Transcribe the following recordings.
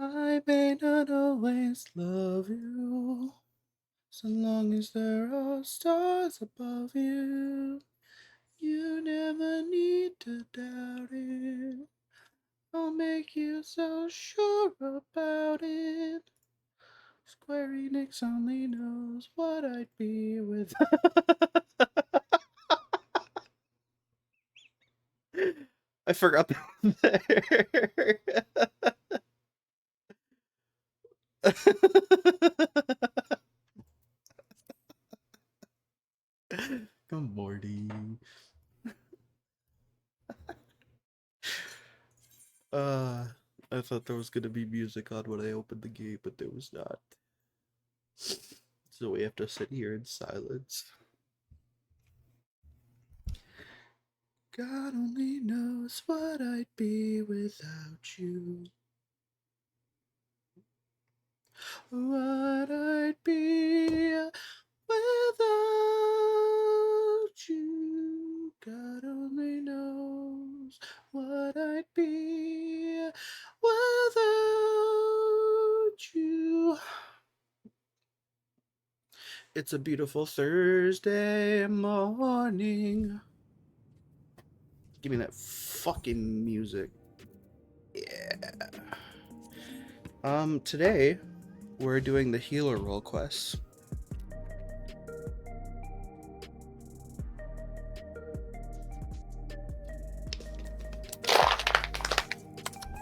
I may not always love you, so long as there are stars above you. You never need to doubt it. I'll make you so sure about it. Square Enix only knows what I'd be with. I forgot that there. Good morning. Uh, I thought there was gonna be music on when I opened the gate, but there was not. So we have to sit here in silence. God only knows what I'd be without you. What I'd be without you. God only knows what I'd be without you. It's a beautiful Thursday morning. Give me that fucking music. Yeah. Today we're doing the healer role quests.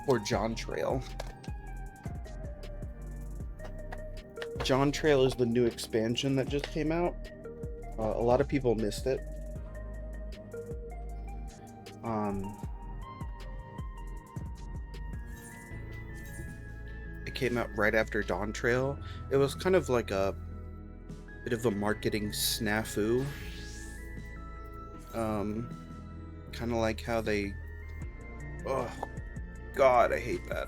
For Dawntrail. Dawntrail is the new expansion that just came out. A lot of people missed it. It came out right after Dawntrail. It was kind of like a bit of a marketing snafu. Kind of like how they... Oh, God, I hate that.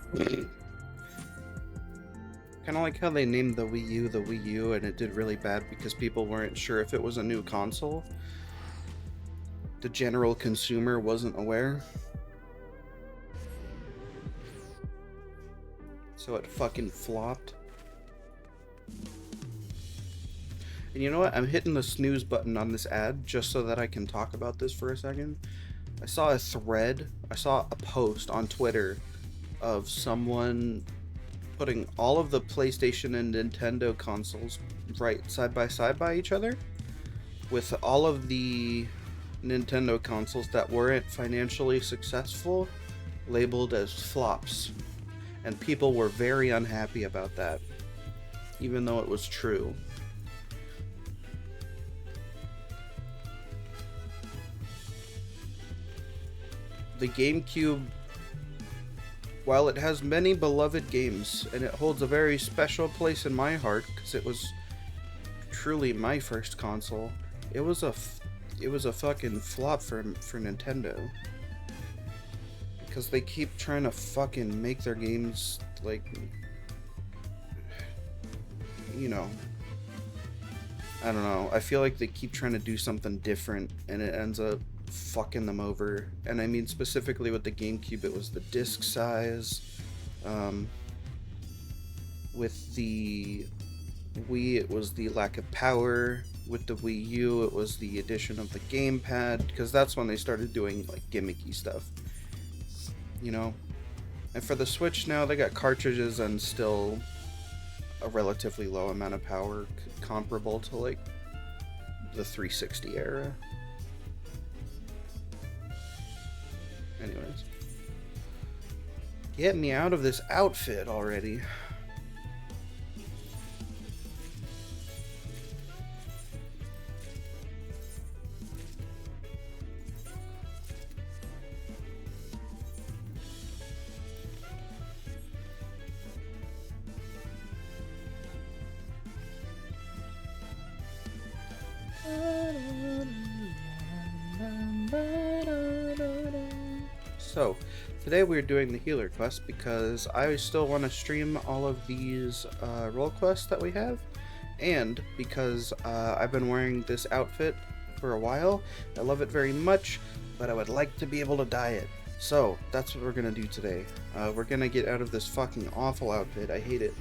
Kind of like how they named the Wii U, and it did really bad because people weren't sure if it was a new console. The general consumer wasn't aware. So it fucking flopped. And you know what? I'm hitting the snooze button on this ad just so that I can talk about this for a second. I saw a thread, I saw a post on Twitter of someone putting all of the PlayStation and Nintendo consoles right side by each other, with all of the Nintendo consoles that weren't financially successful labeled as flops. And people were very unhappy about that, even though it was true. The GameCube, while it has many beloved games, and it holds a very special place in my heart because it was truly my first console, it was a fucking flop for Nintendo. Because they keep trying to fucking make their games, like, you know, I don't know. I feel like they keep trying to do something different, and it ends up fucking them over. And I mean specifically with the GameCube, it was the disc size. With the Wii, it was the lack of power. With the Wii U, it was the addition of the gamepad, because that's when they started doing like gimmicky stuff, you know. And for the Switch now, they got cartridges and still a relatively low amount of power, comparable to like the 360 era. Anyways, get me out of this outfit already. So, today we're doing the healer quest because I still want to stream all of these role quests that we have, and because I've been wearing this outfit for a while. I love it very much, but I would like to be able to dye it. So, that's what we're gonna do today. We're gonna get out of this fucking awful outfit. I hate it.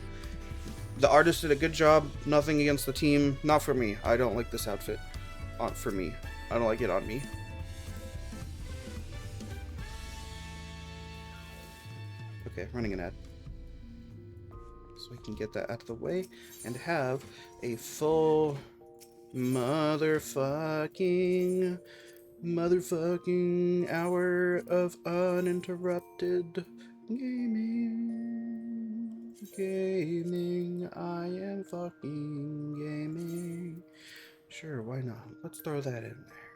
The artist did a good job. Nothing against the team. Not for me. I don't like this outfit. For me. I don't like it on me. Okay, running an ad. So we can get that out of the way and have a full motherfucking hour of uninterrupted gaming. I am fucking gaming. Sure, why not? Let's throw that in there.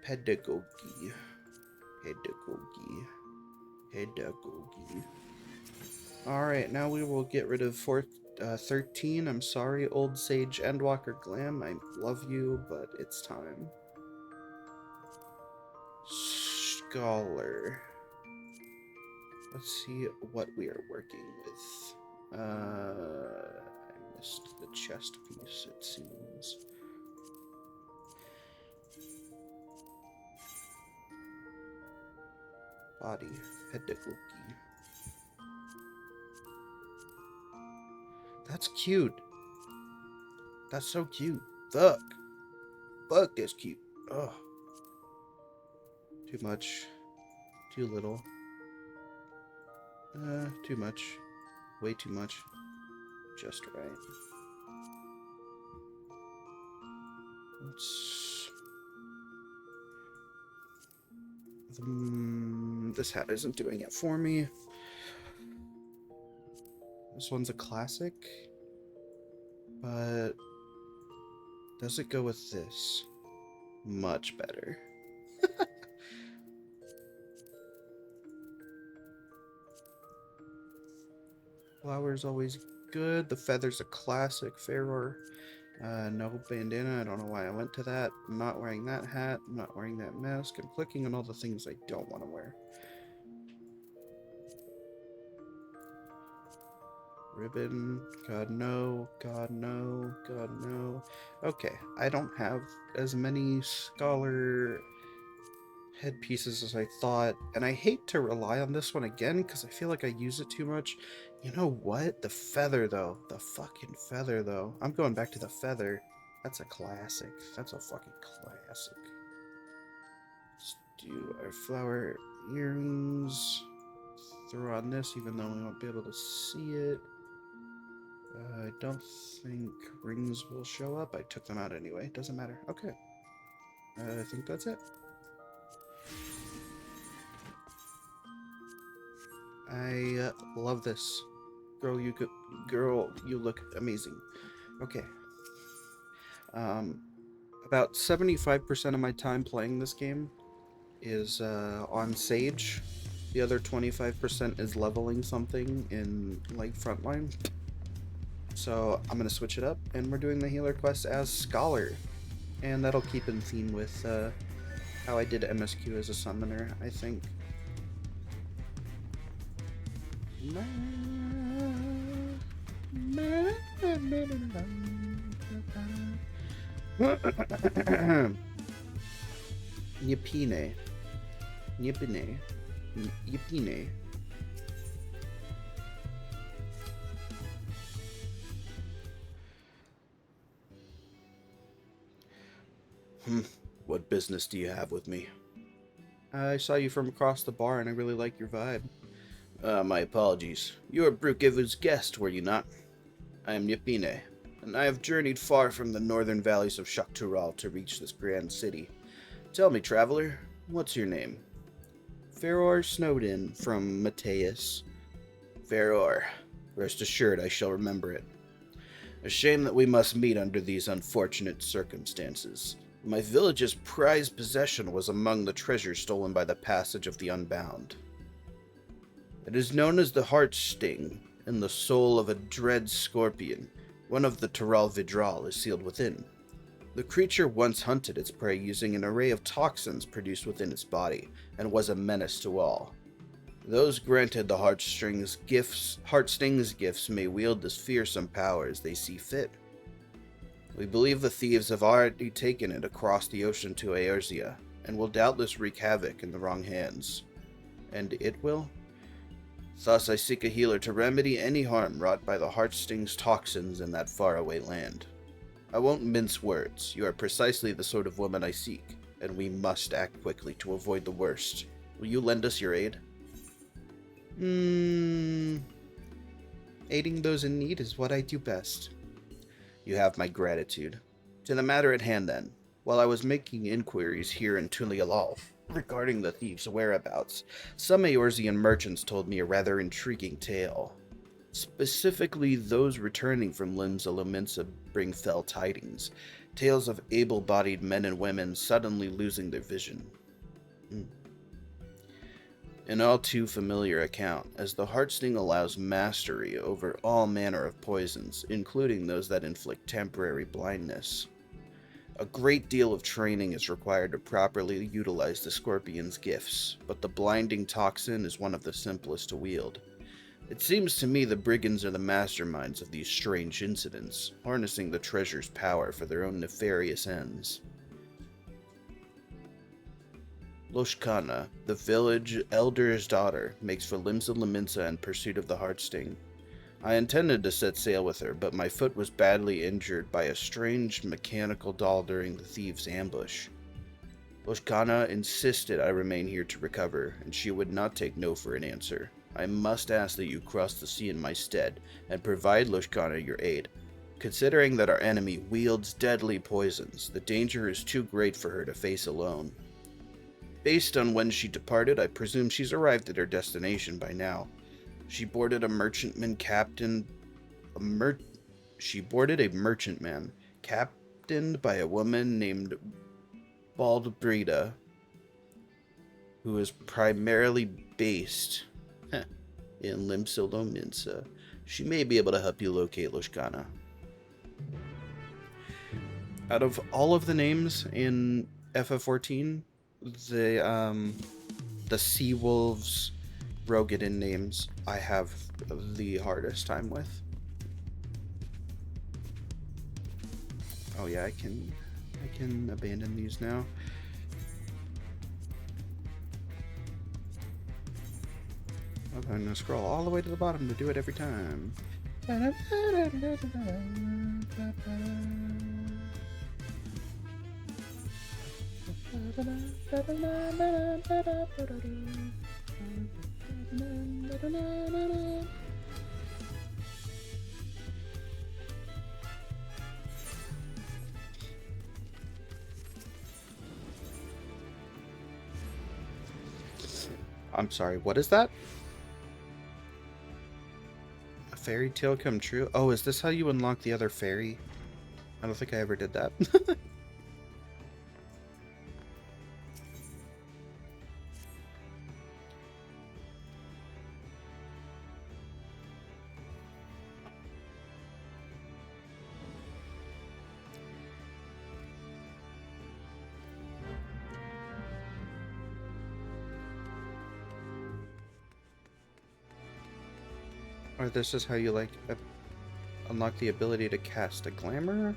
Pedagogy. Alright, now we will get rid of 13. I'm sorry, Old Sage Endwalker Glam. I love you, but it's time. Scholar. Let's see what we are working with. I missed the chest piece, it seems. Body. Pedagogy. That's cute. That's so cute. Fuck. Fuck, that's cute. Ugh. Too much. Too little. Too much. Way too much. Just right. This hat isn't doing it for me. This one's a classic, but does it go with this? Much better. Flower's always good. The feather's a classic. Ferror. No bandana. I don't know why I went to that. I'm not wearing that hat. I'm not wearing that mask. I'm clicking on all the things I don't want to wear. Ribbon. God no. God no. God no. Okay. I don't have as many scholar headpieces as I thought, and I hate to rely on this one again because I feel like I use it too much. You know what? The feather, though. The fucking feather, though. I'm going back to the feather. That's a classic. That's a fucking classic. Let's do our flower earrings. Throw on this, even though we won't be able to see it. I don't think rings will show up. I took them out anyway. Doesn't matter. Okay. I think that's it. I love this. Girl, you look amazing. Okay. About 75% of my time playing this game is on Sage. The other 25% is leveling something in like Frontline. So I'm gonna switch it up, and we're doing the healer quest as Scholar, and that'll keep in theme with how I did MSQ as a summoner, I think. Yipine. Yipine. Yipine. What business do you have with me? I saw you from across the bar and I really like your vibe. My apologies. You were Brookhaven's guest, were you not? I am Yipine, and I have journeyed far from the northern valleys of Shaktural to reach this grand city. Tell me, traveler, what's your name? Ferror Snowden from Mateus. Ferror, rest assured I shall remember it. A shame that we must meet under these unfortunate circumstances. My village's prized possession was among the treasures stolen by the passage of the Unbound. It is known as the Heart Sting, and the soul of a dread scorpion, one of the Taral Vidral, is sealed within. The creature once hunted its prey using an array of toxins produced within its body, and was a menace to all. Those granted the Heart Sting's gifts may wield this fearsome power as they see fit. We believe the thieves have already taken it across the ocean to Aerzia, and will doubtless wreak havoc in the wrong hands. And it will? Thus I seek a healer to remedy any harm wrought by the Heartsting's toxins in that faraway land. I won't mince words. You are precisely the sort of woman I seek, and we must act quickly to avoid the worst. Will you lend us your aid? Aiding those in need is what I do best. You have my gratitude. To the matter at hand, then. While I was making inquiries here in Tulialal regarding the thieves' whereabouts, some Eorzean merchants told me a rather intriguing tale. Specifically, those returning from Limsa Lominsa bring fell tidings. Tales of able-bodied men and women suddenly losing their vision. An all too familiar account, as the Heartsting allows mastery over all manner of poisons, including those that inflict temporary blindness. A great deal of training is required to properly utilize the Scorpion's gifts, but the blinding toxin is one of the simplest to wield. It seems to me the brigands are the masterminds of these strange incidents, harnessing the treasure's power for their own nefarious ends. Loshkana, the village elder's daughter, makes for Limsa Lominsa in pursuit of the Heartsting. I intended to set sail with her, but my foot was badly injured by a strange mechanical doll during the thieves' ambush. Loshkana insisted I remain here to recover, and she would not take no for an answer. I must ask that you cross the sea in my stead, and provide Loshkana your aid. Considering that our enemy wields deadly poisons, the danger is too great for her to face alone. Based on when she departed, I presume she's arrived at her destination by now. She boarded a merchantman captained by a woman named Baldbrida, who is primarily based in Limsa Lominsa. She may be able to help you locate Loshkana. Out of all of the names in FF14, the Sea Wolves Rogadin names I have the hardest time with. Oh yeah, I can abandon these now. I'm gonna scroll all the way to the bottom to do it every time. I'm sorry, what is that? A fairy tale come true? Oh, is this how you unlock the other fairy? I don't think I ever did that. Or this is how you, like, unlock the ability to cast a glamour?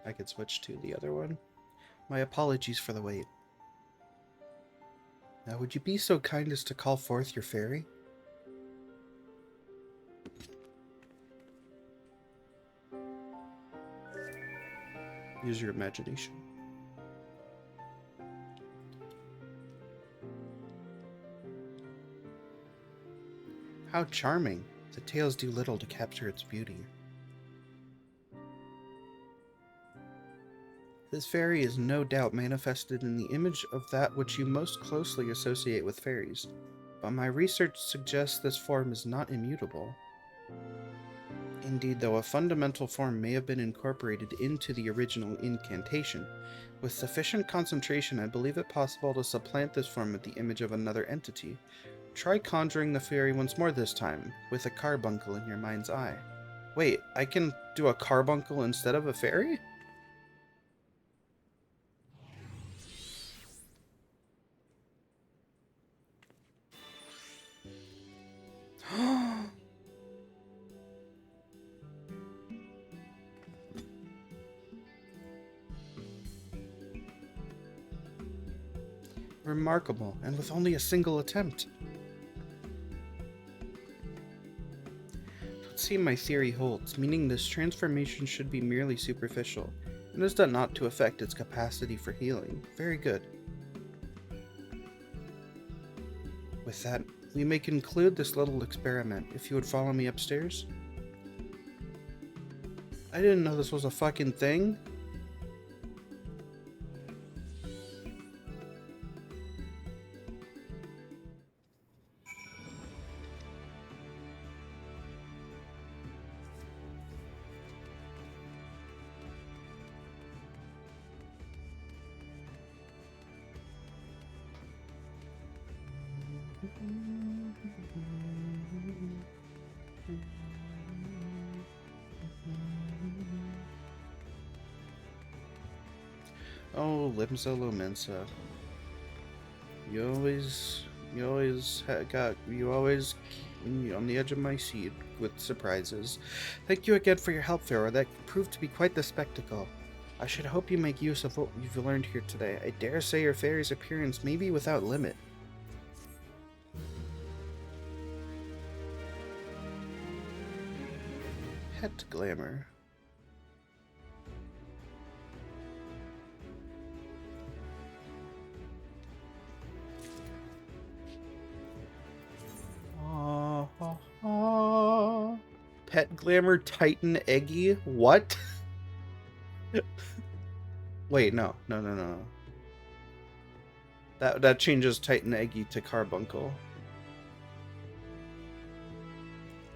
I could switch to the other one. My apologies for the wait. Now, would you be so kind as to call forth your fairy? Use your imagination. How charming. The tales do little to capture its beauty. This fairy is no doubt manifested in the image of that which you most closely associate with fairies, but my research suggests this form is not immutable. Indeed, though a fundamental form may have been incorporated into the original incantation, with sufficient concentration I believe it possible to supplant this form with the image of another entity. Try conjuring the fairy once more this time, with a carbuncle in your mind's eye. Wait, I can do a carbuncle instead of a fairy? Remarkable, and with only a single attempt. Let's see, my theory holds, meaning this transformation should be merely superficial, and is done not to affect its capacity for healing. Very good. With that, we may conclude this little experiment, if you would follow me upstairs. I didn't know this was a fucking thing. Oh, Limsa Lomensa. You always keep me on the edge of my seat with surprises. Thank you again for your help, Pharaoh. That proved to be quite the spectacle. I should hope you make use of what you've learned here today. I dare say your fairy's appearance may be without limit. Pet glamour. Pet glamour Titan Eggy? What? Wait, no. That changes Titan Eggy to Carbuncle.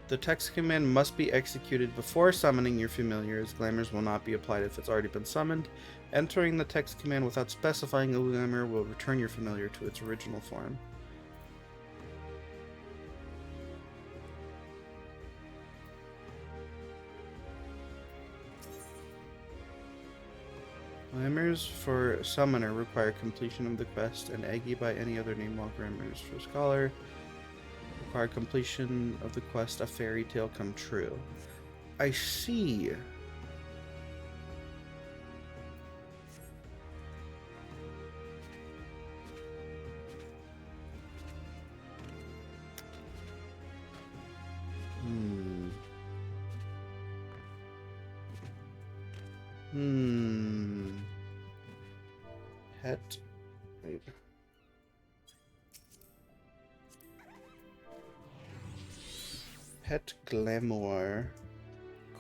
The text command must be executed before summoning your familiar, as glamours will not be applied if it's already been summoned. Entering the text command without specifying a glamour will return your familiar to its original form. Glamours for Summoner require completion of the quest, and Eggy by any other name, while Glamours for Scholar require completion of the quest, a fairy tale come true. I see. Pet. Wait. Pet Glamour.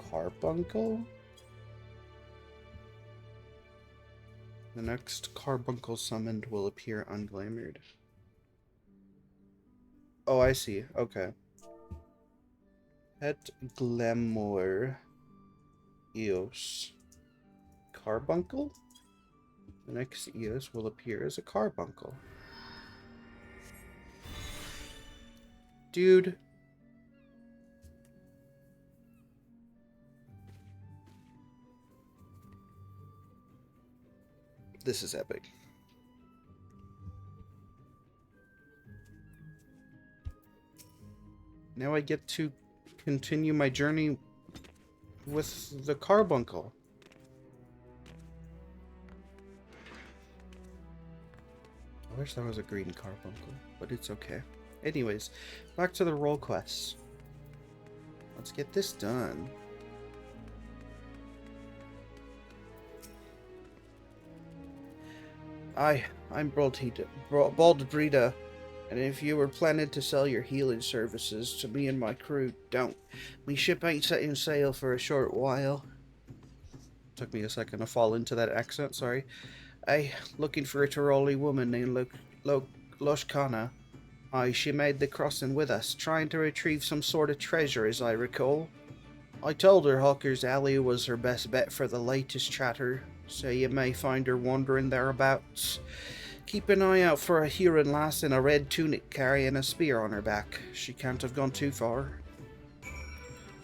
Carbuncle? The next Carbuncle summoned will appear unglamored. Oh, I see. Okay. Pet Glamour. Eos. Carbuncle? The next Eos will appear as a carbuncle. Dude. This is epic. Now I get to continue my journey with the carbuncle. I wish there was a green carbuncle, but it's okay. Anyways, back to the role quests. Let's get this done. I'm Baldbrita, and if you were planning to sell your healing services to me and my crew, don't. Me ship ain't setting sail for a short while. Took me a second to fall into that accent, sorry. Looking for a Tiroli woman named Loshkana. She made the crossing with us, trying to retrieve some sort of treasure, as I recall. I told her Hawker's Alley was her best bet for the latest chatter, so you may find her wandering thereabouts. Keep an eye out for a Huron lass in a red tunic carrying a spear on her back. She can't have gone too far.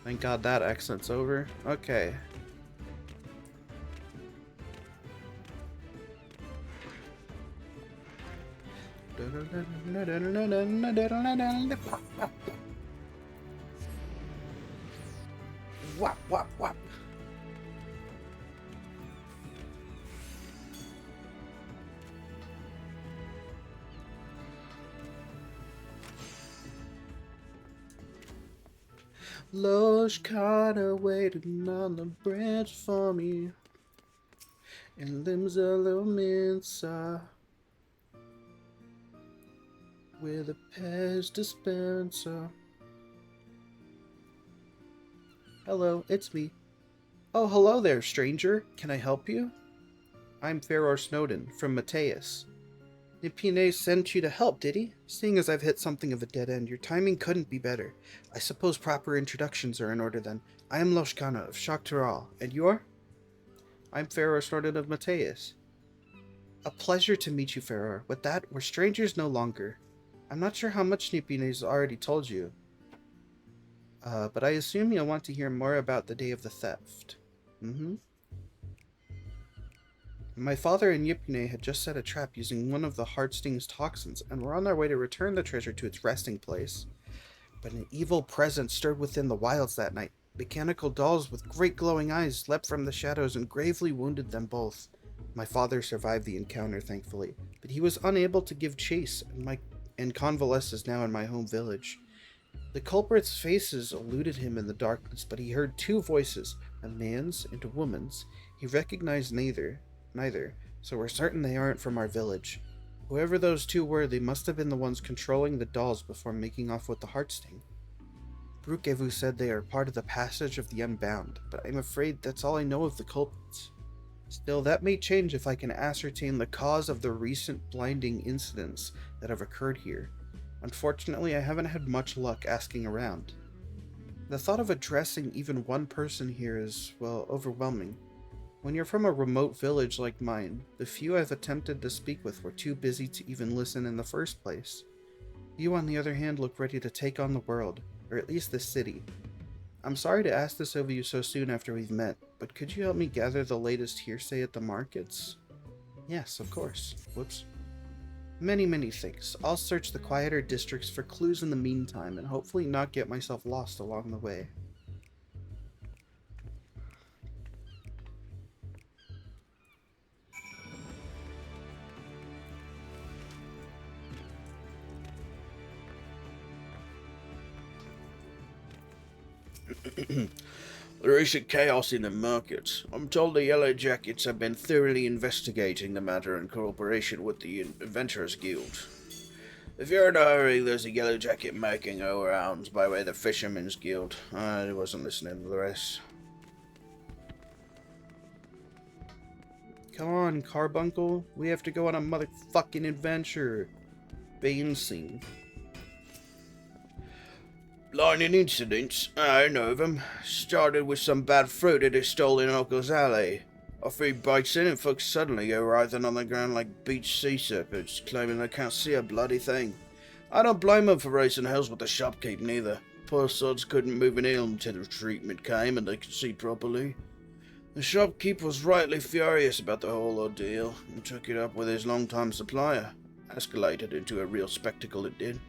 Thank God that accent's over. Okay. Whap, whap, whap. Lush kinda waiting on the branch for me, and limbs a little mincer with a Pez dispenser. Hello, it's me. Oh, hello there, stranger. Can I help you? I'm Ferror Snowden, from Mateus. Nipine sent you to help, did he? Seeing as I've hit something of a dead end, your timing couldn't be better. I suppose proper introductions are in order then. I am Loshkana of Shaktaral, and you're? I'm Ferror Snowden of Mateus. A pleasure to meet you, Ferror. With that, we're strangers no longer. I'm not sure how much Nipine's already told you. But I assume you'll want to hear more about the day of the theft. My father and Yipine had just set a trap using one of the Heartsting's toxins, and were on their way to return the treasure to its resting place. But an evil presence stirred within the wilds that night. Mechanical dolls with great glowing eyes leapt from the shadows and gravely wounded them both. My father survived the encounter, thankfully, but he was unable to give chase, and convalesce is now in my home village. The culprit's faces eluded him in the darkness, but he heard two voices, a man's and a woman's. He recognized neither, so we're certain they aren't from our village. Whoever those two were, they must have been the ones controlling the dolls before making off with the Heartsting. Brukevu said they are part of the Passage of the Unbound, but I'm afraid that's all I know of the culprits. Still, that may change if I can ascertain the cause of the recent blinding incidents that have occurred here. Unfortunately, I haven't had much luck asking around. The thought of addressing even one person here is, well, overwhelming. When you're from a remote village like mine, the few I've attempted to speak with were too busy to even listen in the first place. You, on the other hand, look ready to take on the world, or at least this city. I'm sorry to ask this of you so soon after we've met, but could you help me gather the latest hearsay at the markets? Yes, of course. Whoops. Many things. I'll search the quieter districts for clues in the meantime, and hopefully not get myself lost along the way. The recent chaos in the markets. I'm told the Yellow Jackets have been thoroughly investigating the matter in cooperation with the Adventurers Guild. If you're in a hurry, there's a Yellow Jacket making rounds by way of the Fishermen's Guild. I wasn't listening to the rest. Come on, Carbuncle. We have to go on a motherfucking adventure. Bane scene. Blinding incidents, I know of them. Started with some bad fruit that is stolen in Uncle's alley. A few bites in and folks suddenly go writhing on the ground like beached sea serpents, claiming they can't see a bloody thing. I don't blame them for raising hells with the shopkeep neither. Poor sods couldn't move an elm till the treatment came and they could see properly. The shopkeep was rightly furious about the whole ordeal and took it up with his long-time supplier. Escalated into a real spectacle, it did.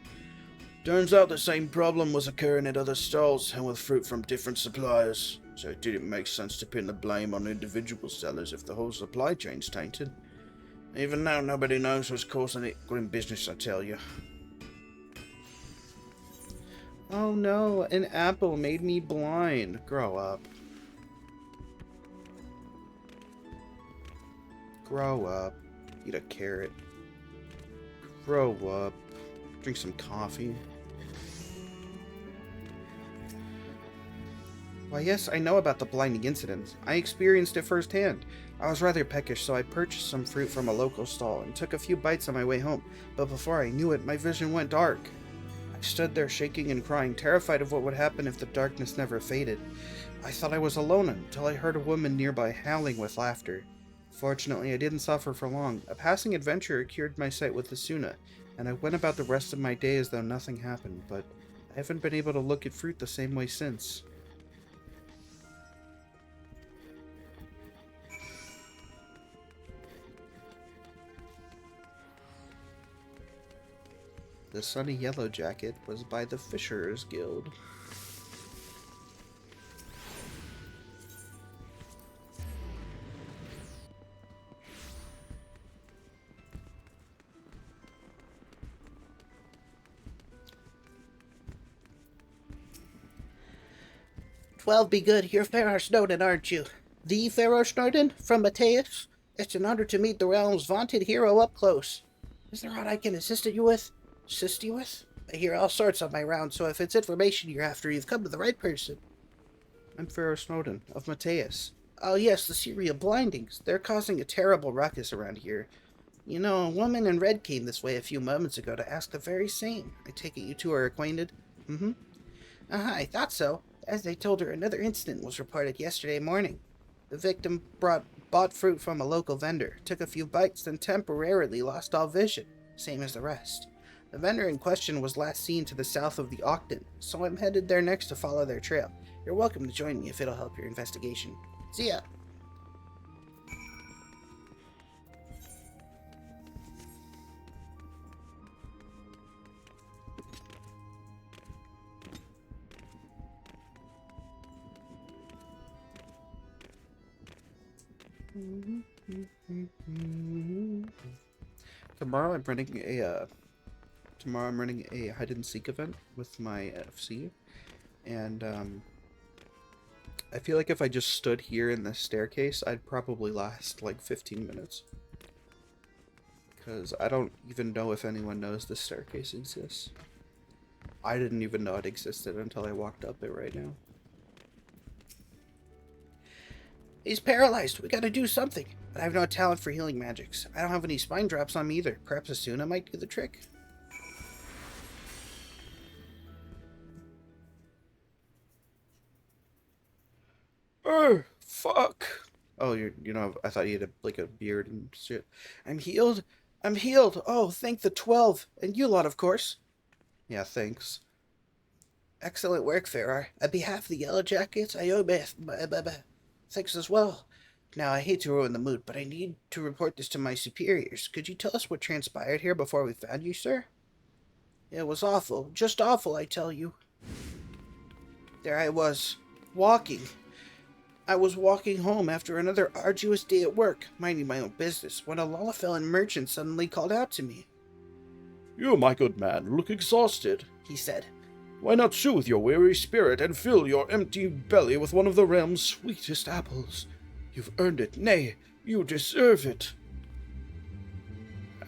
Turns out the same problem was occurring at other stalls and with fruit from different suppliers, so it didn't make sense to pin the blame on individual sellers if the whole supply chain's tainted. Even now, nobody knows what's causing it. Grim business, I tell you. Oh no, an apple made me blind. Grow up. Grow up. Eat a carrot. Grow up. Drink some coffee. Why, yes, I know about the blinding incident. I experienced it firsthand. I was rather peckish, so I purchased some fruit from a local stall and took a few bites on my way home, but before I knew it, my vision went dark. I stood there shaking and crying, terrified of what would happen if the darkness never faded. I thought I was alone until I heard a woman nearby howling with laughter. Fortunately, I didn't suffer for long. A passing adventurer cured my sight with the Suna, and I went about the rest of my day as though nothing happened, but I haven't been able to look at fruit the same way since. The sunny yellow jacket was by the Fisher's Guild. "12 be good. You're Farrar Snowden, aren't you? The Farrar Snowden from Mateus? It's an honor to meet the realm's vaunted hero up close. Is there aught I can assist you with? I hear all sorts on my round, so if it's information you're after, you've come to the right person." I'm Farrar Snowden, of Mateus. "Oh yes, the Syria blindings. They're causing a terrible ruckus around here. You know, a woman in red came this way a few moments ago to ask the very same. I take it you two are acquainted?" Mm-hmm. I thought so. As I told her, another incident was reported yesterday morning. The victim bought fruit from a local vendor, took a few bites, then temporarily lost all vision, same as the rest. The vendor in question was last seen to the south of the Ogden, so I'm headed there next to follow their trail. You're welcome to join me if it'll help your investigation. See ya. Tomorrow I'm running a hide and seek event with my FC, and I feel like if I just stood here in this staircase, I'd probably last like 15 minutes. Because I don't even know if anyone knows this staircase exists. I didn't even know it existed until I walked up it right now. He's paralyzed. We gotta do something. But I have no talent for healing magics. I don't have any spine drops on me either. Perhaps Asuna might do the trick. Oh, fuck. Oh, I thought you had a beard and shit. I'm healed. Oh, thank the 12. And you lot, of course. Yeah, thanks. Excellent work, Farrar. On behalf of the Yellow Jackets, I owe thanks as well. Now, I hate to ruin the mood, but I need to report this to my superiors. Could you tell us what transpired here before we found you, sir? It was awful. Just awful, I tell you. There I was, walking. I was walking home after another arduous day at work, minding my own business, when a Lalafellan merchant suddenly called out to me. "You, my good man, look exhausted," He said. "Why not soothe your weary spirit and fill your empty belly with one of the realm's sweetest apples? You've earned it. Nay, you deserve it."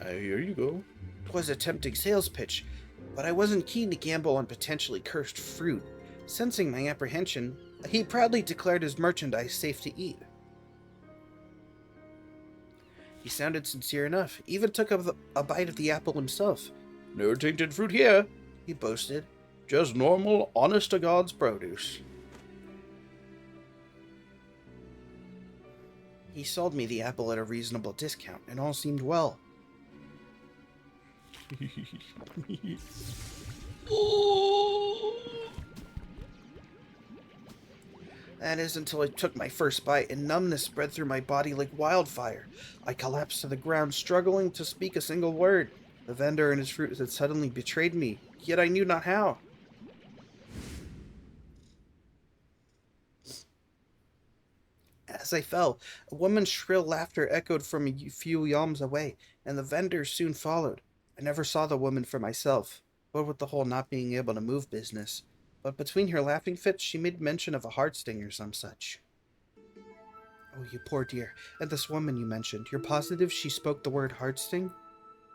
Here you go. 'Twas a tempting sales pitch, but I wasn't keen to gamble on potentially cursed fruit. Sensing my apprehension, he proudly declared his merchandise safe to eat. He sounded sincere enough, even took a bite of the apple himself. "No tainted fruit here. He boasted. Just normal, honest-to-God's produce." He sold me the apple at a reasonable discount, and all seemed well. That is until I took my first bite, and numbness spread through my body like wildfire. I collapsed to the ground, struggling to speak a single word. The vendor and his fruit had suddenly betrayed me, yet I knew not how. As I fell, a woman's shrill laughter echoed from a few yalms away, and the vendor soon followed. I never saw the woman for myself, what with the whole not being able to move business. But between her laughing fits, she made mention of a heart sting or some such. Oh, you poor dear. And this woman you mentioned, you're positive she spoke the word heart sting?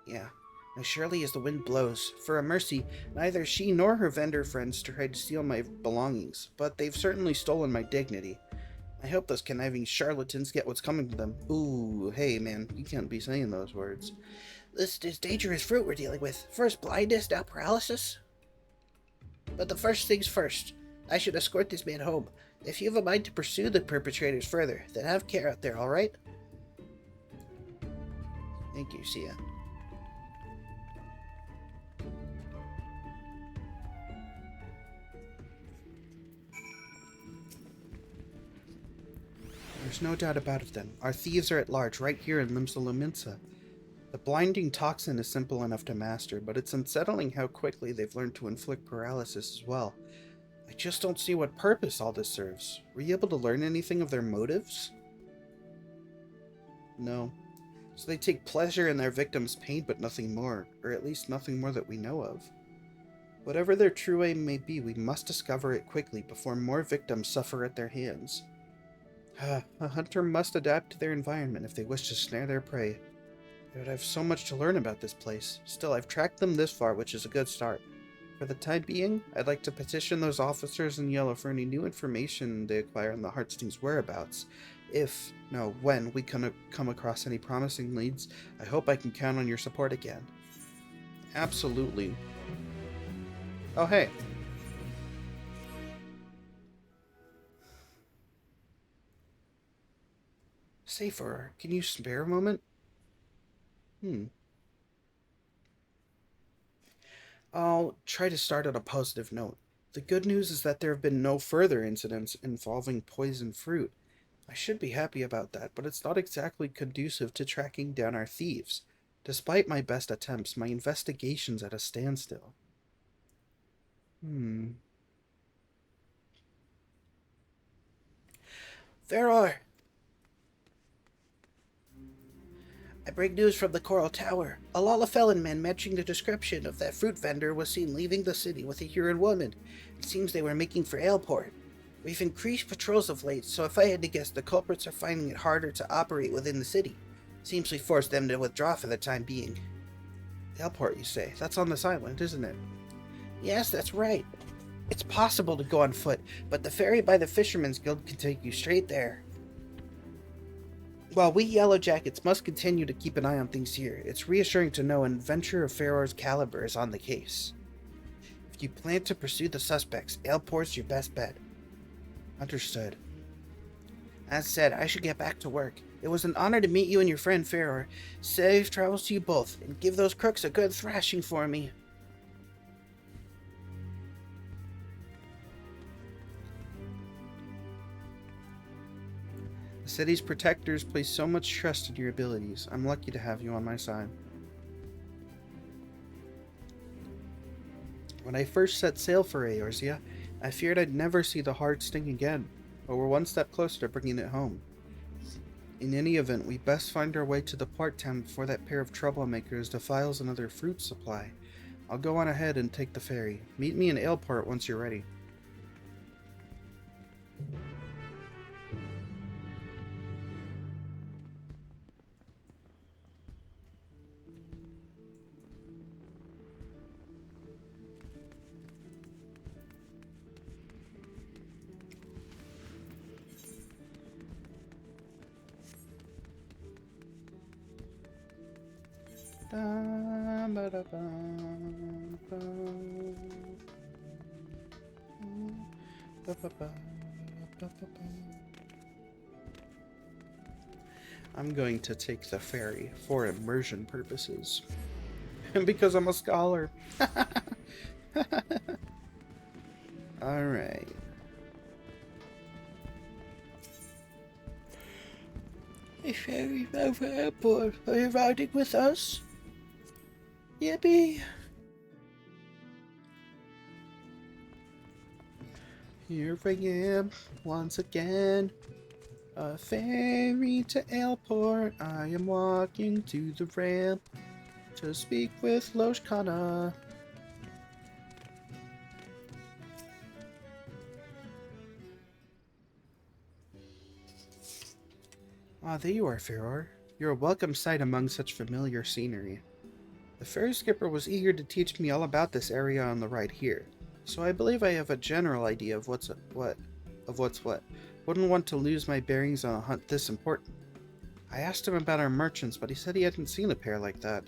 Yeah. As surely as the wind blows. For a mercy, neither she nor her vendor friends tried to steal my belongings, but they've certainly stolen my dignity. I hope those conniving charlatans get what's coming to them. Ooh, hey man, you can't be saying those words. This is dangerous fruit we're dealing with. First blindness, now paralysis. But the first things first. I should escort this man home. If you have a mind to pursue the perpetrators further, then have care out there, alright? Thank you, see ya. There's no doubt about it then. Our thieves are at large right here in Limsa Lominsa. The blinding toxin is simple enough to master, but it's unsettling how quickly they've learned to inflict paralysis as well. I just don't see what purpose all this serves. Were you able to learn anything of their motives? No. So they take pleasure in their victims' pain, but nothing more, or at least nothing more that we know of. Whatever their true aim may be, we must discover it quickly before more victims suffer at their hands. A hunter must adapt to their environment if they wish to snare their prey. But I have so much to learn about this place. Still, I've tracked them this far, which is a good start. For the time being, I'd like to petition those officers in yellow for any new information they acquire on the Heartsting's whereabouts. When we come across any promising leads, I hope I can count on your support again. Absolutely. Oh, hey. Safer, can you spare a moment? I'll try to start on a positive note. The good news is that there have been no further incidents involving poison fruit. I should be happy about that, but it's not exactly conducive to tracking down our thieves. Despite my best attempts, my investigation's at a standstill. There are. I bring news from the Coral Tower. A Lalafellan man matching the description of that fruit vendor was seen leaving the city with a Huron woman. It seems they were making for Aleport. We've increased patrols of late, so if I had to guess, the culprits are finding it harder to operate within the city. Seems we forced them to withdraw for the time being. Aleport, you say? That's on this island, isn't it? Yes, that's right. It's possible to go on foot, but the ferry by the Fisherman's Guild can take you straight there. While we Yellow Jackets must continue to keep an eye on things here, it's reassuring to know an adventurer of Faror's caliber is on the case. If you plan to pursue the suspects, Aleport's your best bet. Understood. As said, I should get back to work. It was an honor to meet you and your friend Faror. Safe travels to you both, and give those crooks a good thrashing for me. The city's protectors place so much trust in your abilities. I'm lucky to have you on my side. When I first set sail for Eorzea, I feared I'd never see the Heartsting again, but we're one step closer to bringing it home. In any event, we best find our way to the port town before that pair of troublemakers defiles another fruit supply. I'll go on ahead and take the ferry. Meet me in Aleport once you're ready. I'm going to take the ferry for immersion purposes. And because I'm a scholar. Alright. A ferry over airport. Are you riding with us? Yippee! Here I am, once again. A ferry to Aleport. I am walking to the ramp to speak with Loshkana. Ah, there you are, Faror. You're a welcome sight among such familiar scenery. The ferry skipper was eager to teach me all about this area on the ride here, so I believe I have a general idea of what's what. Wouldn't want to lose my bearings on a hunt this important. I asked him about our merchants, but he said he hadn't seen a pair like that.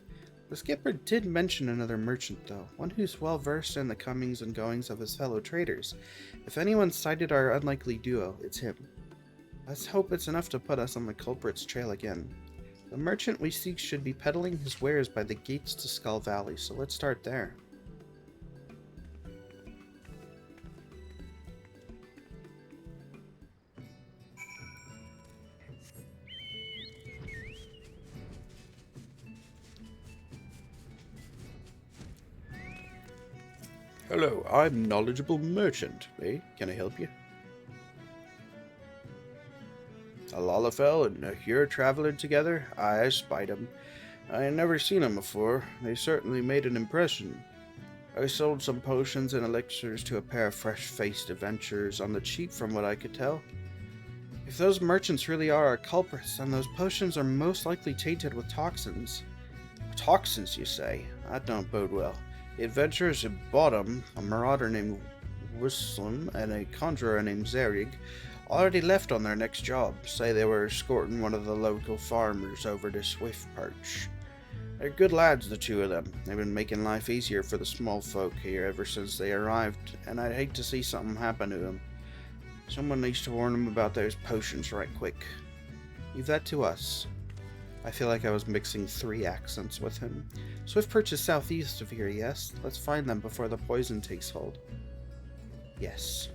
The skipper did mention another merchant, though, one who's well versed in the comings and goings of his fellow traders. If anyone sighted our unlikely duo, it's him. Let's hope it's enough to put us on the culprit's trail again. The merchant we seek should be peddling his wares by the gates to Skull Valley, so let's start there. Hello, I'm Knowledgeable Merchant. Hey, can I help you? A Lalafell and a Hur traveling together? I spied 'em. I ain't never seen 'em before. They certainly made an impression. I sold some potions and elixirs to a pair of fresh-faced adventurers on the cheap from what I could tell. If those merchants really are our culprits, then those potions are most likely tainted with toxins. Toxins, you say? That don't bode well. The adventurers who bought 'em, a marauder named Wislam and a conjurer named Zerig, already left on their next job. Say they were escorting one of the local farmers over to Swift Perch. They're good lads, the two of them. They've been making life easier for the small folk here ever since they arrived, and I'd hate to see something happen to them. Someone needs to warn them about those potions right quick. Leave that to us. I feel like I was mixing 3 accents with him. Swift Perch is southeast of here, yes? Let's find them before the poison takes hold. Yes.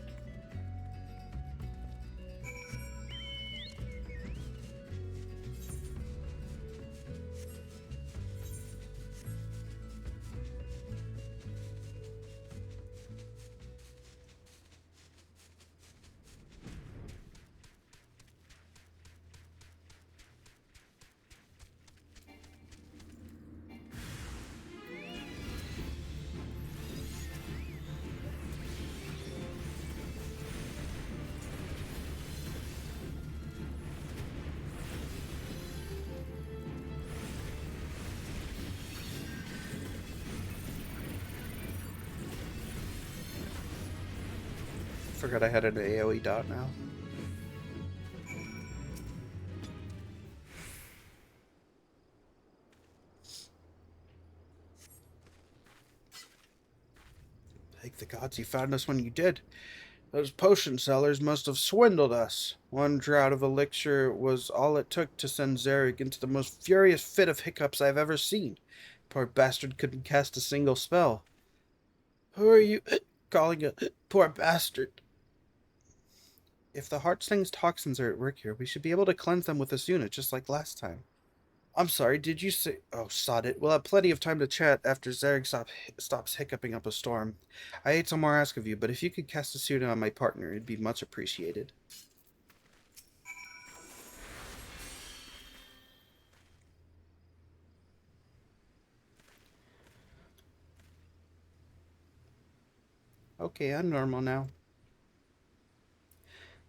Forgot I had an AoE dot now. Thank the gods you found us when you did. Those potion sellers must have swindled us. One draught of elixir was all it took to send Zarek into the most furious fit of hiccups I've ever seen. Poor bastard couldn't cast a single spell. Who are you calling a poor bastard? If the Heartsting's toxins are at work here, we should be able to cleanse them with this unit, just like last time. I'm sorry, did you say... Oh, sod it. We'll have plenty of time to chat after Zarek stops hiccuping up a storm. I hate to more ask of you, but if you could cast a suit on my partner, it'd be much appreciated. Okay, I'm normal now.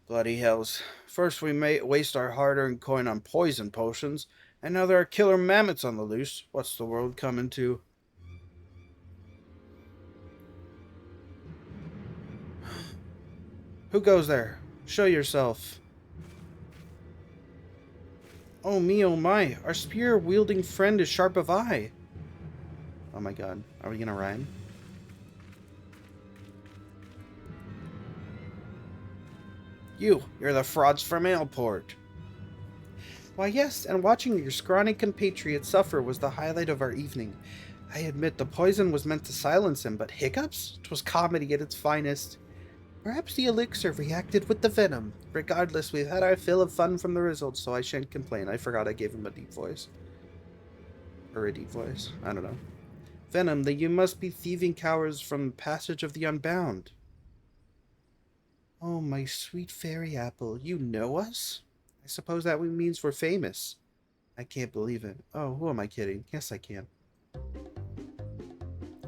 Bloody hells. First we may waste our hard-earned coin on poison potions, and now there are killer mammoths on the loose. What's the world coming to? Who goes there? Show yourself. Oh me, oh my. Our spear-wielding friend is sharp of eye. Oh my god. Are we gonna rhyme? You're the frauds from Ailport. Why yes, and watching your scrawny compatriot suffer was the highlight of our evening. I admit the poison was meant to silence him, but hiccups? 'Twas comedy at its finest. Perhaps the elixir reacted with the venom. Regardless, we've had our fill of fun from the results, so I shan't complain. I forgot I gave him a deep voice. Or a deep voice. I don't know. Venom, that you must be thieving cowards from the passage of the Unbound. Oh, my sweet fairy apple, you know us? I suppose that means we're famous. I can't believe it. Oh, who am I kidding? Yes, I can.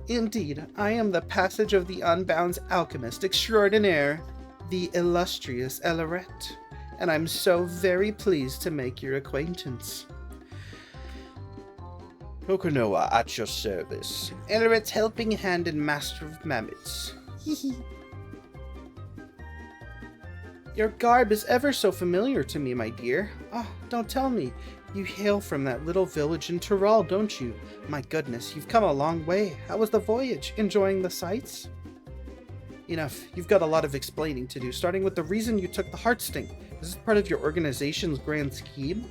Indeed, I am the passage of the Unbound's alchemist extraordinaire, the illustrious Elaret, and I'm so very pleased to make your acquaintance. Kokonoa at your service. Elaret's helping hand and master of mammoths. Your garb is ever so familiar to me, my dear. Ah, don't tell me. You hail from that little village in Tyrol, don't you? My goodness, you've come a long way. How was the voyage? Enjoying the sights? Enough. You've got a lot of explaining to do, starting with the reason you took the Heartsting. Is this part of your organization's grand scheme?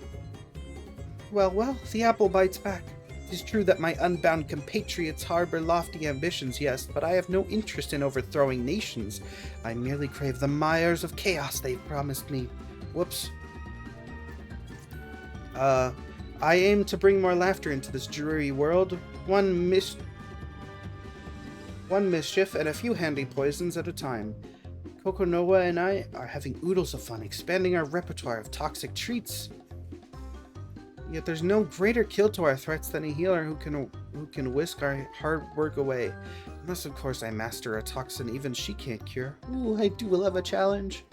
Well, the apple bites back. It is true that my unbound compatriots harbor lofty ambitions, yes, but I have no interest in overthrowing nations. I merely crave the mires of chaos they've promised me. Whoops. I aim to bring more laughter into this dreary world. one mischief and a few handy poisons at a time. Kokonoa and I are having oodles of fun expanding our repertoire of toxic treats. Yet there's no greater kill to our threats than a healer who can whisk our hard work away. Unless, of course, I master a toxin even she can't cure. Ooh, I do love a challenge.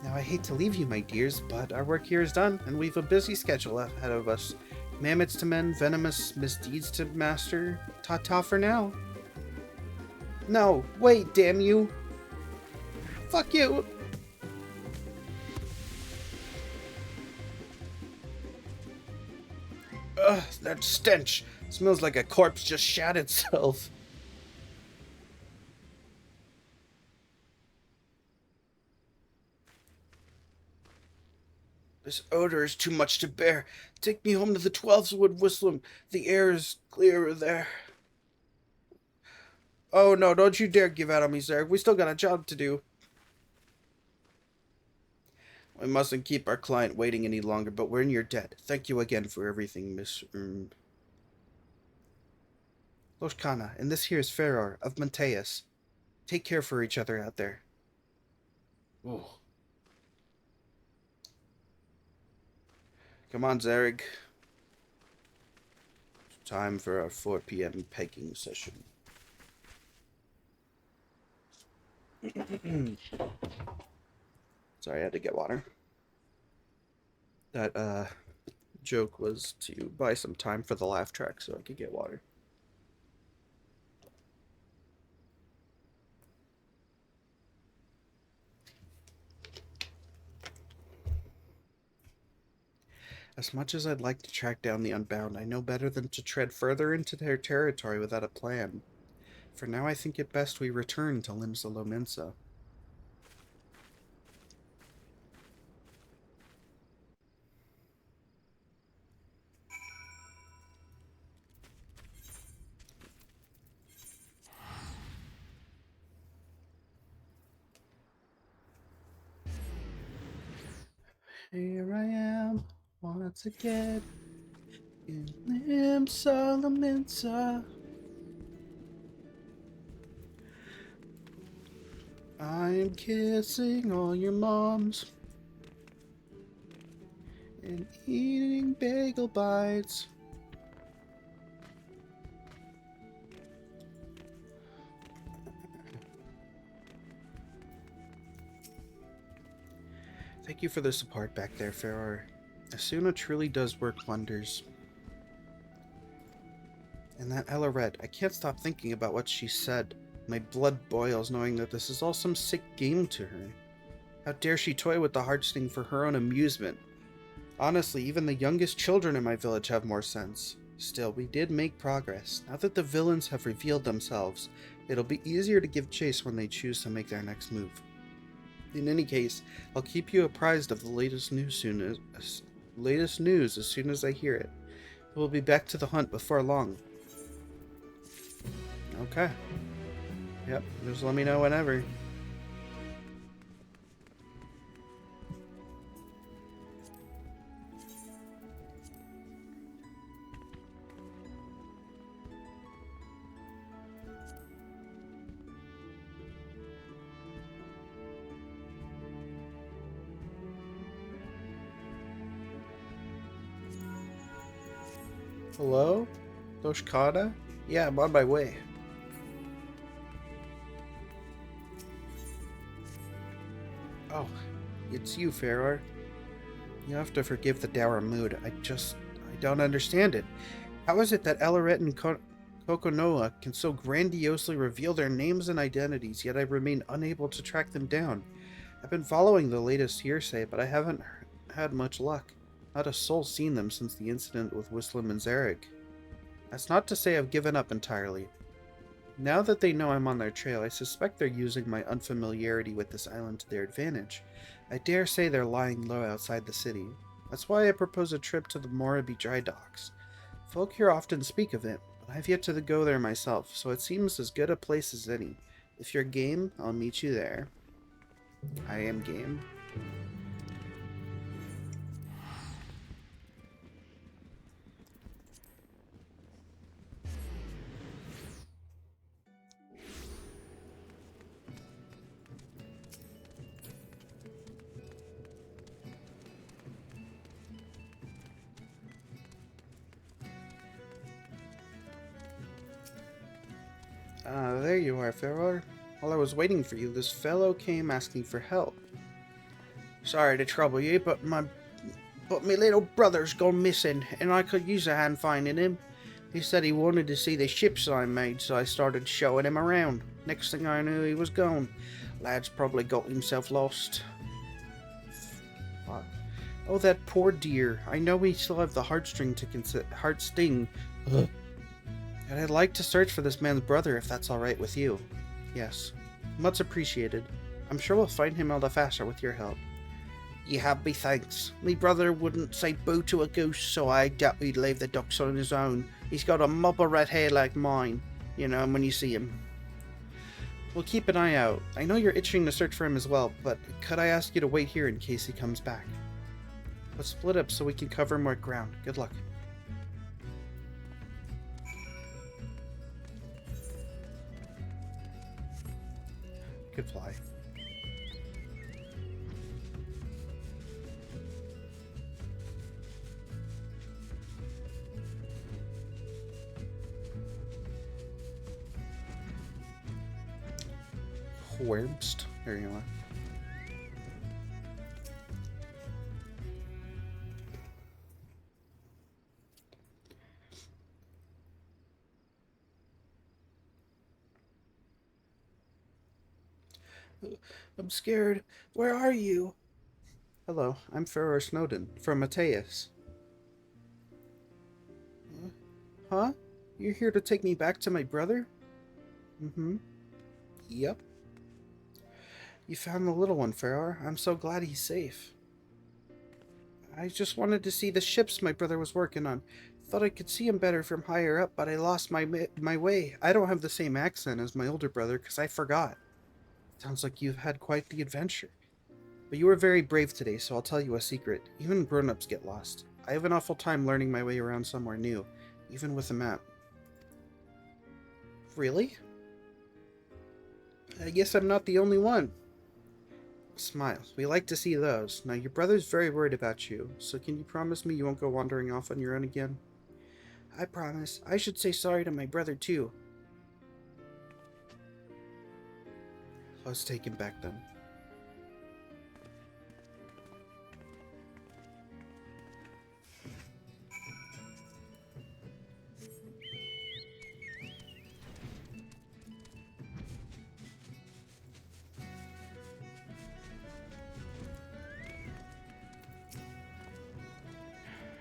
Now, I hate to leave you, my dears, but our work here is done, and we've a busy schedule ahead of us. Mammoths to mend, venomous misdeeds to master. Ta-ta for now. No, wait, damn you. Fuck you. Ugh, that stench. Smells like a corpse just shat itself. This odor is too much to bear. Take me home to the 12th Wood Whistlam. The air is clearer there. Oh no, don't you dare give out on me, Zerg. We still got a job to do. We mustn't keep our client waiting any longer, but we're in your debt. Thank you again for everything, Miss... Loshkana, and this here is Ferrar of Monteus. Take care for each other out there. Ooh. Come on, Zarek. It's time for our 4 p.m. pegging session. Sorry, I had to get water. That joke was to buy some time for the laugh track so I could get water. As much as I'd like to track down the Unbound, I know better than to tread further into their territory without a plan. For now, I think it best we return to Limsa Lominsa. Here I am, once again, in Limsa Lominsa. I'm kissing all your moms and eating bagel bites. Thank you for the support back there, Ferrar. Asuna truly does work wonders. And that Ella Red, I can't stop thinking about what she said. My blood boils knowing that this is all some sick game to her. How dare she toy with the heartstring for her own amusement? Honestly, even the youngest children in my village have more sense. Still, we did make progress. Now that the villains have revealed themselves, it'll be easier to give chase when they choose to make their next move. In any case, I'll keep you apprised of the latest news as soon as I hear it. We'll be back to the hunt before long. Okay. Yep, just let me know whenever. Hello? Doshkada? Yeah, I'm on my way. Oh, it's you, Ferrar. You have to forgive the dour mood. I don't understand it. How is it that Elaret and Kokonoa can so grandiosely reveal their names and identities, yet I remain unable to track them down? I've been following the latest hearsay, but I haven't had much luck. Not a soul seen them since the incident with Whistlam and Zarek. That's not to say I've given up entirely. Now that they know I'm on their trail, I suspect they're using my unfamiliarity with this island to their advantage. I dare say they're lying low outside the city. That's why I propose a trip to the Moraby dry docks. Folk here often speak of it, but I've yet to go there myself, so it seems as good a place as any. If you're game, I'll meet you there. I am game. There you are, Ferror. While I was waiting for you, this fellow came asking for help. Sorry to trouble you, but my little brother's gone missing, and I could use a hand finding him. He said he wanted to see the ships I made, so I started showing him around. Next thing I knew, he was gone. Lad's probably got himself lost. Fuck. Oh, that poor dear. I know we still have the heart sting. Ugh. And I'd like to search for this man's brother if that's alright with you. Yes. Much appreciated. I'm sure we'll find him all the faster with your help. Ye have me thanks. Me brother wouldn't say boo to a goose, so I doubt he'd leave the ducks on his own. He's got a mop of red hair like mine, you know, when you see him. We'll keep an eye out. I know you're itching to search for him as well, but could I ask you to wait here in case he comes back? Let's split up so we can cover more ground. Good luck. Good fly. Wherbst. There you are. I'm scared. Where are you? Hello, I'm Ferror Snowden, from Mateus. Huh? You're here to take me back to my brother? Mm-hmm. Yep. You found the little one, Ferror. I'm so glad he's safe. I just wanted to see the ships my brother was working on. Thought I could see him better from higher up, but I lost my way. I don't have the same accent as my older brother because I forgot. Sounds like you've had quite the adventure. But you were very brave today, so I'll tell you a secret. Even grown-ups get lost. I have an awful time learning my way around somewhere new, even with a map. Really? I guess I'm not the only one. Smile. We like to see those. Now, your brother's very worried about you, so can you promise me you won't go wandering off on your own again? I promise. I should say sorry to my brother, too. Let's take him back, then.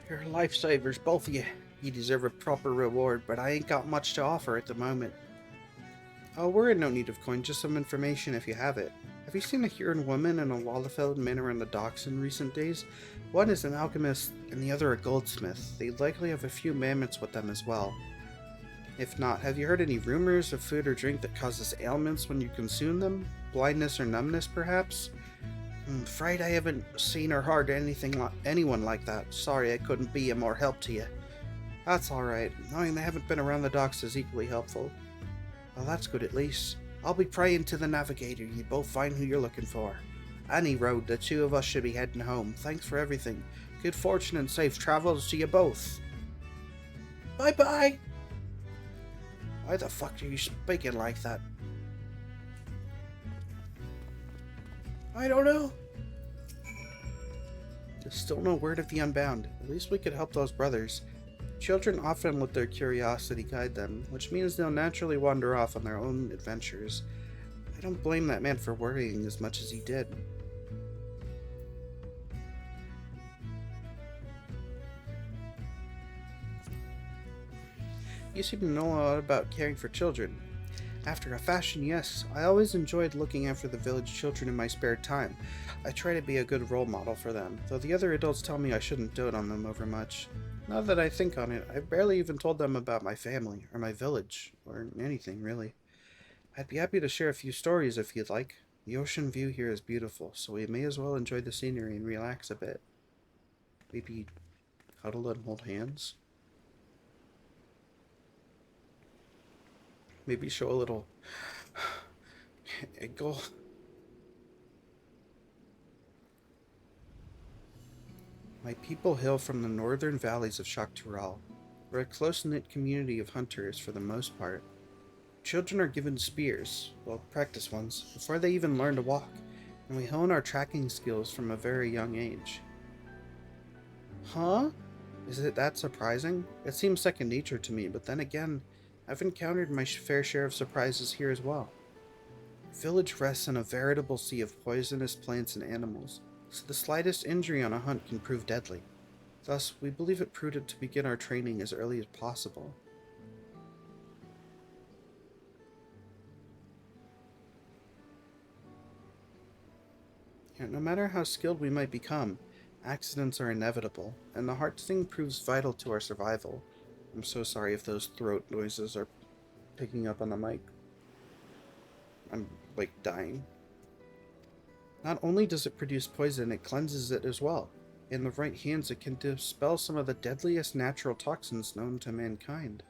You're lifesavers, both of you. You deserve a proper reward, but I ain't got much to offer at the moment. Oh, we're in no need of coin, just some information if you have it. Have you seen a Huron woman and a Wallafeld man around the docks in recent days? One is an alchemist and the other a goldsmith. They likely have a few mammoths with them as well. If not, have you heard any rumors of food or drink that causes ailments when you consume them? Blindness or numbness, perhaps? I'm afraid I haven't seen or heard anyone like that. Sorry I couldn't be of more help to you. That's alright. Knowing they haven't been around the docks is equally helpful. Well, that's good at least. I'll be praying to the navigator you both find who you're looking for. Any road, the two of us should be heading home. Thanks for everything. Good fortune and safe travels to you both. Bye-bye! Why the fuck are you speaking like that? I don't know. There's still no word of the Unbound. At least we could help those brothers. Children often let their curiosity guide them, which means they'll naturally wander off on their own adventures. I don't blame that man for worrying as much as he did. You seem to know a lot about caring for children. After a fashion, yes. I always enjoyed looking after the village children in my spare time. I try to be a good role model for them, though the other adults tell me I shouldn't dote on them overmuch. Now that I think on it, I've barely even told them about my family, or my village, or anything, really. I'd be happy to share a few stories if you'd like. The ocean view here is beautiful, so we may as well enjoy the scenery and relax a bit. Maybe cuddle and hold hands? Maybe show a little giggle. My people hail from the northern valleys of Shaktural. We're a close-knit community of hunters for the most part. Children are given spears, well, practice ones, before they even learn to walk, and we hone our tracking skills from a very young age. Huh? Is it that surprising? It seems second nature to me, but then again, I've encountered my fair share of surprises here as well. Our village rests in a veritable sea of poisonous plants and animals, so the slightest injury on a hunt can prove deadly. Thus, we believe it prudent to begin our training as early as possible. Yet no matter how skilled we might become, accidents are inevitable, and the heart sting proves vital to our survival. I'm so sorry if those throat noises are picking up on the mic. I'm, like, dying. Not only does it produce poison, it cleanses it as well. In the right hands, it can dispel some of the deadliest natural toxins known to mankind.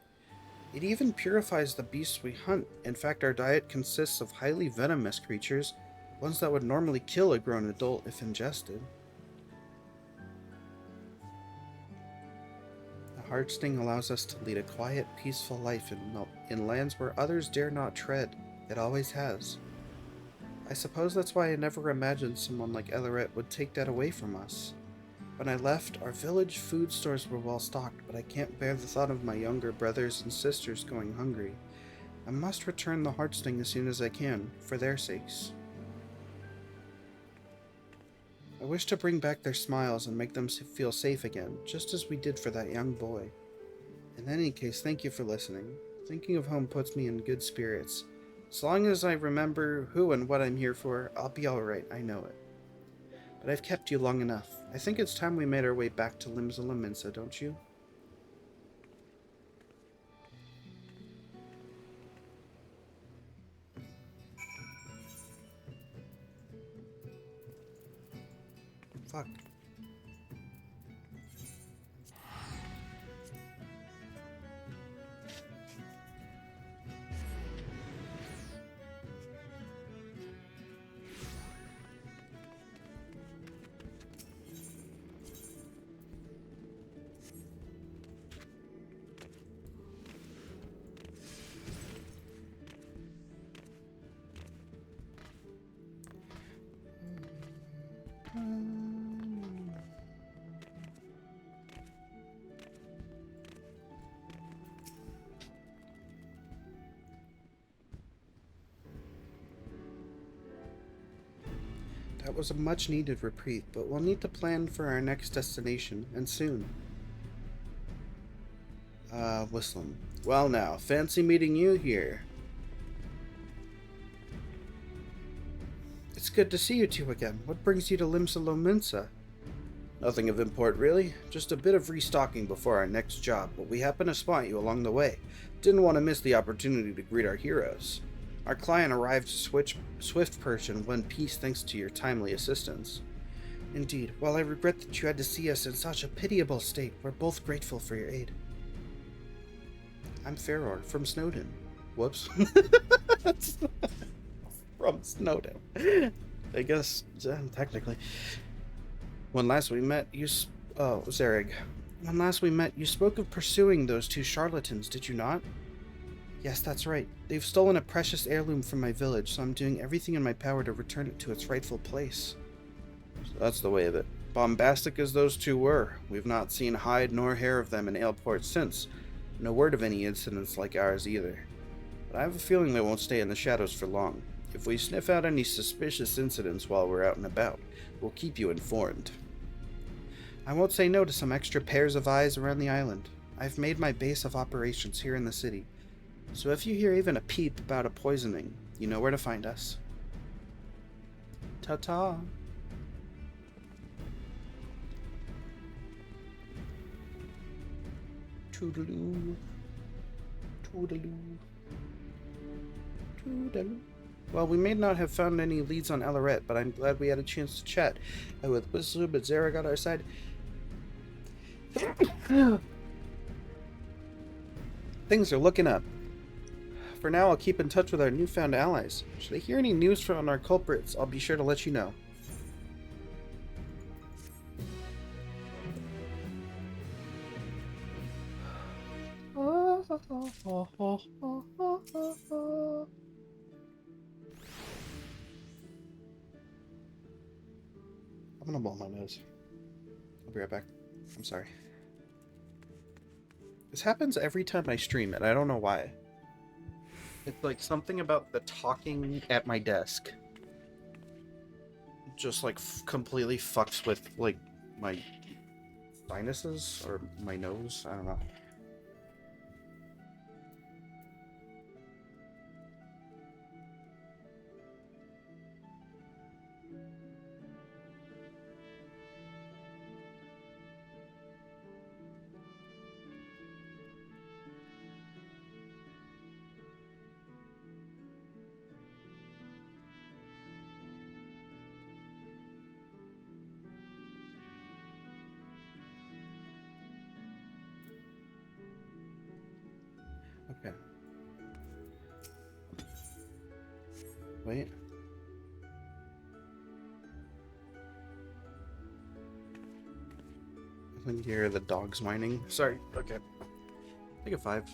It even purifies the beasts we hunt. In fact, our diet consists of highly venomous creatures, ones that would normally kill a grown adult if ingested. The heart sting allows us to lead a quiet, peaceful life in lands where others dare not tread. It always has. I suppose that's why I never imagined someone like Elleret would take that away from us. When I left, our village food stores were well stocked, but I can't bear the thought of my younger brothers and sisters going hungry. I must return the heart sting as soon as I can, for their sakes. I wish to bring back their smiles and make them feel safe again, just as we did for that young boy. In any case, thank you for listening. Thinking of home puts me in good spirits. As long as I remember who and what I'm here for, I'll be alright, I know it. But I've kept you long enough. I think it's time we made our way back to Limsa, don't you? Fuck. That was a much-needed reprieve, but we'll need to plan for our next destination, and soon. Whistling. Well now, fancy meeting you here. It's good to see you two again. What brings you to Limsa? Nothing of import, really. Just a bit of restocking before our next job, but we happened to spot you along the way. Didn't want to miss the opportunity to greet our heroes. Our client arrived swift perch in one piece thanks to your timely assistance. Indeed, while I regret that you had to see us in such a pitiable state, we're both grateful for your aid. I'm Ferror, from Snowden. Whoops. From Snowden. I guess, technically. When last we met, Zareg. When last we met, you spoke of pursuing those two charlatans, did you not? Yes, that's right. They've stolen a precious heirloom from my village, so I'm doing everything in my power to return it to its rightful place. So that's the way of it. Bombastic as those two were, we've not seen hide nor hair of them in Aleport since. No word of any incidents like ours either. But I have a feeling they won't stay in the shadows for long. If we sniff out any suspicious incidents while we're out and about, we'll keep you informed. I won't say no to some extra pairs of eyes around the island. I've made my base of operations here in the city. So if you hear even a peep about a poisoning, you know where to find us. Ta-ta. Toodaloo. Toodaloo. Toodaloo. Well, we may not have found any leads on Elleret, but I'm glad we had a chance to chat. With Whistler but Zarek on our side. Things are looking up. For now, I'll keep in touch with our newfound allies. Should I hear any news from our culprits, I'll be sure to let you know. I'm gonna blow my nose. I'll be right back. I'm sorry. This happens every time I stream it. I don't know why. It's like something about the talking at my desk just like completely fucks with like my sinuses or my nose. I don't know. Okay. Wait. I think you hear the dogs whining. Sorry. Okay. Take a 5.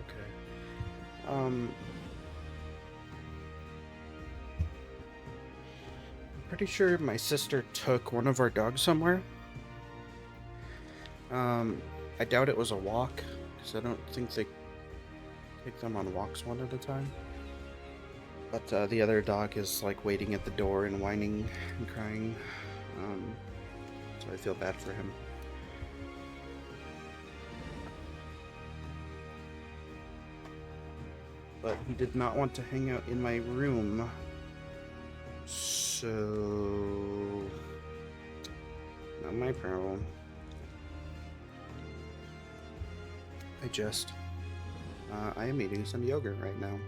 Okay. I'm pretty sure my sister took one of our dogs somewhere. I doubt it was a walk, because I don't think they take them on walks one at a time. But the other dog is like waiting at the door and whining and crying. So I feel bad for him. But he did not want to hang out in my room. So... not my problem. I am eating some yogurt right now.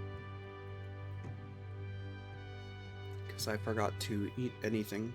Because I forgot to eat anything.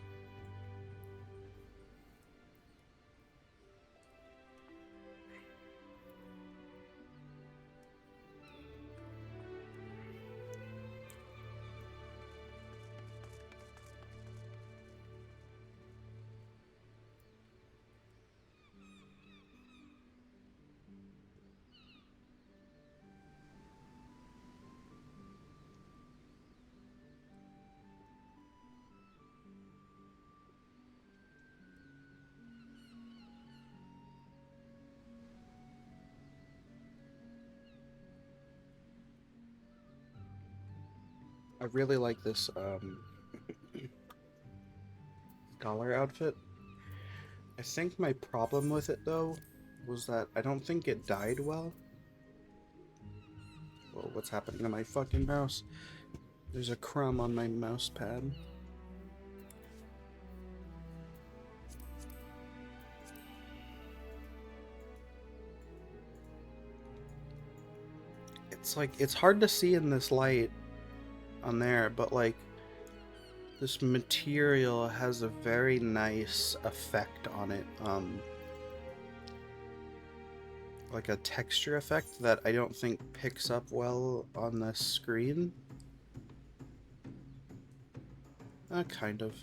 I really like this scholar outfit. I think my problem with it though was that I don't think it dyed well. Whoa, what's happening to my fucking mouse? There's a crumb on my mouse pad. It's like, it's hard to see in this light on there, but like this material has a very nice effect on it. Like a texture effect that I don't think picks up well on the screen. Kind of.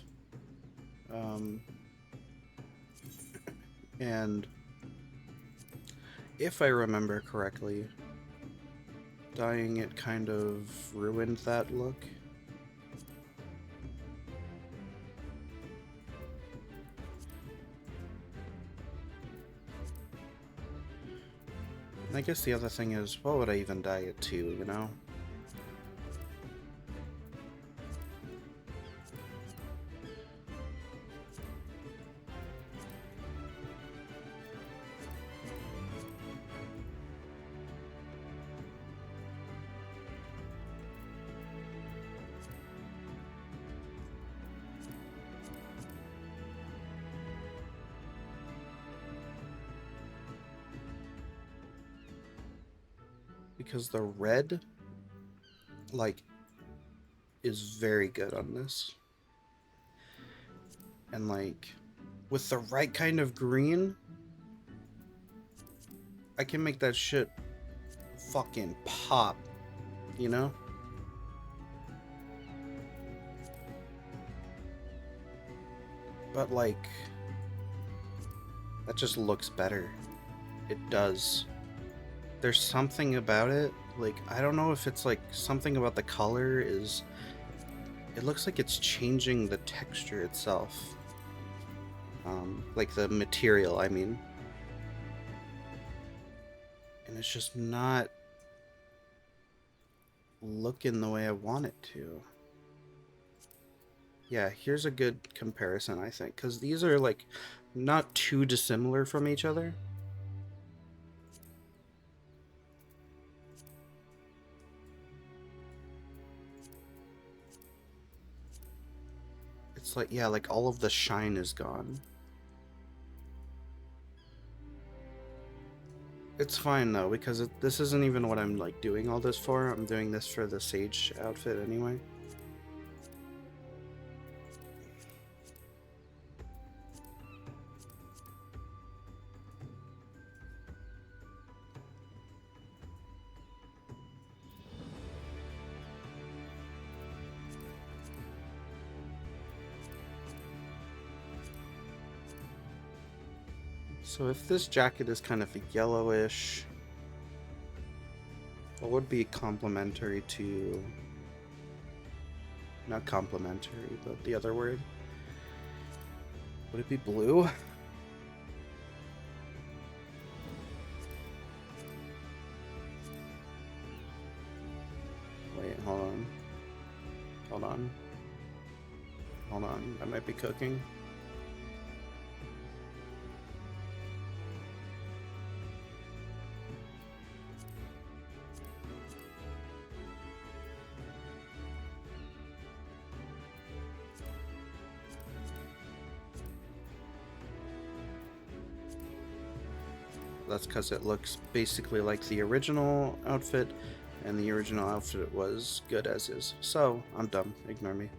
And if I remember correctly, dyeing it kind of ruined that look. I guess the other thing is, what would I even dye it to, you know? Because the red, like, is very good on this. And, like, with the right kind of green, I can make that shit fucking pop, you know? But, like, that just looks better. It does. There's something about it, like, I don't know if it's like something about the color is, it looks like it's changing the texture itself. Like the material, I mean. And it's just not looking the way I want it to. Yeah, here's a good comparison, I think, because these are like not too dissimilar from each other. It's like, yeah, like all of the shine is gone. It's fine though, because this isn't even what I'm like doing all this for. I'm doing this for the sage outfit anyway. So if this jacket is kind of a yellowish, what would be complementary to, not complementary, but the other word? Would it be blue? Wait, hold on. Hold on. Hold on, I might be cooking. That's because it looks basically like the original outfit, and the original outfit was good as is. So, I'm dumb. Ignore me.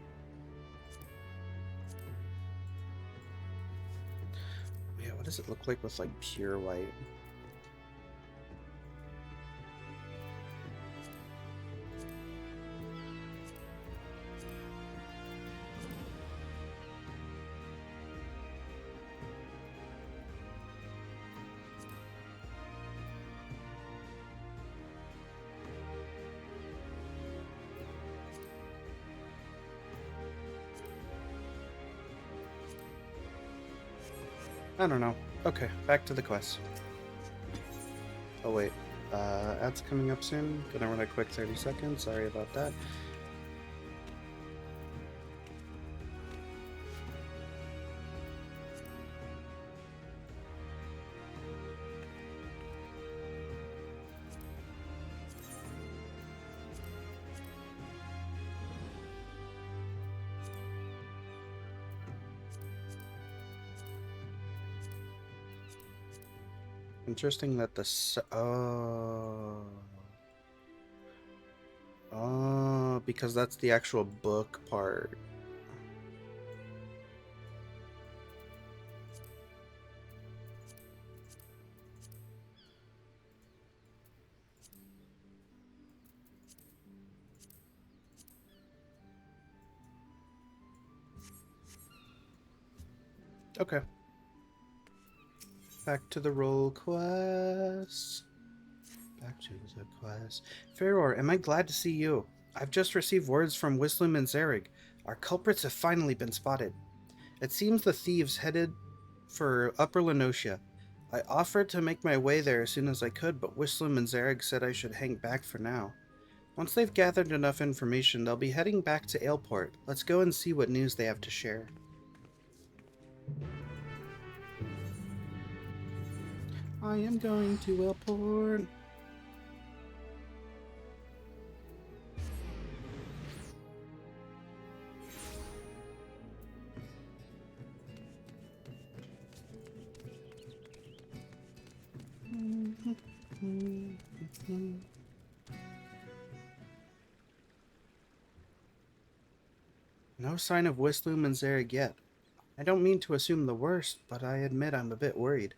Yeah, what does it look like with, like, pure white? I don't know. Okay, back to the quest. Oh wait, ads coming up soon. Gonna run a quick 30 seconds. Sorry about that. Interesting that oh, because that's the actual book part. Okay. Back to the roll quest. Back to the quest. Feror, am I glad to see you? I've just received words from Wislim and Zerig. Our culprits have finally been spotted. It seems the thieves headed for Upper Lenosia. I offered to make my way there as soon as I could, but Wislim and Zerig said I should hang back for now. Once they've gathered enough information, they'll be heading back to Aleport. Let's go and see what news they have to share. I am going to Aleport. No sign of Wisloom and Zerig yet. I don't mean to assume the worst, but I admit I'm a bit worried.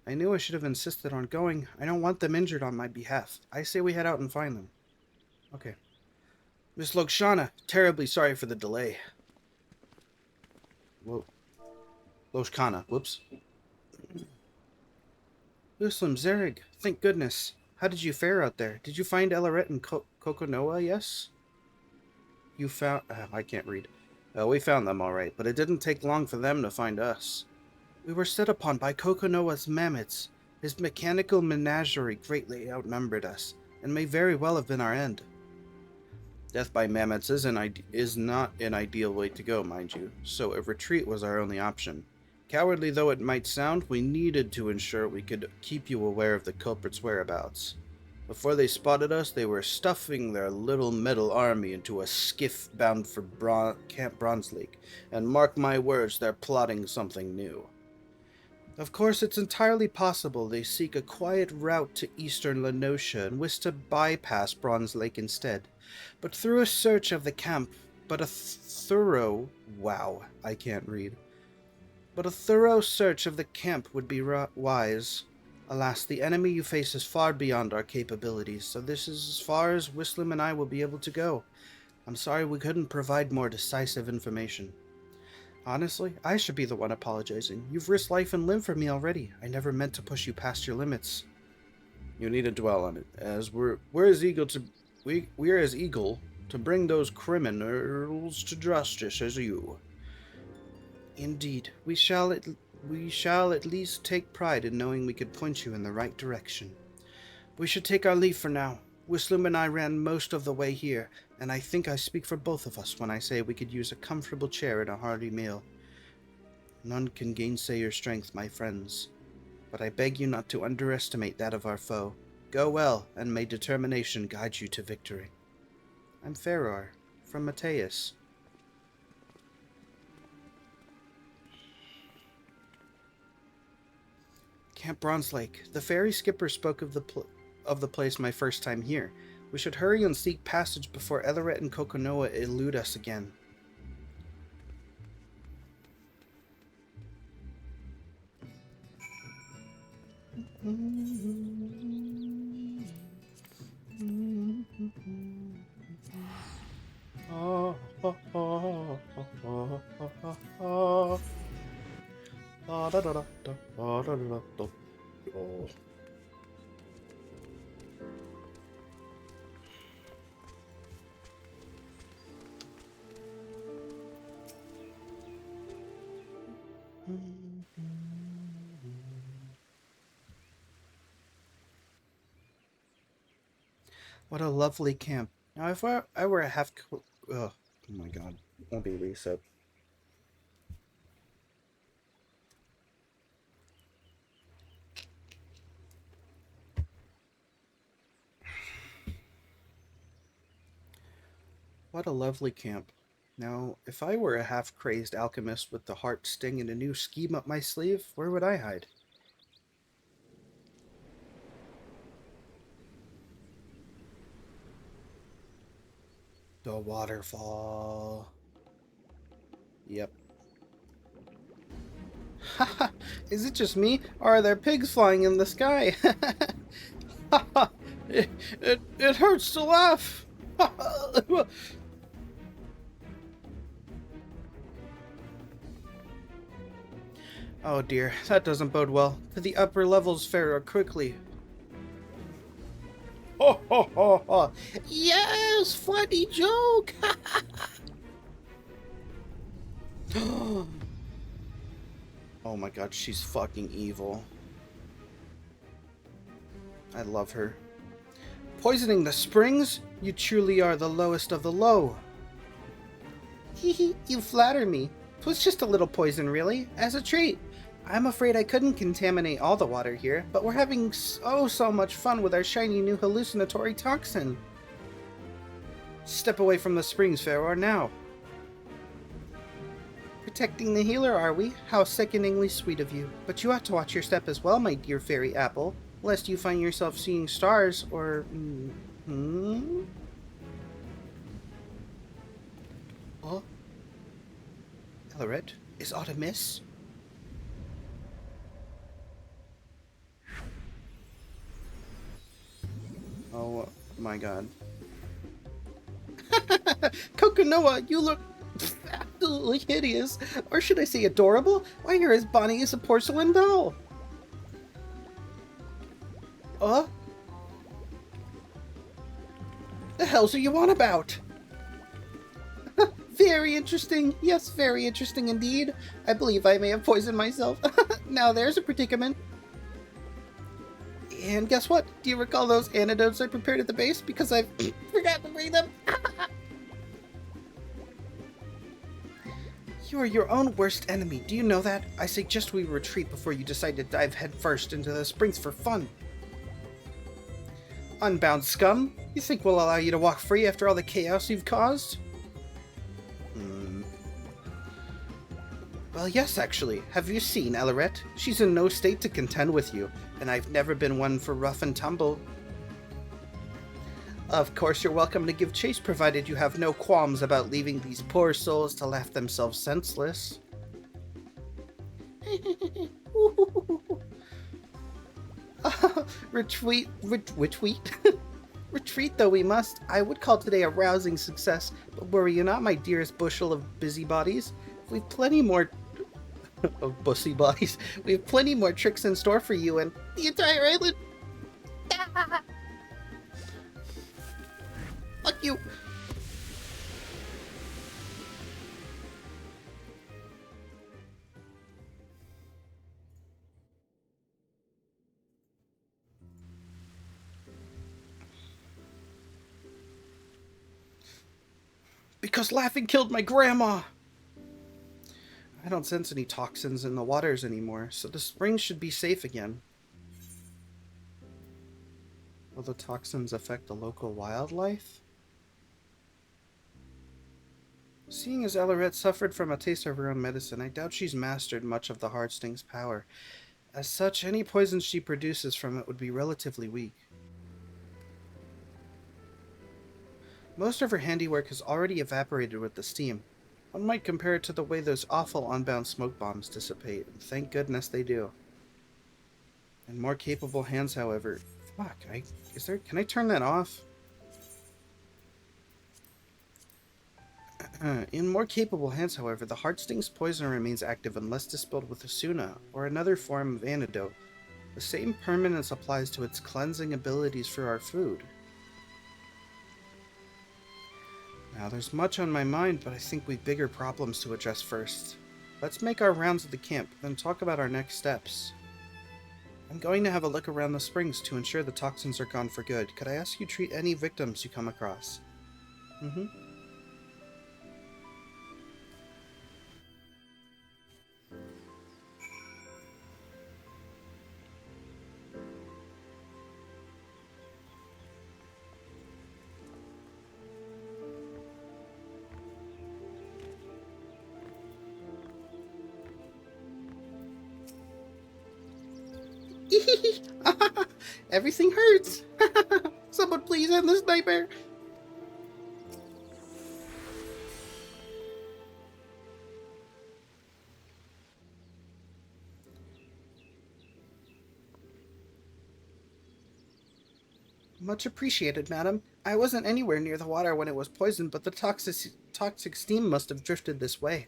I knew I should have insisted on going. I don't want them injured on my behalf. I say we head out and find them. Okay. Miss Lokshana, terribly sorry for the delay. Whoa. Loshkana, whoops. Wislim, Zerig, thank goodness. How did you fare out there? Did you find Elaret and Kokonoa, yes? You found... I can't read. We found them all right, but it didn't take long for them to find us. We were set upon by Kokonoa's mammoths. His mechanical menagerie greatly outnumbered us, and may very well have been our end. Death by mammoths is not an ideal way to go, mind you, so a retreat was our only option. Cowardly though it might sound, we needed to ensure we could keep you aware of the culprit's whereabouts. Before they spotted us, they were stuffing their little metal army into a skiff bound for Camp Bronze Lake, and mark my words, they're plotting something new. Of course, it's entirely possible they seek a quiet route to eastern Lenosia and wish to bypass Bronze Lake instead. But through a search of the camp, but a thorough search of the camp would be wise. Alas, the enemy you face is far beyond our capabilities, so this is as far as Wislim and I will be able to go. I'm sorry we couldn't provide more decisive information. Honestly, I should be the one apologizing. You've risked life and limb for me already. I never meant to push you past your limits. You need to dwell on it, as we're as eager to bring those criminals to justice as you. Indeed, we shall at least take pride in knowing we could point you in the right direction. We should take our leave for now. Wislim and I ran most of the way here, and I think I speak for both of us when I say we could use a comfortable chair and a hearty meal. None can gainsay your strength, my friends, but I beg you not to underestimate that of our foe. Go well, and may determination guide you to victory. I'm Ferrar, from Mateus. Camp Bronze Lake. The ferry skipper spoke of the place my first time here. We should hurry and seek passage before Elaret and Kokonoa elude us again. What a lovely camp. Now, if I were a half... oh my god. Won't be reset. What a lovely camp. Now, if I were a half-crazed alchemist with the heart sting and a new scheme up my sleeve, where would I hide? The waterfall. Yep. Haha, is it just me, or are there pigs flying in the sky? Haha, it hurts to laugh. Oh dear, that doesn't bode well. To the upper levels, Pharaoh, quickly. Ho ho ho ho! Yes, funny joke. Oh my god, she's fucking evil. I love her. Poisoning the springs? You truly are the lowest of the low. Hee, you flatter me. 'Twas just a little poison, really, as a treat. I'm afraid I couldn't contaminate all the water here, but we're having so much fun with our shiny new hallucinatory toxin. Step away from the springs, Pharaoh, now. Protecting the healer, are we? How sickeningly sweet of you. But you ought to watch your step as well, my dear fairy apple, lest you find yourself seeing stars, or... Oh? Elleret, is aught amiss? Oh my god. Kokonoa, you look absolutely hideous. Or should I say adorable? Why, you're as bonny as a porcelain doll. The hells are you on about? Very interesting. Yes, very interesting indeed. I believe I may have poisoned myself. Now there's a predicament. And guess what? Do you recall those antidotes I prepared at the base? Because I forgot to bring them. You are your own worst enemy. Do you know that? I suggest we retreat before you decide to dive headfirst into the springs for fun. Unbound scum? You think we'll allow you to walk free after all the chaos you've caused? Well, yes, actually. Have you seen Elleret? She's in no state to contend with you, and I've never been one for rough and tumble. Of course, you're welcome to give chase, provided you have no qualms about leaving these poor souls to laugh themselves senseless. Retreat. Retreat though we must. I would call today a rousing success, but worry you not, my dearest bushel of busybodies. We've plenty more of busybodies. We have plenty more tricks in store for you and the entire island. Fuck you. Because laughing killed my grandma. I don't sense any toxins in the waters anymore, so the springs should be safe again. Will the toxins affect the local wildlife? Seeing as Elleret suffered from a taste of her own medicine, I doubt she's mastered much of the Hardsting's power. As such, any poison she produces from it would be relatively weak. Most of her handiwork has already evaporated with the steam. One might compare it to the way those awful unbound smoke bombs dissipate, and thank goodness they do. In more capable hands, however... Fuck, can I turn that off? In more capable hands, however, the Hardsting's poison remains active unless dispelled with Asuna, or another form of antidote. The same permanence applies to its cleansing abilities for our food. Now, there's much on my mind, but I think we've bigger problems to address first. Let's make our rounds of the camp, then talk about our next steps. I'm going to have a look around the springs to ensure the toxins are gone for good. Could I ask you to treat any victims you come across? Everything hurts. Someone please end this nightmare. Much appreciated, madam. I wasn't anywhere near the water when it was poisoned, but the toxic steam must have drifted this way.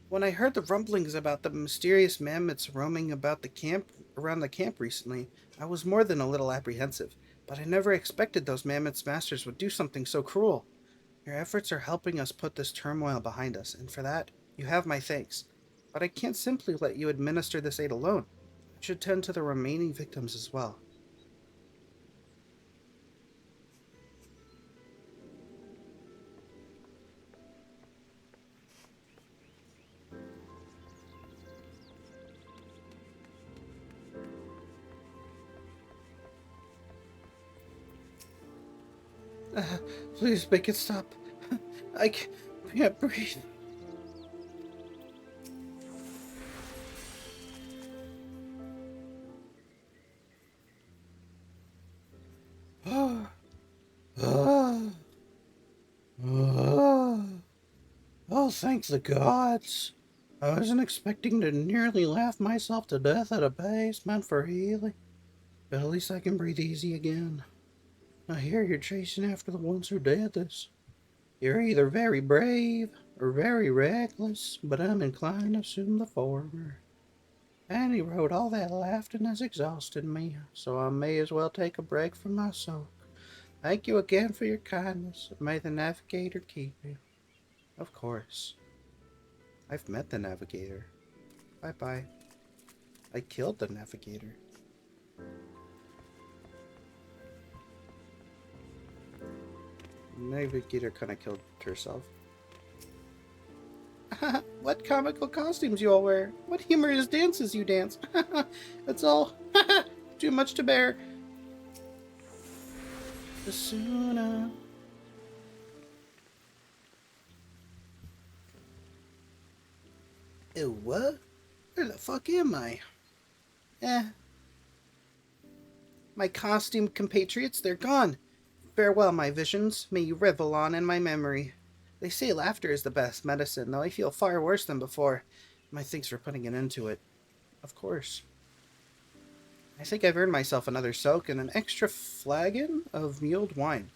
When I heard the rumblings about the mysterious mammoths roaming around the camp recently, I was more than a little apprehensive, but I never expected those mammoths' masters would do something so cruel. Your efforts are helping us put this turmoil behind us, and for that, you have my thanks. But I can't simply let you administer this aid alone. I should tend to the remaining victims as well. Please make it stop. I can't breathe. Oh, thank the gods. I wasn't expecting to nearly laugh myself to death at a base meant for healing, but at least I can breathe easy again. I hear you're chasing after the ones who did this. You're either very brave or very reckless, but I'm inclined to assume the former. And he wrote all that laughing has exhausted me, so I may as well take a break from my soak. Thank you again for your kindness. May the navigator keep you. Of course. I've met the navigator. Bye-bye. I killed the navigator. Navigator kind of killed herself. What comical costumes you all wear. What humorous dances you dance. It's all too much to bear. The sooner. Ew, what? Where the fuck am I? My costume compatriots, they're gone. Farewell, my visions. May you revel on in my memory. They say laughter is the best medicine, though I feel far worse than before. My thanks for putting an end to it. Of course. I think I've earned myself another soak and an extra flagon of mulled wine.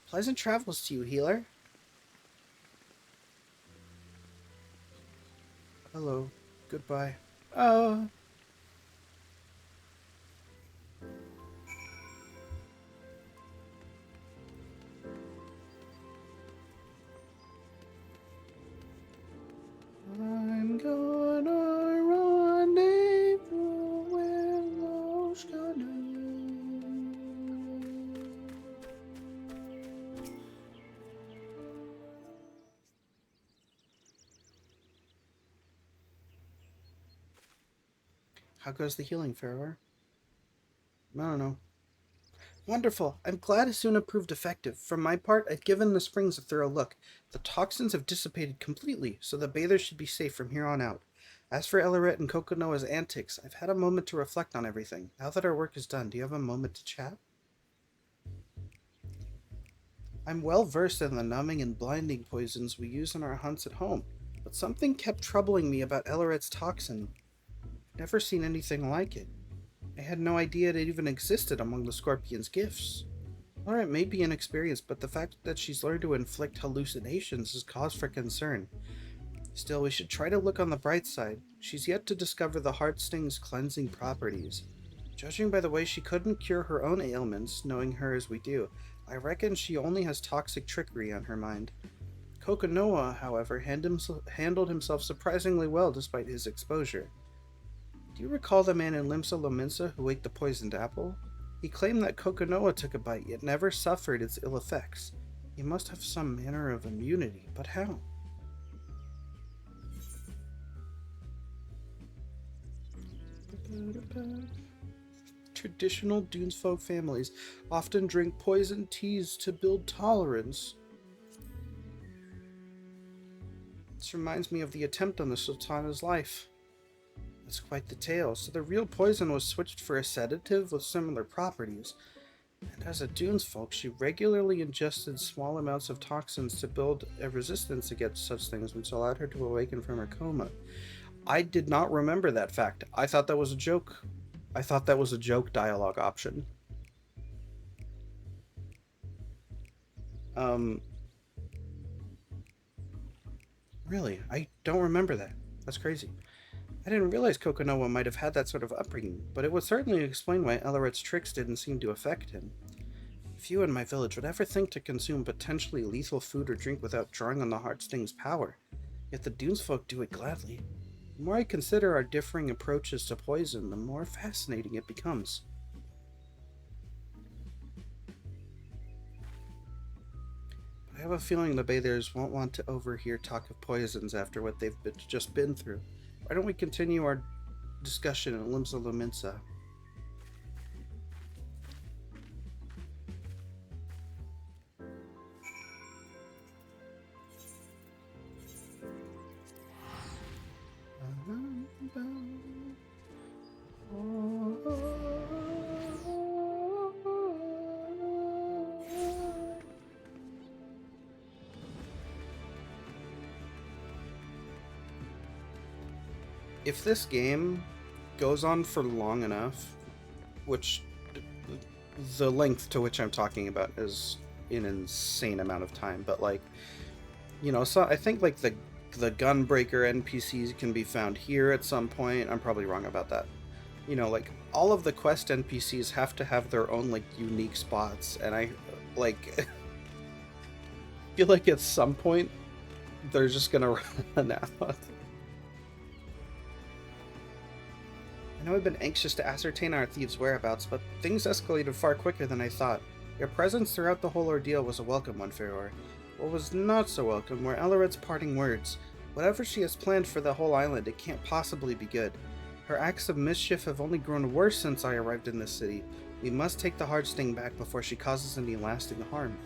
Pleasant travels to you, healer. Hello. Goodbye. Oh. I'm gonna rendezvous with those canoes. How goes the healing, Farrower? I don't know. Wonderful. I'm glad Asuna proved effective. For my part, I've given the springs a thorough look. The toxins have dissipated completely, so the bathers should be safe from here on out. As for Elaret and Kokonoa's antics, I've had a moment to reflect on everything. Now that our work is done, do you have a moment to chat? I'm well versed in the numbing and blinding poisons we use in our hunts at home, but something kept troubling me about Elaret's toxin. I've never seen anything like it. I had no idea it even existed among the Scorpion's gifts. Alright, may be inexperienced, but the fact that she's learned to inflict hallucinations is cause for concern. Still, we should try to look on the bright side. She's yet to discover the heart sting's cleansing properties. Judging by the way she couldn't cure her own ailments, knowing her as we do, I reckon she only has toxic trickery on her mind. Kokonoa, however, handled himself surprisingly well despite his exposure. Do you recall the man in Limsa Lominsa who ate the poisoned apple? He claimed that Kokonoa took a bite, yet never suffered its ill effects. He must have some manner of immunity, but how? Traditional Dunesfolk families often drink poison teas to build tolerance. This reminds me of the attempt on the Sultana's life. That's quite the tale. So the real poison was switched for a sedative with similar properties. And as a Dunesfolk, she regularly ingested small amounts of toxins to build a resistance against such things, which allowed her to awaken from her coma. I did not remember that fact. I thought that was a joke. I thought that was a joke dialogue option. Um, really, I don't remember that. That's crazy. I didn't realize Kokonoa might have had that sort of upbringing, but it would certainly explain why Elleret's tricks didn't seem to affect him. Few in my village would ever think to consume potentially lethal food or drink without drawing on the Heartsting's power, yet the Dunes folk do it gladly. The more I consider our differing approaches to poison, the more fascinating it becomes. I have a feeling the bathers won't want to overhear talk of poisons after what they've just been through. Why don't we continue our discussion in Limsa Luminsa? If this game goes on for long enough, which the length to which I'm talking about is an insane amount of time, but like, you know, so I think like the gunbreaker NPCs can be found here at some point. I'm probably wrong about that. You know, like all of the quest NPCs have to have their own like unique spots, and I like feel like at some point they're just gonna run out. I know I've been anxious to ascertain our thieves' whereabouts, but things escalated far quicker than I thought. Your presence throughout the whole ordeal was a welcome one, Feror. What was not so welcome were Elleret's parting words. Whatever she has planned for the whole island, it can't possibly be good. Her acts of mischief have only grown worse since I arrived in this city. We must take the Heartsting back before she causes any lasting harm.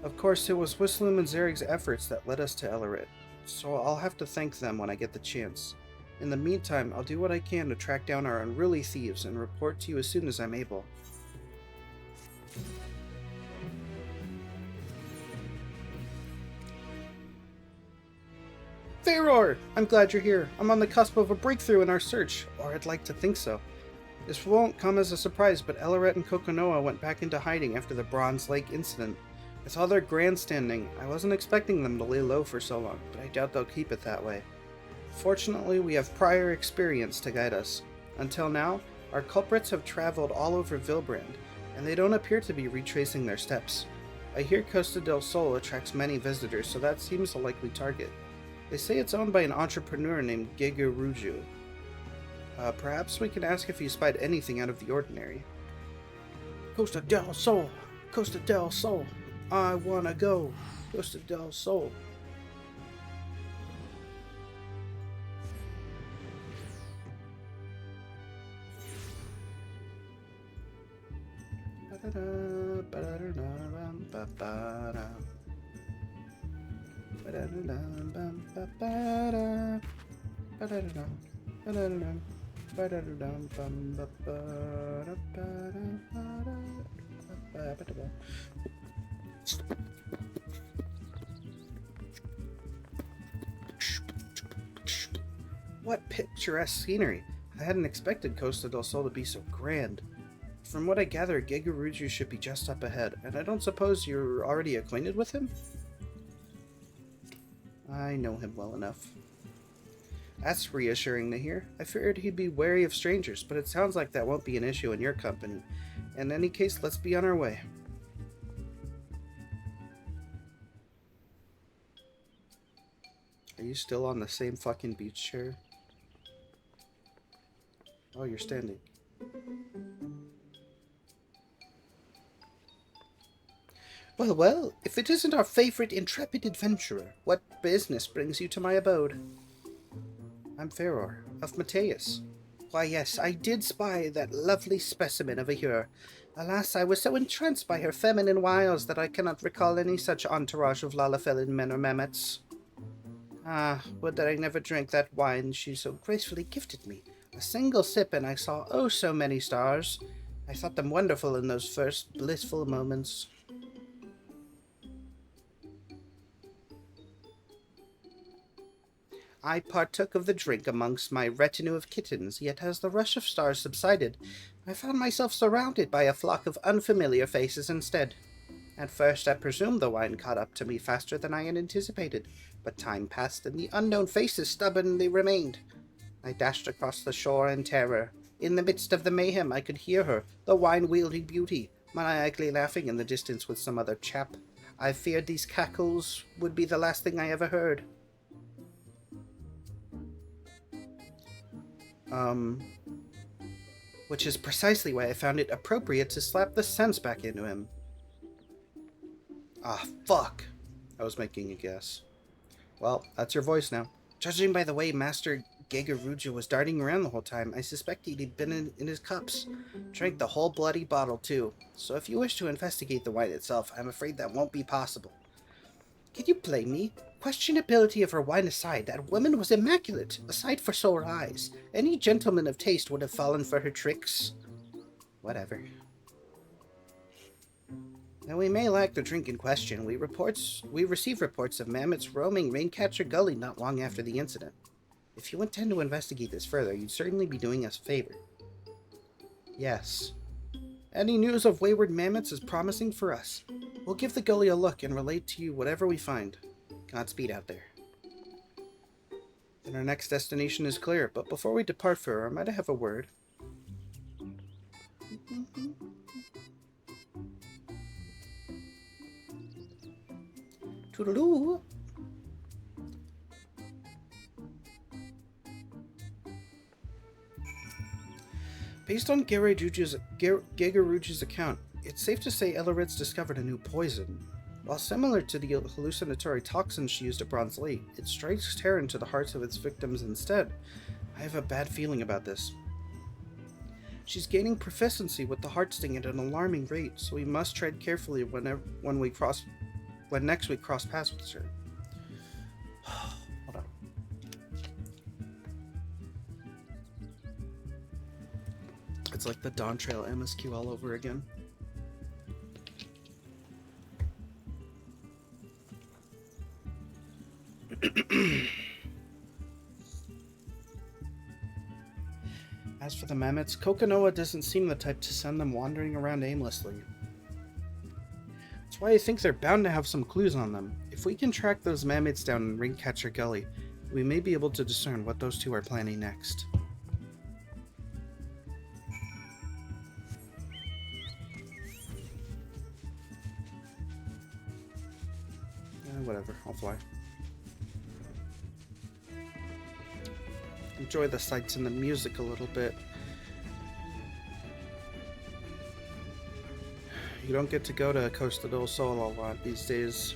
Of course, it was Whistloom and Zarig's efforts that led us to Elleret, so I'll have to thank them when I get the chance. In the meantime, I'll do what I can to track down our unruly thieves and report to you as soon as I'm able. Feror! I'm glad you're here. I'm on the cusp of a breakthrough in our search, or I'd like to think so. This won't come as a surprise, but Elleret and Kokonoa went back into hiding after the Bronze Lake incident. With all their grandstanding, I wasn't expecting them to lay low for so long, but I doubt they'll keep it that way. Fortunately, we have prior experience to guide us. Until now, our culprits have traveled all over Vilbrand, and they don't appear to be retracing their steps. I hear Costa del Sol attracts many visitors, so that seems a likely target. They say it's owned by an entrepreneur named Gege Ruju. Perhaps we can ask if he spied anything out of the ordinary. Costa del Sol! Costa del Sol! I wanna go! Costa del Sol! What picturesque scenery! I hadn't expected Costa del Sol to be so grand. From what I gather, Gegaruju should be just up ahead, and I don't suppose you're already acquainted with him? I know him well enough. That's reassuring to hear. I feared he'd be wary of strangers, but it sounds like that won't be an issue in your company. In any case, let's be on our way. Are you still on the same fucking beach chair? Oh, you're standing. Well, well, if it isn't our favorite intrepid adventurer, what business brings you to my abode? I'm Feror, of Mateus. Why, yes, I did spy that lovely specimen over here. Alas, I was so entranced by her feminine wiles that I cannot recall any such entourage of Lalafelin men or Mammoths. Ah, would that I never drank that wine she so gracefully gifted me. A single sip and I saw oh so many stars. I thought them wonderful in those first blissful moments. I partook of the drink amongst my retinue of kittens, yet as the rush of stars subsided, I found myself surrounded by a flock of unfamiliar faces instead. At first, I presumed the wine caught up to me faster than I had anticipated, but time passed and the unknown faces stubbornly remained. I dashed across the shore in terror. In the midst of the mayhem, I could hear her, the wine-wielding beauty, maniacally laughing in the distance with some other chap. I feared these cackles would be the last thing I ever heard. Which is precisely why I found it appropriate to slap the sense back into him. Ah, fuck. I was making a guess. Well, that's your voice now. Judging by the way Master Gegaruja was darting around the whole time, I suspect he'd been in his cups. Drank the whole bloody bottle, too. So if you wish to investigate the wine itself, I'm afraid that won't be possible. Can you blame me? Questionability of her wine aside, that woman was immaculate, aside for sore eyes. Any gentleman of taste would have fallen for her tricks. Whatever. Now, we may lack the drink in question. We received reports of mammoths roaming Raincatcher Gully not long after the incident. If you intend to investigate this further, you'd certainly be doing us a favor. Yes. Any news of wayward mammoths is promising for us. We'll give the gully a look and relate to you whatever we find. Godspeed out there. Then our next destination is clear, but before we depart for her, might I have a word? Toodaloo! Based on Gegaruja's account, it's safe to say Ellerit's discovered a new poison. While similar to the hallucinatory toxins she used at Bronze Lake, it strikes terror into the hearts of its victims instead. I have a bad feeling about this. She's gaining proficiency with the heart sting at an alarming rate, so we must tread carefully when next we cross paths with her. Hold on. It's like the Dawntrail MSQ all over again. As for the mammoths, Kokonoha doesn't seem the type to send them wandering around aimlessly. That's why I think they're bound to have some clues on them. If we can track those mammoths down in Raincatcher Gully, we may be able to discern what those two are planning next. Whatever, I'll fly. Enjoy the sights and the music a little bit. You don't get to go to Costa del Sol a lot these days.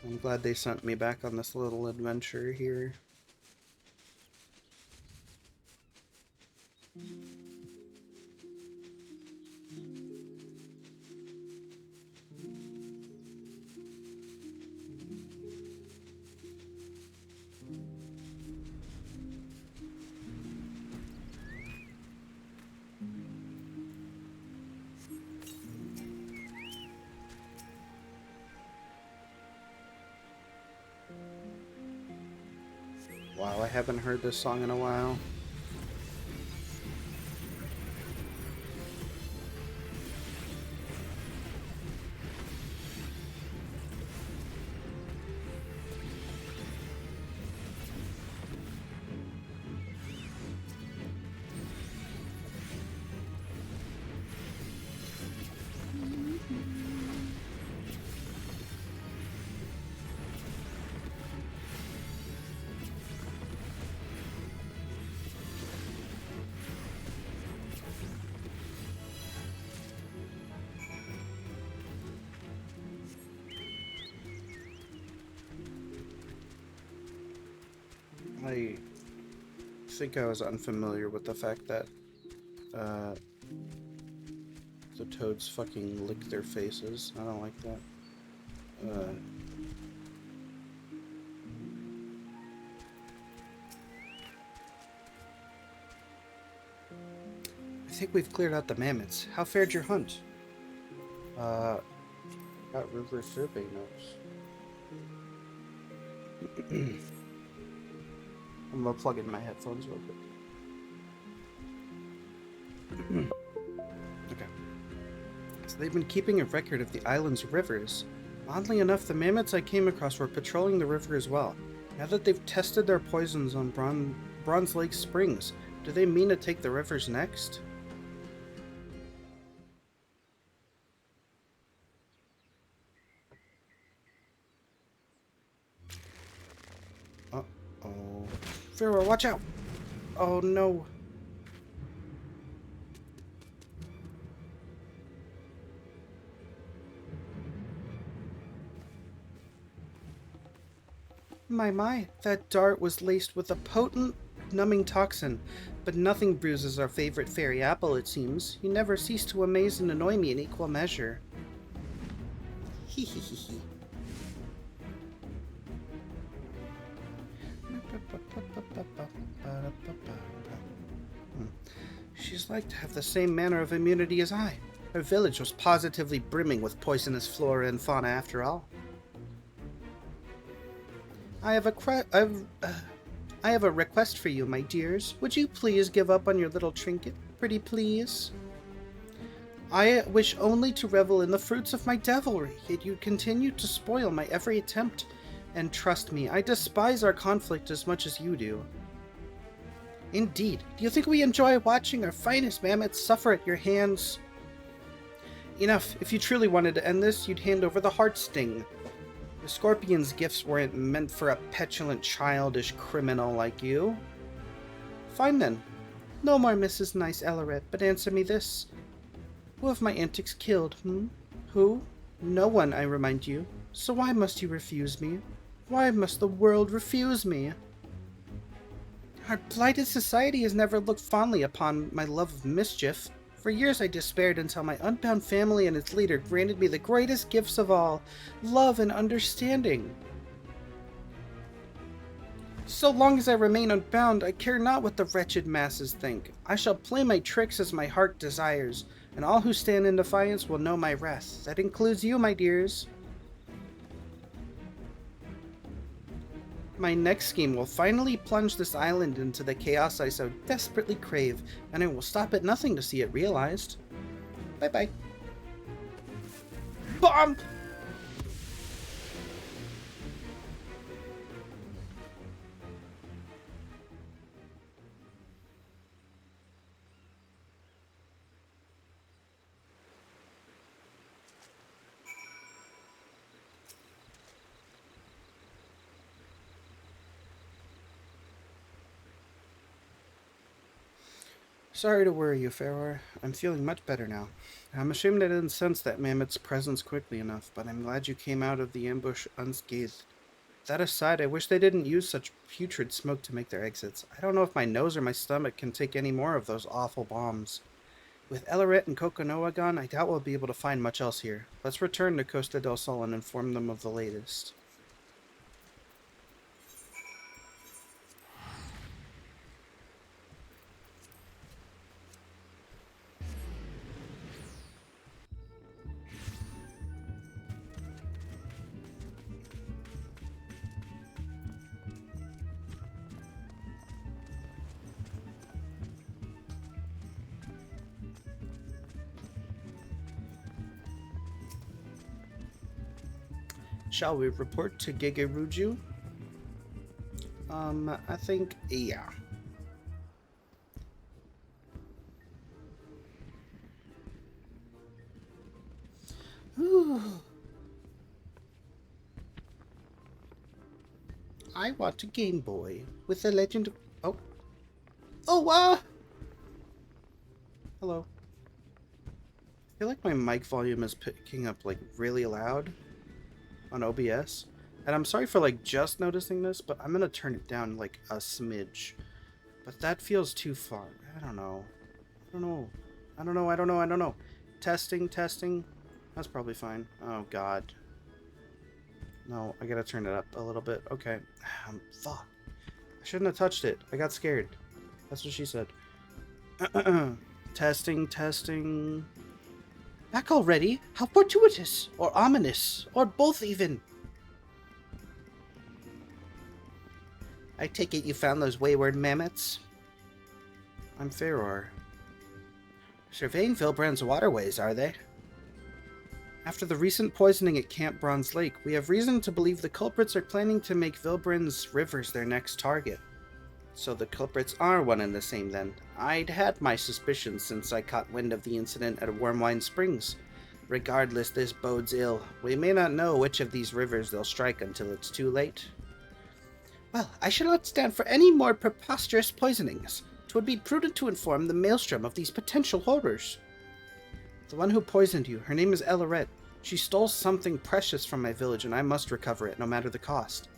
I'm glad they sent me back on this little adventure here. Wow, I haven't heard this song in a while. I think I was unfamiliar with the fact that the toads fucking lick their faces. I don't like that. I think we've cleared out the mammoths. How fared your hunt? Got river survey notes. I'm gonna plug in my headphones real quick. Okay. they've been keeping a record of the island's rivers. Oddly enough, the mammoths I came across were patrolling the river as well. Now that they've tested their poisons on Bronze Lake Springs, do they mean to take the rivers next? Uh-oh. Pharaoh, watch out! Oh no. My, that dart was laced with a potent, numbing toxin, but nothing bruises our favorite fairy apple, it seems. You never cease to amaze and annoy me in equal measure. Hee hee hee hee. She's like to have the same manner of immunity as I. Her village was positively brimming with poisonous flora and fauna after all. I have a request for you, my dears. Would you please give up on your little trinket? Pretty please? I wish only to revel in the fruits of my devilry, yet you continue to spoil my every attempt. And trust me, I despise our conflict as much as you do. Indeed, do you think we enjoy watching our finest mammoths suffer at your hands? Enough. If you truly wanted to end this, you'd hand over the heart sting. The scorpion's gifts weren't meant for a petulant, childish criminal like you. Fine then. No more Mrs. Nice Elleret, but answer me this. Who have my antics killed, Who? No one, I remind you. So why must you refuse me? Why must the world refuse me? Our blighted society has never looked fondly upon my love of mischief. For years I despaired until my unbound family and its leader granted me the greatest gifts of all, love and understanding. So long as I remain unbound, I care not what the wretched masses think. I shall play my tricks as my heart desires, and all who stand in defiance will know my wrath. That includes you, my dears. My next scheme will finally plunge this island into the chaos I so desperately crave, and I will stop at nothing to see it realized. Bye-bye. Bomb! Sorry to worry you, Faror. I'm feeling much better now. I'm ashamed I didn't sense that mammoth's presence quickly enough, but I'm glad you came out of the ambush unscathed. That aside, I wish they didn't use such putrid smoke to make their exits. I don't know if my nose or my stomach can take any more of those awful bombs. With Elleret and Kokonoa gone, I doubt we'll be able to find much else here. Let's return to Costa del Sol and inform them of the latest. Shall we report to Gegeruju? I think, yeah. I want a Game Boy with the Legend of... Hello. I feel like my mic volume is picking up, like, really loud on OBS. And I'm sorry for, like, just noticing this, but I'm gonna turn it down, like, a smidge. But that feels too far. I don't know. I don't know. Testing. That's probably fine. Oh, God. No, I gotta turn it up a little bit. Okay. Fuck. I shouldn't have touched it. I got scared. That's what she said. Testing. Back already? How fortuitous! Or ominous. Or both even. I take it you found those wayward mammoths? I'm Faror. Surveying Vilbrand's waterways, are they? After the recent poisoning at Camp Bronze Lake, we have reason to believe the culprits are planning to make Vilbrin's rivers their next target. So the culprits are one and the same then. I'd had my suspicions since I caught wind of the incident at Wormwine Springs. Regardless, this bodes ill. We may not know which of these rivers they'll strike until it's too late. Well, I shall not stand for any more preposterous poisonings. 'Twould be prudent to inform the Maelstrom of these potential horrors. The one who poisoned you, her name is Elaret. She stole something precious from my village, and I must recover it, no matter the cost.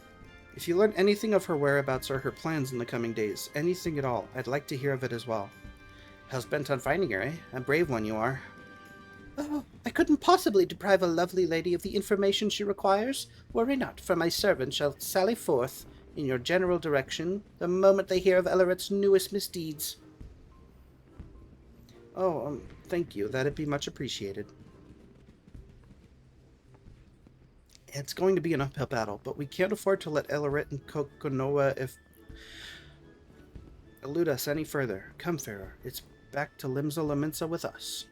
If you learn anything of her whereabouts or her plans in the coming days, anything at all, I'd like to hear of it as well. Hell's bent on finding her, eh? A brave one you are. Oh, I couldn't possibly deprive a lovely lady of the information she requires. Worry not, for my servant shall sally forth in your general direction the moment they hear of Elaret's newest misdeeds. Oh, thank you. That'd be much appreciated. It's going to be an uphill battle, but we can't afford to let Elaret and Kokonoa elude us any further. Come, Pharaoh. It's back to Limsa Laminsa with us.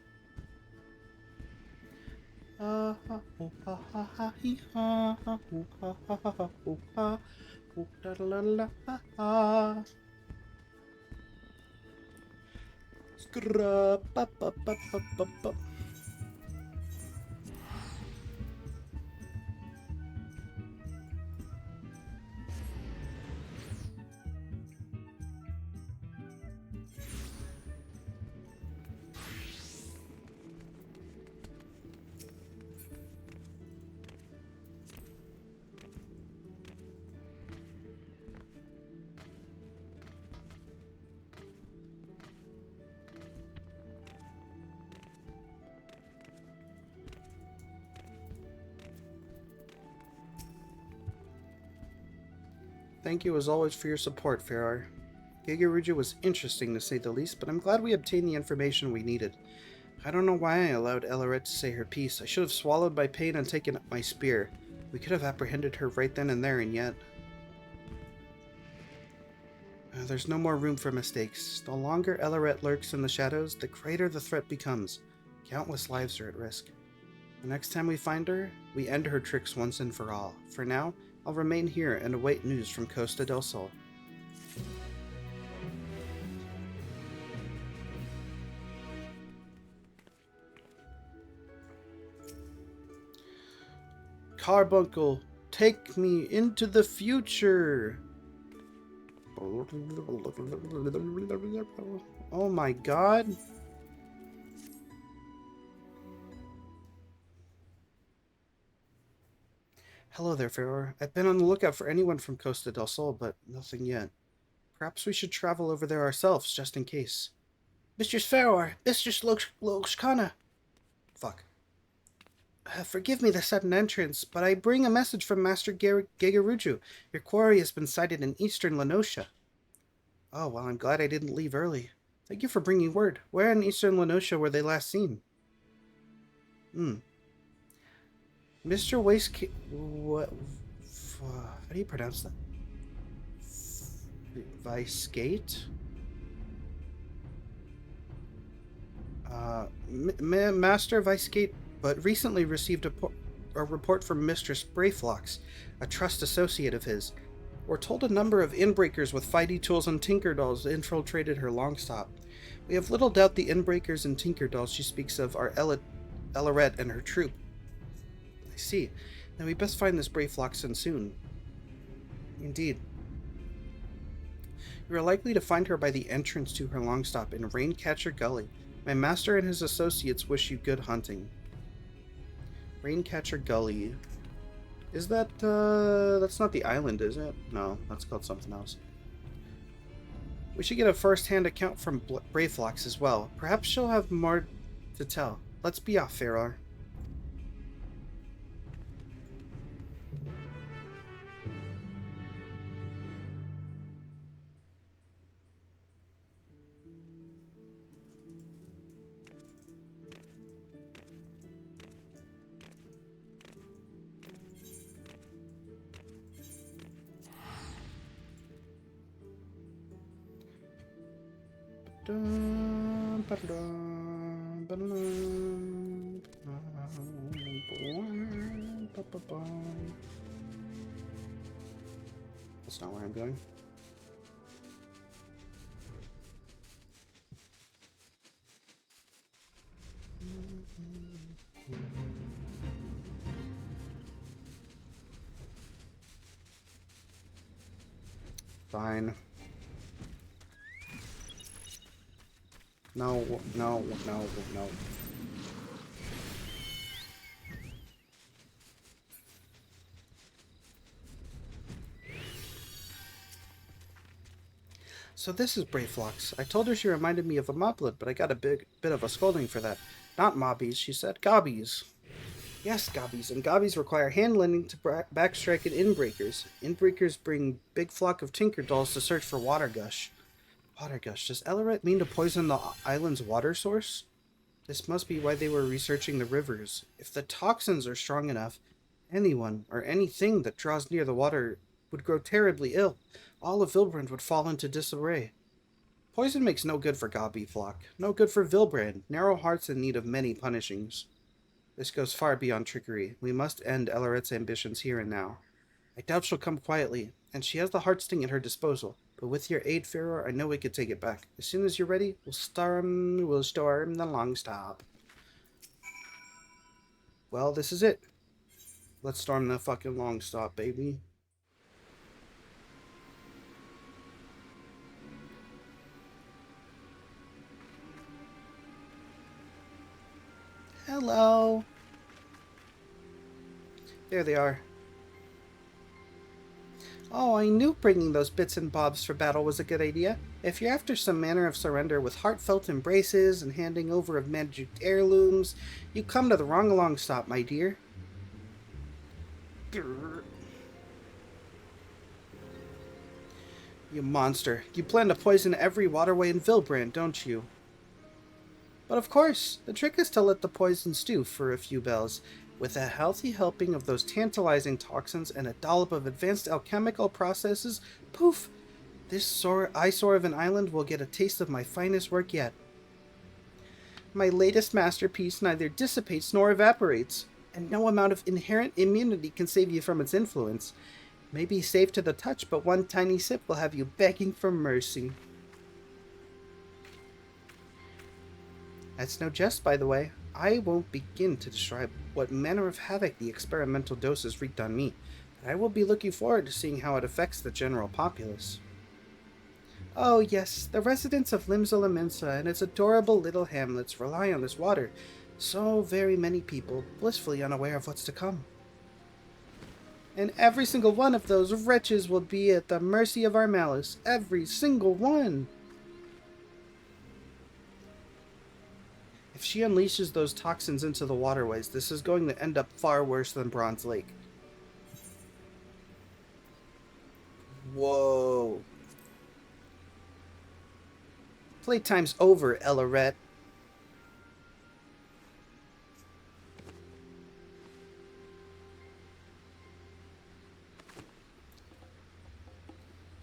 Thank you as always for your support, Farrar. Gigaruja was interesting to say the least, but I'm glad we obtained the information we needed. I don't know why I allowed Elaret to say her piece. I should have swallowed my pain and taken up my spear. We could have apprehended her right then and there, and yet... there's no more room for mistakes. The longer Elaret lurks in the shadows, the greater the threat becomes. Countless lives are at risk. The next time we find her, we end her tricks once and for all. For now, I'll remain here and await news from Costa del Sol. Carbuncle, take me into the future! Oh my god! Hello there, Farrar. I've been on the lookout for anyone from Costa del Sol, but nothing yet. Perhaps we should travel over there ourselves, just in case. Mistress Farrar! Mistress Loxcana! Fuck. Forgive me the sudden entrance, but I bring a message from Master Gigaruju. Your quarry has been sighted in eastern Lenosha. Oh, well, I'm glad I didn't leave early. Thank you for bringing word. Where in eastern Lenosha were they last seen? Mr. Waste... What... How do you pronounce that? Vicegate? Master Vicegate, but recently received a report from Mistress Brayflox, a trust associate of his. We're told a number of inbreakers with fighty tools and tinkerdolls infiltrated her longstop. We have little doubt the inbreakers and tinkerdolls she speaks of are Elaret and her troop. I see. Now we best find this Brayfloxen soon. Indeed. You are likely to find her by the entrance to her longstop in Raincatcher Gully. My master and his associates wish you good hunting. Raincatcher Gully. Is that, that's not the island, is it? No, that's called something else. We should get a first-hand account from Brayflox as well. Perhaps she'll have more to tell. Let's be off, Farrar. That's not where I'm going. Fine. No, no, no, no. So this is Brayflox. I told her she reminded me of a moblin, but I got a bit of a scolding for that. Not mobbies, she said. Gobbies. Yes, gobbies, and gobbies require hand lending to backstrike at inbreakers. Inbreakers bring big flock of tinker dolls to search for water gush. Water gush. Does Elleret mean to poison the island's water source? This must be why they were researching the rivers. If the toxins are strong enough, anyone or anything that draws near the water would grow terribly ill. All of Vilbrand would fall into disarray. Poison makes no good for Gobby flock, no good for Vilbrand, narrow hearts in need of many punishings. This goes far beyond trickery. We must end Elleret's ambitions here and now. I doubt she'll come quietly, and she has the heart sting at her disposal. But with your aid, Pharaoh, I know we could take it back. As soon as you're ready, we'll storm the long stop. Well, this is it. Let's storm the fucking long stop, baby. Hello. There they are. Oh, I knew bringing those bits and bobs for battle was a good idea. If you're after some manner of surrender with heartfelt embraces and handing over of magic heirlooms, you come to the wrong long stop, my dear. Grr. You monster. You plan to poison every waterway in Vilbrand, don't you? But of course, the trick is to let the poison stew for a few bells. With a healthy helping of those tantalizing toxins and a dollop of advanced alchemical processes, poof! This eyesore of an island will get a taste of my finest work yet. My latest masterpiece neither dissipates nor evaporates, and no amount of inherent immunity can save you from its influence. May be safe to the touch, but one tiny sip will have you begging for mercy. That's no jest, by the way. I won't begin to describe what manner of havoc the experimental doses wreaked on me, but I will be looking forward to seeing how it affects the general populace. Oh yes, the residents of Limsa Mensa and its adorable little hamlets rely on this water. So very many people, blissfully unaware of what's to come. And every single one of those wretches will be at the mercy of our malice. Every single one! If she unleashes those toxins into the waterways, this is going to end up far worse than Bronze Lake. Whoa. Playtime's over, Elleret.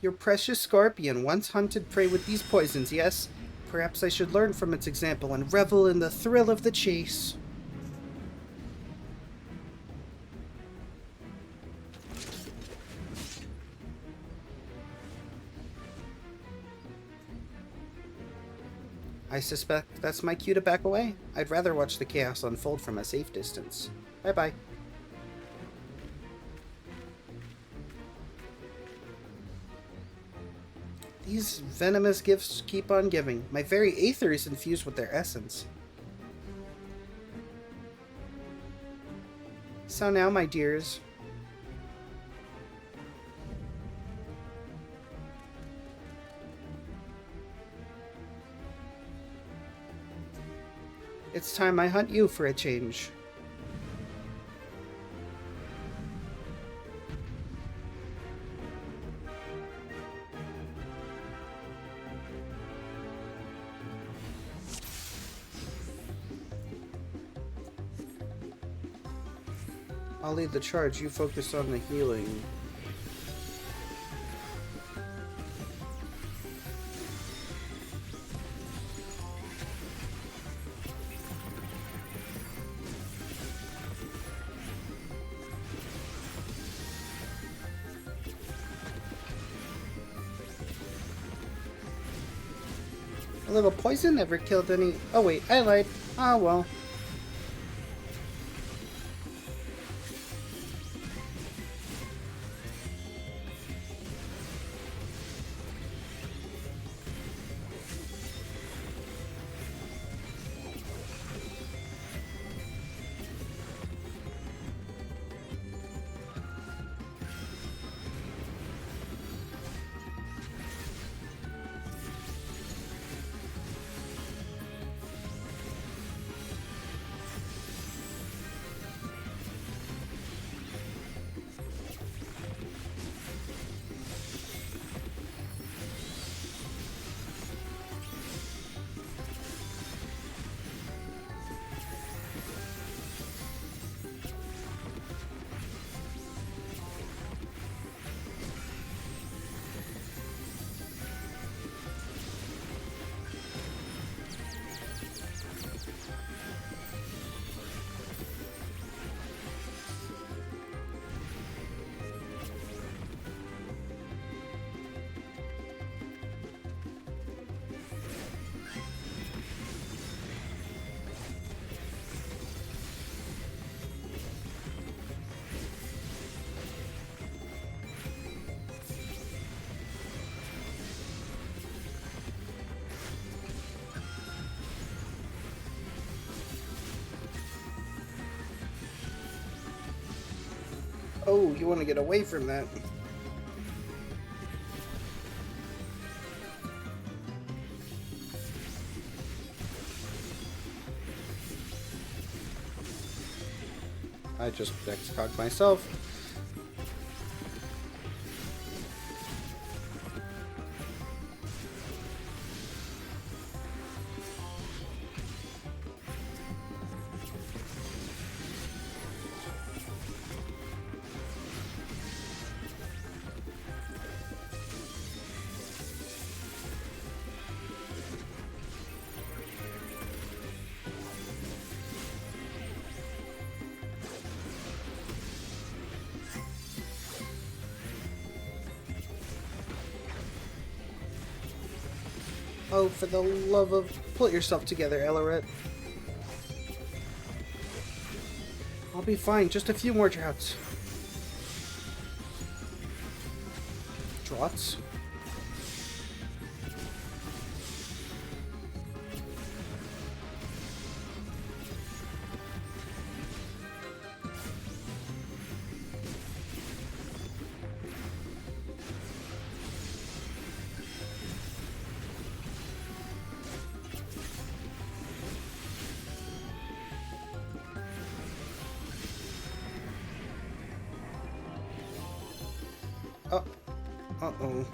Your precious scorpion once hunted prey with these poisons, yes? Perhaps I should learn from its example and revel in the thrill of the chase. I suspect that's my cue to back away. I'd rather watch the chaos unfold from a safe distance. Bye-bye. These venomous gifts keep on giving. My very aether is infused with their essence. So now, my dears, it's time I hunt you for a change. I'll lead the charge, you focus on the healing. little poison never killed any... Oh wait, I lied. Ah well. Oh, you want to get away from that. I just X-cogged myself. Oh, for the love of... Pull yourself together, Ellerit. I'll be fine. Just a few more droughts. Draughts? Oh. Uh-oh.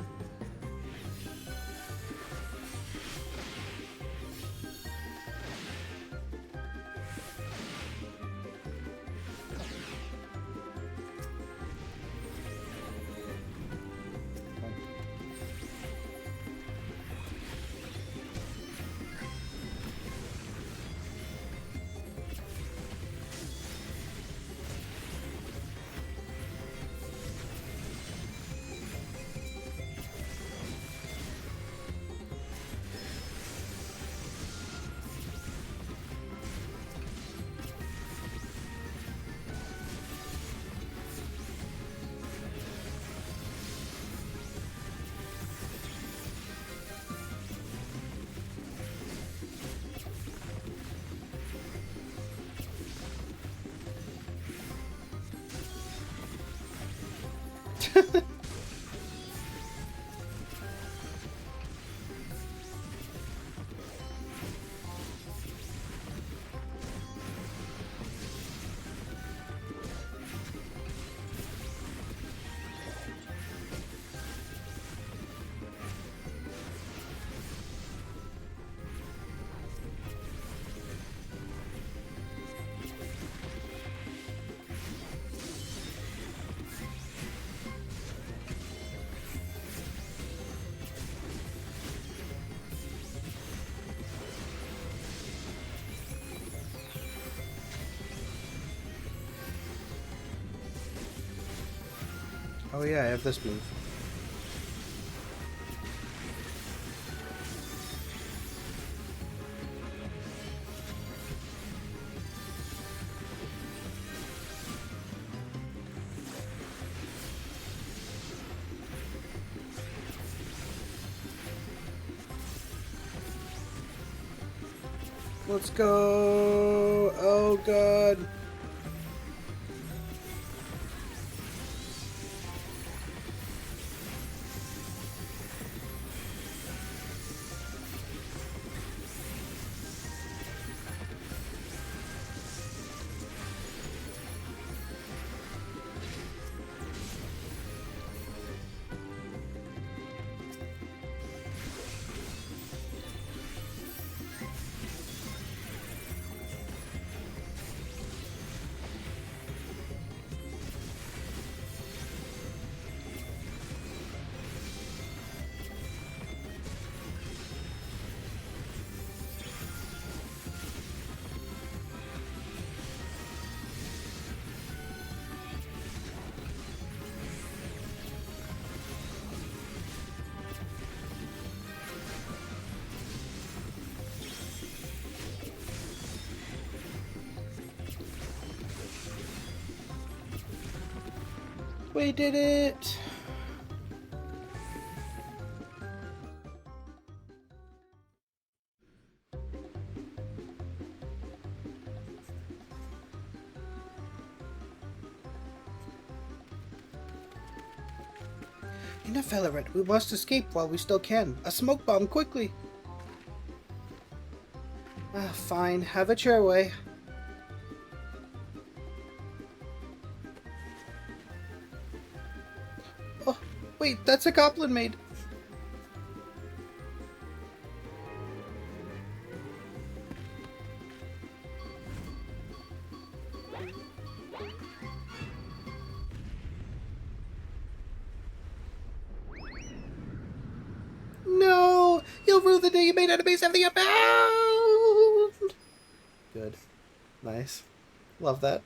Oh yeah, I have this move. Let's go. Oh, God. We did it! Enough, Ellered. We must escape while we still can. A smoke bomb, quickly! Fine. Have it your way. Oh, wait, that's a goblin maid. No! You'll rue the day you made enemies of the abound! Good. Nice. Love that.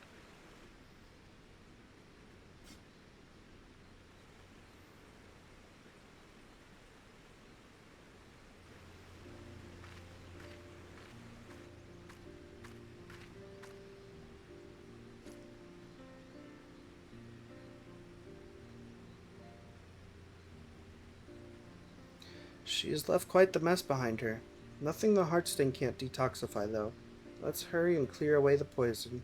She has left quite the mess behind her. Nothing the Heartsting can't detoxify, though. Let's hurry and clear away the poison.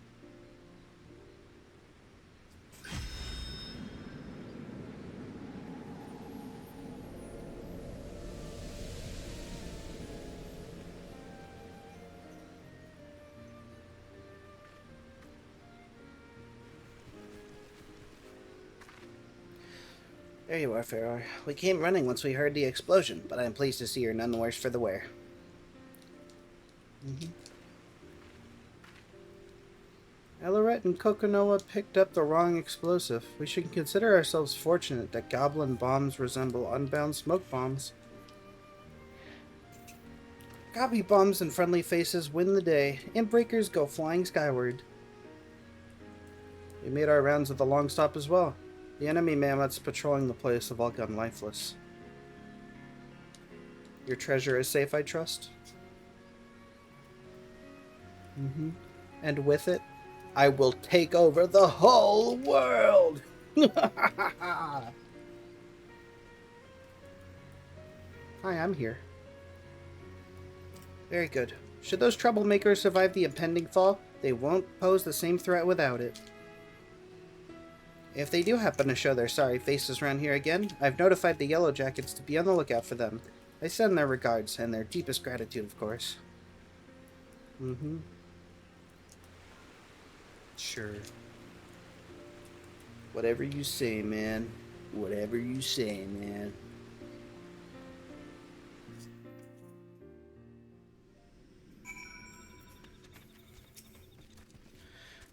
There you are, Farrar. We came running once we heard the explosion, but I am pleased to see you're none the worse for the wear. Ellered and Kokonoa picked up the wrong explosive. We should consider ourselves fortunate that goblin bombs resemble unbound smoke bombs. Gobby bombs and friendly faces win the day. Impbreakers go flying skyward. We made our rounds at the long stop as well. The enemy mammoths patrolling the place have all gone lifeless. Your treasure is safe, I trust? And with it, I will take over the whole world! Hi, I'm here. Very good. Should those troublemakers survive the impending fall, they won't pose the same threat without it. If they do happen to show their sorry faces around here again, I've notified the Yellow Jackets to be on the lookout for them. I send their regards, and their deepest gratitude, of course. Sure. Whatever you say, man. Whatever you say, man.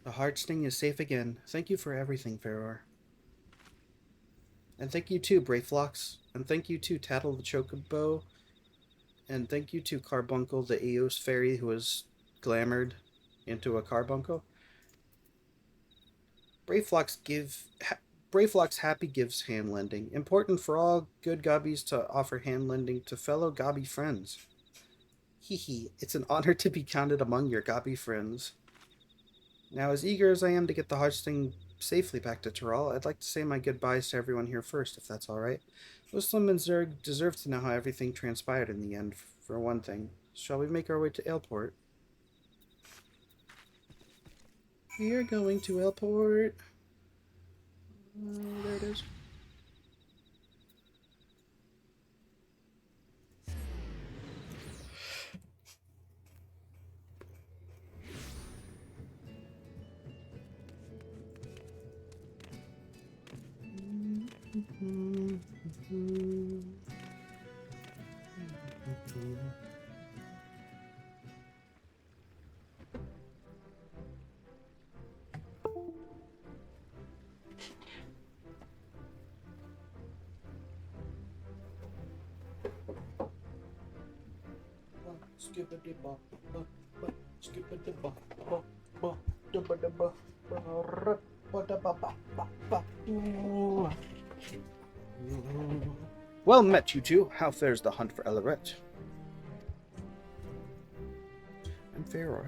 The Heartsting is safe again. Thank you for everything, Farrar. And thank you too, Brayflox. And thank you too, Tattle the Chocobo. And thank you to Carbuncle, the Eos fairy who was glamoured into a carbuncle. Brayflox happy gives hand lending. Important for all good gobbies to offer hand lending to fellow gobby friends. Hee, it's an honor to be counted among your gobby friends. Now, as eager as I am to get the Heartsting safely back to Tyrol, I'd like to say my goodbyes to everyone here first, if that's alright. Muslim and Zerg deserve to know how everything transpired in the end, for one thing. Shall we make our way to Aleport? We are going to Elport. There it is. Well met, you two. How fares the hunt for Ellerette? And Ferroy.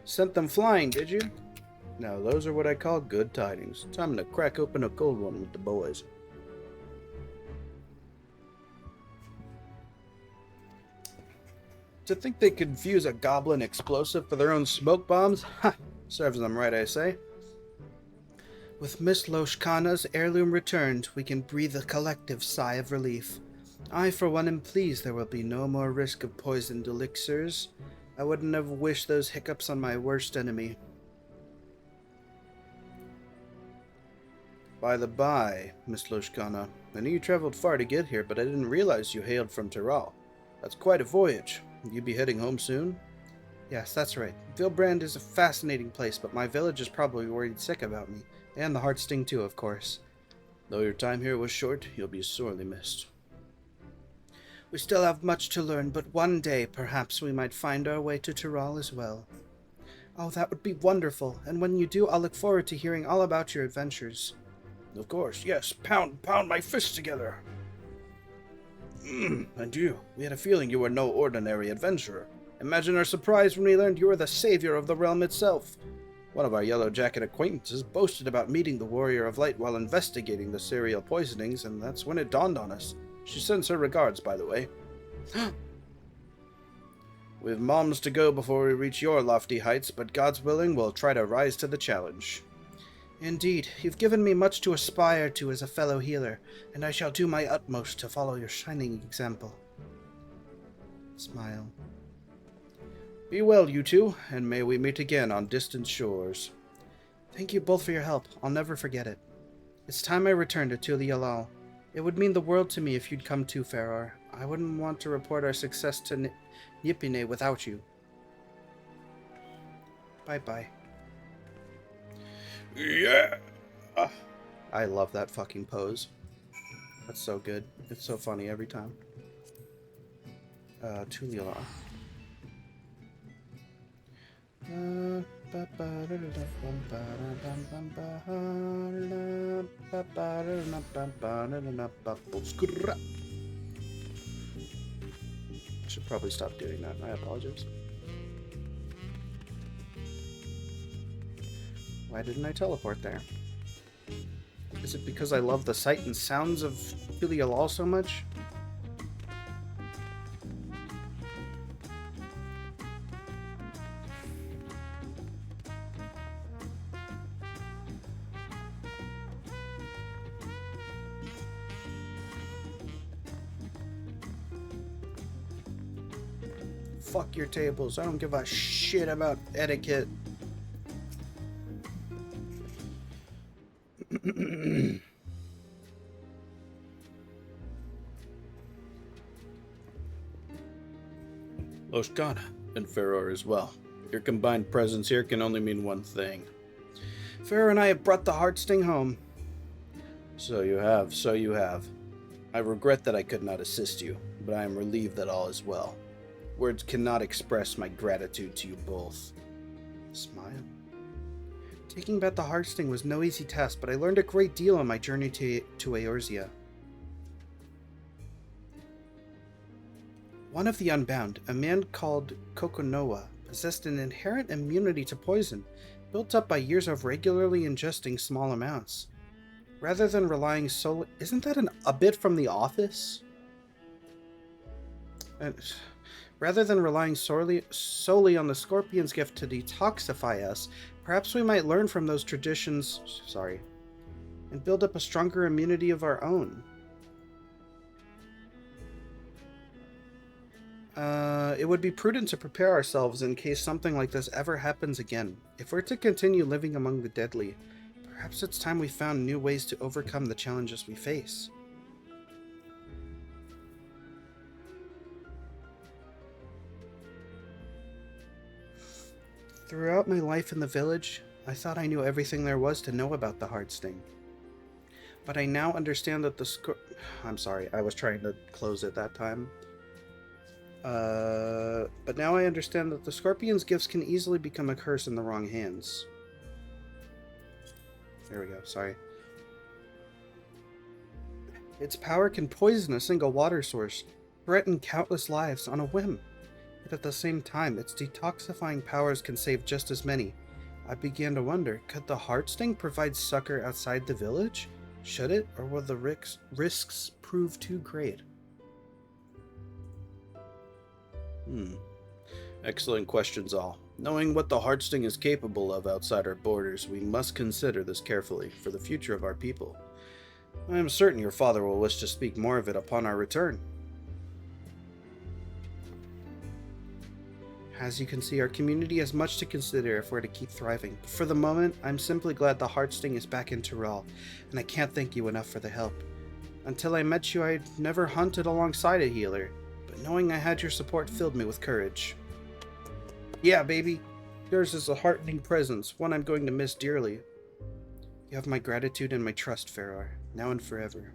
Sent them flying, did you? Now, those are what I call good tidings. Time to crack open a cold one with the boys. To think they could fuse a goblin explosive for their own smoke bombs? Ha! Serves them right, I say. With Miss Loshkana's heirloom returned, we can breathe a collective sigh of relief. I, for one, am pleased there will be no more risk of poisoned elixirs. I wouldn't have wished those hiccups on my worst enemy. By the by, Miss Loshkana, I knew you traveled far to get here, but I didn't realize you hailed from Tyrrell. That's quite a voyage. You be heading home soon? Yes, that's right. Vilbrand is a fascinating place, but my village is probably worried sick about me. And the Heartsting too, of course. Though your time here was short, you'll be sorely missed. We still have much to learn, but one day perhaps we might find our way to Tyrrell as well. Oh, that would be wonderful, and when you do, I'll look forward to hearing all about your adventures. Of course, yes. Pound my fists together. And you, we had a feeling you were no ordinary adventurer. Imagine our surprise when we learned you were the savior of the realm itself. One of our Yellow Jacket acquaintances boasted about meeting the Warrior of Light while investigating the cereal poisonings, and that's when it dawned on us. She sends her regards, by the way. We've moms to go before we reach your lofty heights, but God's willing, we'll try to rise to the challenge. Indeed, you've given me much to aspire to as a fellow healer, and I shall do my utmost to follow your shining example. Smile. Be well, you two, and may we meet again on distant shores. Thank you both for your help. I'll never forget it. It's time I returned to Tulialal. It would mean the world to me if you'd come too, Farrar. I wouldn't want to report our success to Yipine without you. Bye-bye. Yeah. I love that fucking pose. That's so good. It's so funny every time. Tulialal. Should probably stop doing that. I apologize. Why didn't I teleport there? Is it because I love the sight and sounds of Tulialal so much? Fuck your tables. I don't give a shit about etiquette. Loshkana and Farrar as well. Your combined presence here can only mean one thing. Farrar and I have brought the Heartsting home. So you have, so you have. I regret that I could not assist you, but I am relieved that all is well. Words cannot express my gratitude to you both. Smile. Taking back the Heartsting was no easy task, but I learned a great deal on my journey to Eorzea. One of the Unbound, a man called Kokonoa, possessed an inherent immunity to poison, built up by years of regularly ingesting small amounts. Rather than relying solely... Isn't that a bit from The Office? Rather than relying solely on the scorpion's gift to detoxify us, perhaps we might learn from those traditions, and build up a stronger immunity of our own. It would be prudent to prepare ourselves in case something like this ever happens again. If we're to continue living among the deadly, perhaps it's time we found new ways to overcome the challenges we face. Throughout my life in the village, I thought I knew everything there was to know about the heart sting. But I now understand that I'm sorry, I was trying to close it that time. But now I understand that the scorpion's gifts can easily become a curse in the wrong hands. There we go, sorry. Its power can poison a single water source, threaten countless lives on a whim. But at the same time, its detoxifying powers can save just as many. I began to wonder, could the heart sting provide succor outside the village? Should it, or will the risks prove too great? Excellent questions all. Knowing what the heart sting is capable of outside our borders, we must consider this carefully for the future of our people. I am certain your father will wish to speak more of it upon our return. As you can see, our community has much to consider if we're to keep thriving. For the moment, I'm simply glad the heart sting is back in Tyrell, and I can't thank you enough for the help. Until I met you, I'd never hunted alongside a healer, but knowing I had your support filled me with courage. Yeah, baby. Yours is a heartening presence, one I'm going to miss dearly. You have my gratitude and my trust, Farrar, now and forever.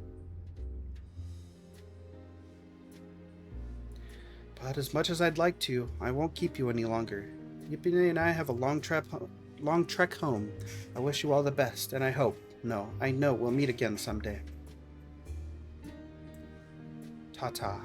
But as much as I'd like to, I won't keep you any longer. Yippee and I have a long trek home. I wish you all the best, and I know we'll meet again someday. Ta-ta.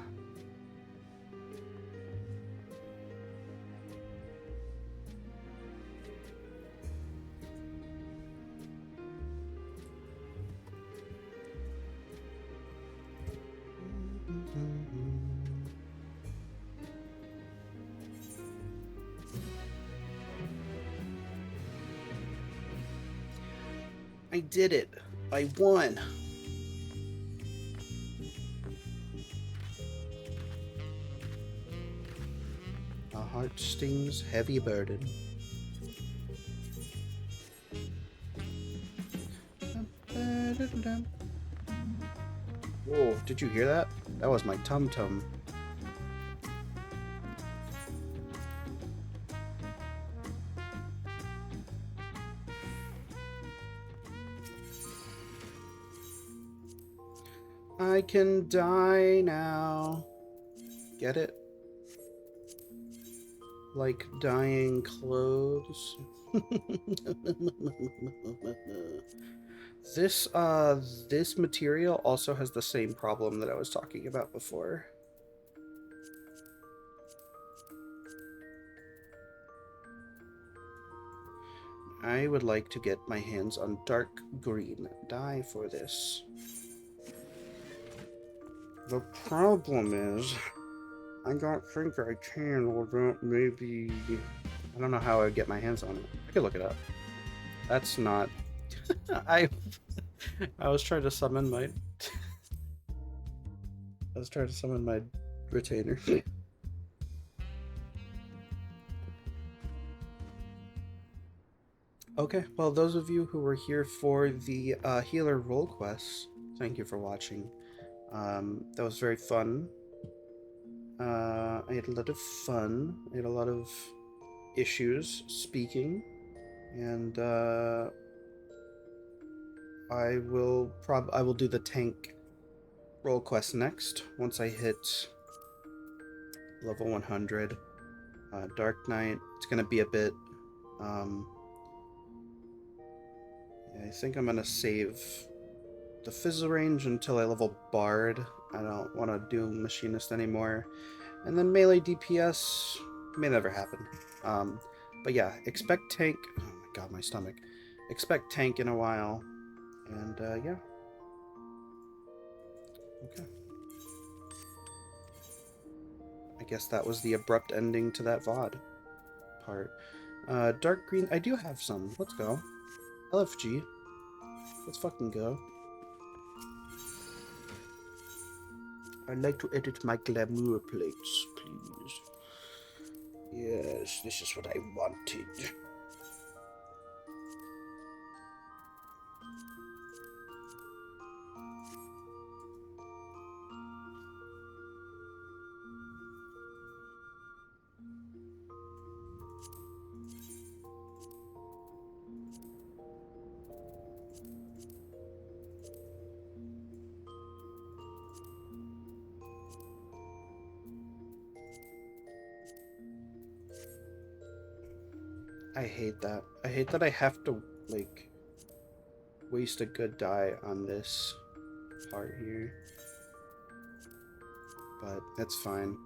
I did it. I won. A heart sting's heavy burden. Whoa, did you hear that? That was my tum-tum. I can die now. Get it? Like dyeing clothes. This material also has the same problem that I was talking about before. I would like to get my hands on dark green dye for this. The problem is, I don't think I can without maybe... I don't know how I would get my hands on it. I could look it up. That's not... I was trying to summon my... I was trying to summon my retainer. Okay, well, those of you who were here for the healer role quests, thank you for watching. That was very fun. I had a lot of fun. I had a lot of issues speaking, and I will do the tank role quest next once I hit level 100. Dark Knight. It's gonna be a bit. I think I'm gonna save the Fizzle range until I level Bard. I don't want to do Machinist anymore. And then melee DPS may never happen. But yeah, expect tank. Oh my god, my stomach. Expect tank in a while. And yeah. Okay. I I guess that was the abrupt ending to that VOD part. Dark green. I do have some. Let's go. LFG. Let's fucking go. I'd like to edit my glamour plates, please. Yes, this is what I wanted. I hate that. I hate that I have to, like, waste a good dye on this part here. But it's fine.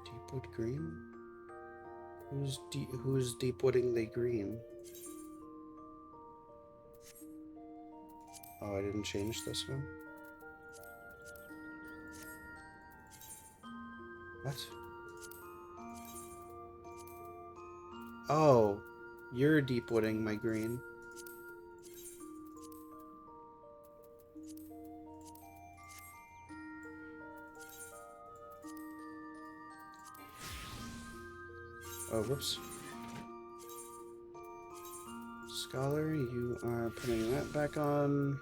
Deepwood green? Who's deepwooding the green? Oh, I didn't change this one. What? Oh, you're deepwooding my green. Oh, whoops. Scholar, you are putting that back on.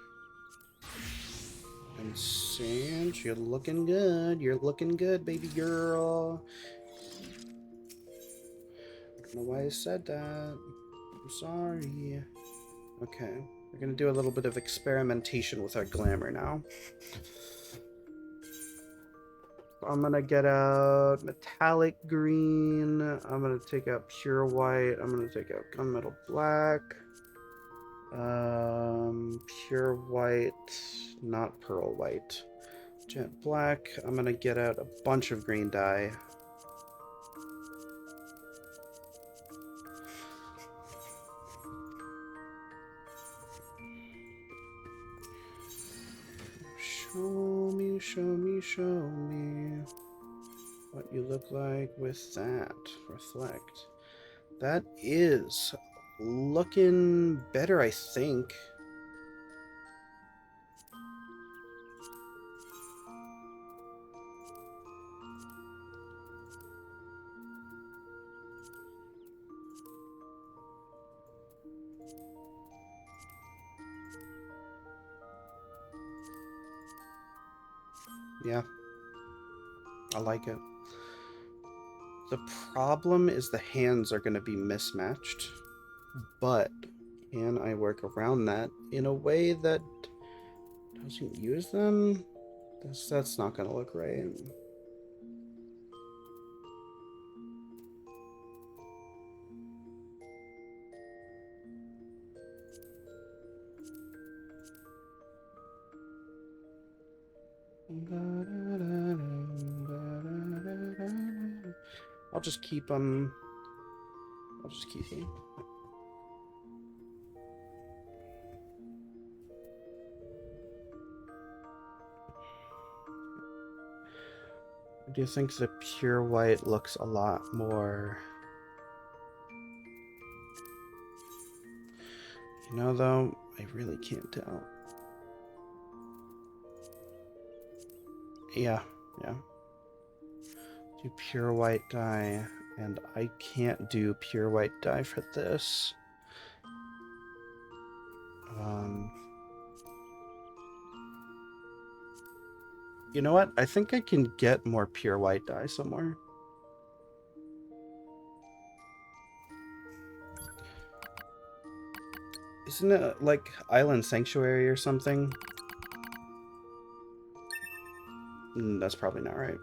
And Sand, you're looking good. You're looking good, baby girl. I don't know why I said that. I'm sorry. Okay, we're gonna do a little bit of experimentation with our glamour now. I'm gonna get out metallic green. I'm gonna take out pure white. I'm gonna take out gunmetal black. Pure white, not pearl white. Jet black. I'm gonna get out a bunch of green dye. Show me, show me, show me what you look like with that. Reflect. That is looking better, I think. Yeah, I like it. The problem is the hands are going to be mismatched, but can I work around that in a way that doesn't use them? That's not going to look right. I'll just keep them. I'll just keep them. I do think the pure white looks a lot more. You know, though, I really can't tell. Yeah. Do pure white dye, and I can't do pure white dye for this. You know what? I think I can get more pure white dye somewhere. Isn't it like Island Sanctuary or something? That's probably not right.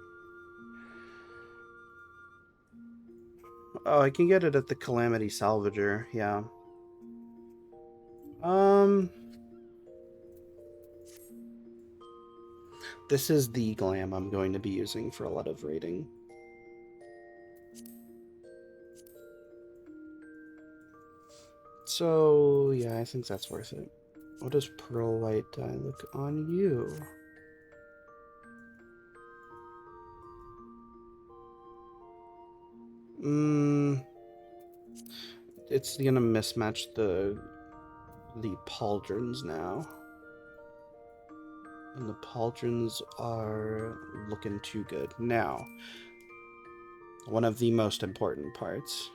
Oh, I can get it at the Calamity Salvager, yeah. This is the glam I'm going to be using for a lot of raiding. So, yeah, I think that's worth it. What does pearl white dye look on you? It's gonna mismatch the pauldrons now. And the pauldrons are looking too good. Now, one of the most important parts.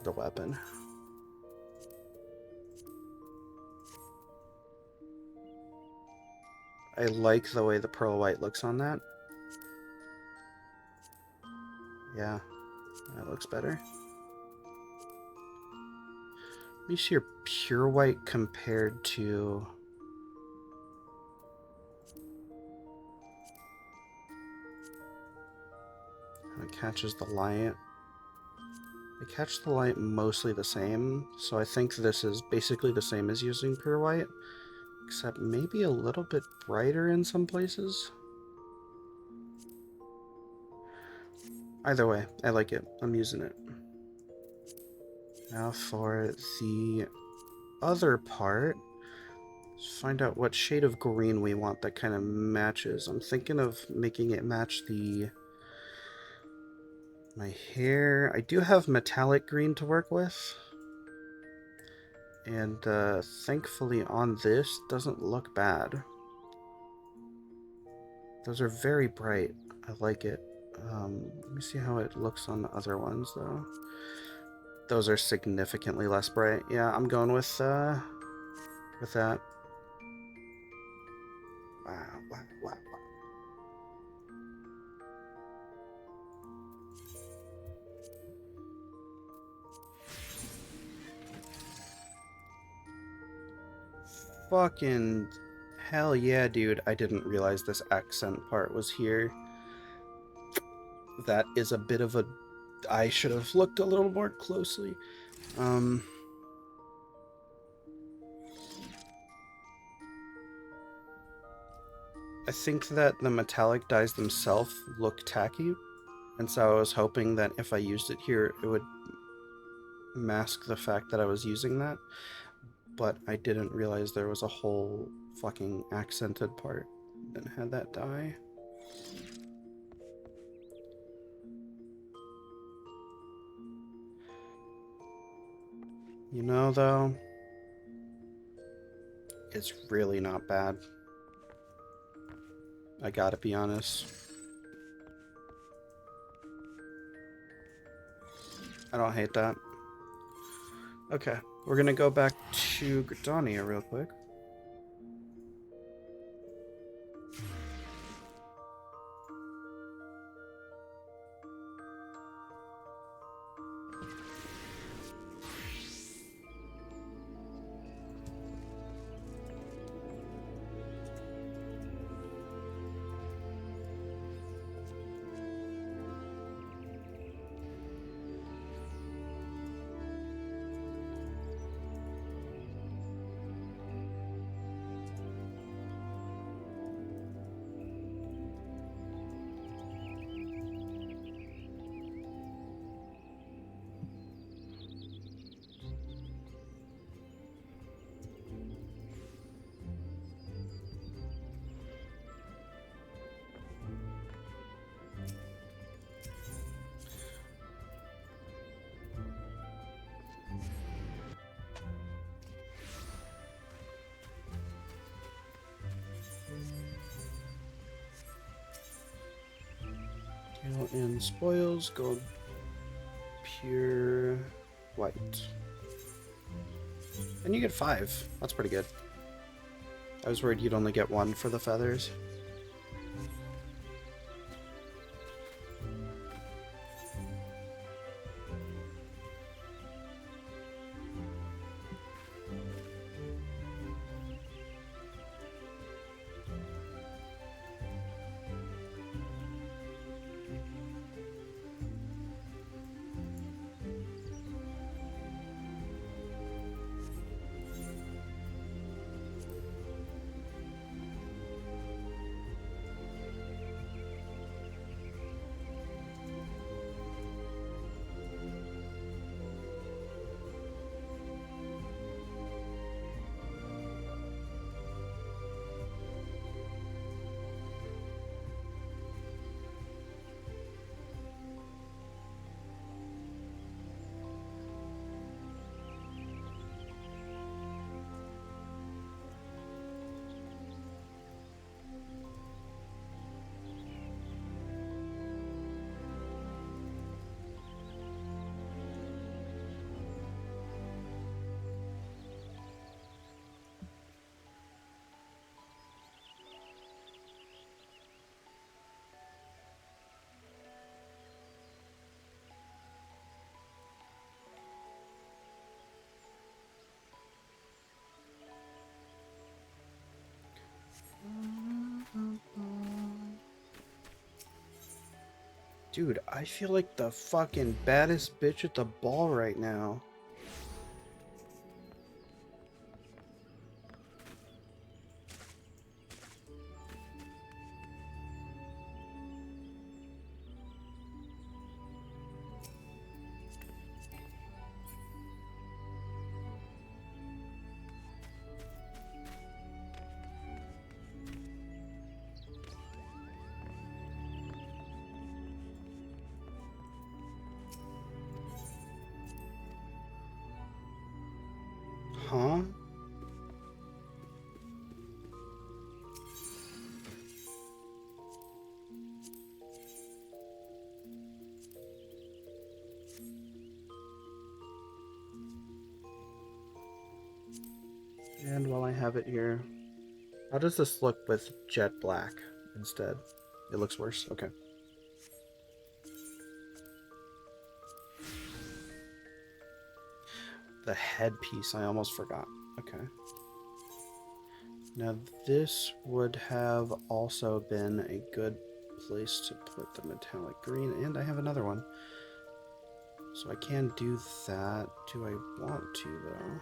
The weapon. I like the way the pearl white looks on that. Yeah, that looks better. Let me see your pure white compared to... It catches the light. They catch the light mostly the same, so I think this is basically the same as using pure white, except maybe a little bit brighter in some places. Either way, I like it. I'm using it. Now for the other part, let's find out what shade of green we want that kind of matches. I'm thinking of making it match my hair. I do have metallic green to work with. And thankfully on this, doesn't look bad. Those are very bright. I like it. Let me see how it looks on the other ones, though. Those are significantly less bright. Yeah, I'm going with that. Wow, wow, wow, wow. Fucking hell yeah, dude. I didn't realize this accent part was here. That is a bit of a... I should have looked a little more closely. I think that the metallic dyes themselves look tacky, and so I was hoping that if I used it here, it would mask the fact that I was using that, but I didn't realize there was a whole fucking accented part that had that dye. You know, though, it's really not bad. I gotta be honest. I don't hate that. Okay, we're gonna go back to Gridania real quick. And spoils, gold, pure white. And you get 5. That's pretty good. I was worried you'd only get 1 for the feathers. Dude, I feel like the fucking baddest bitch at the ball right now. Huh? And while I have it here, how does this look with jet black instead? It looks worse. Okay. The headpiece, I almost forgot. Okay. Now this would have also been a good place to put the metallic green, and I have another one. So I can do that. Do I want to, though?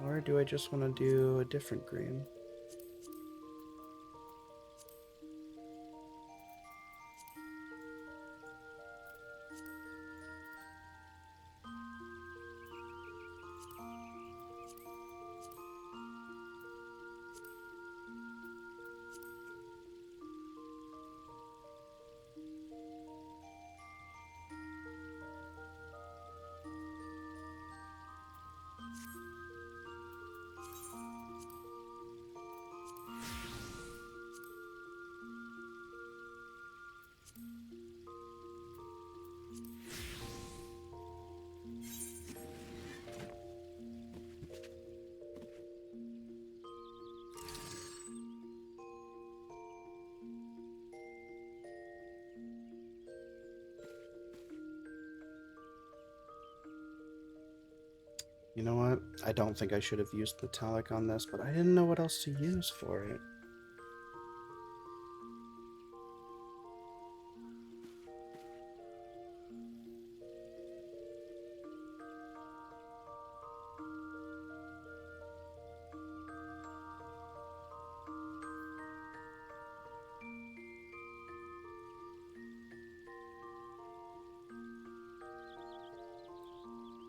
Or do I just want to do a different green? You know what? I don't think I should have used metallic on this, but I didn't know what else to use for it.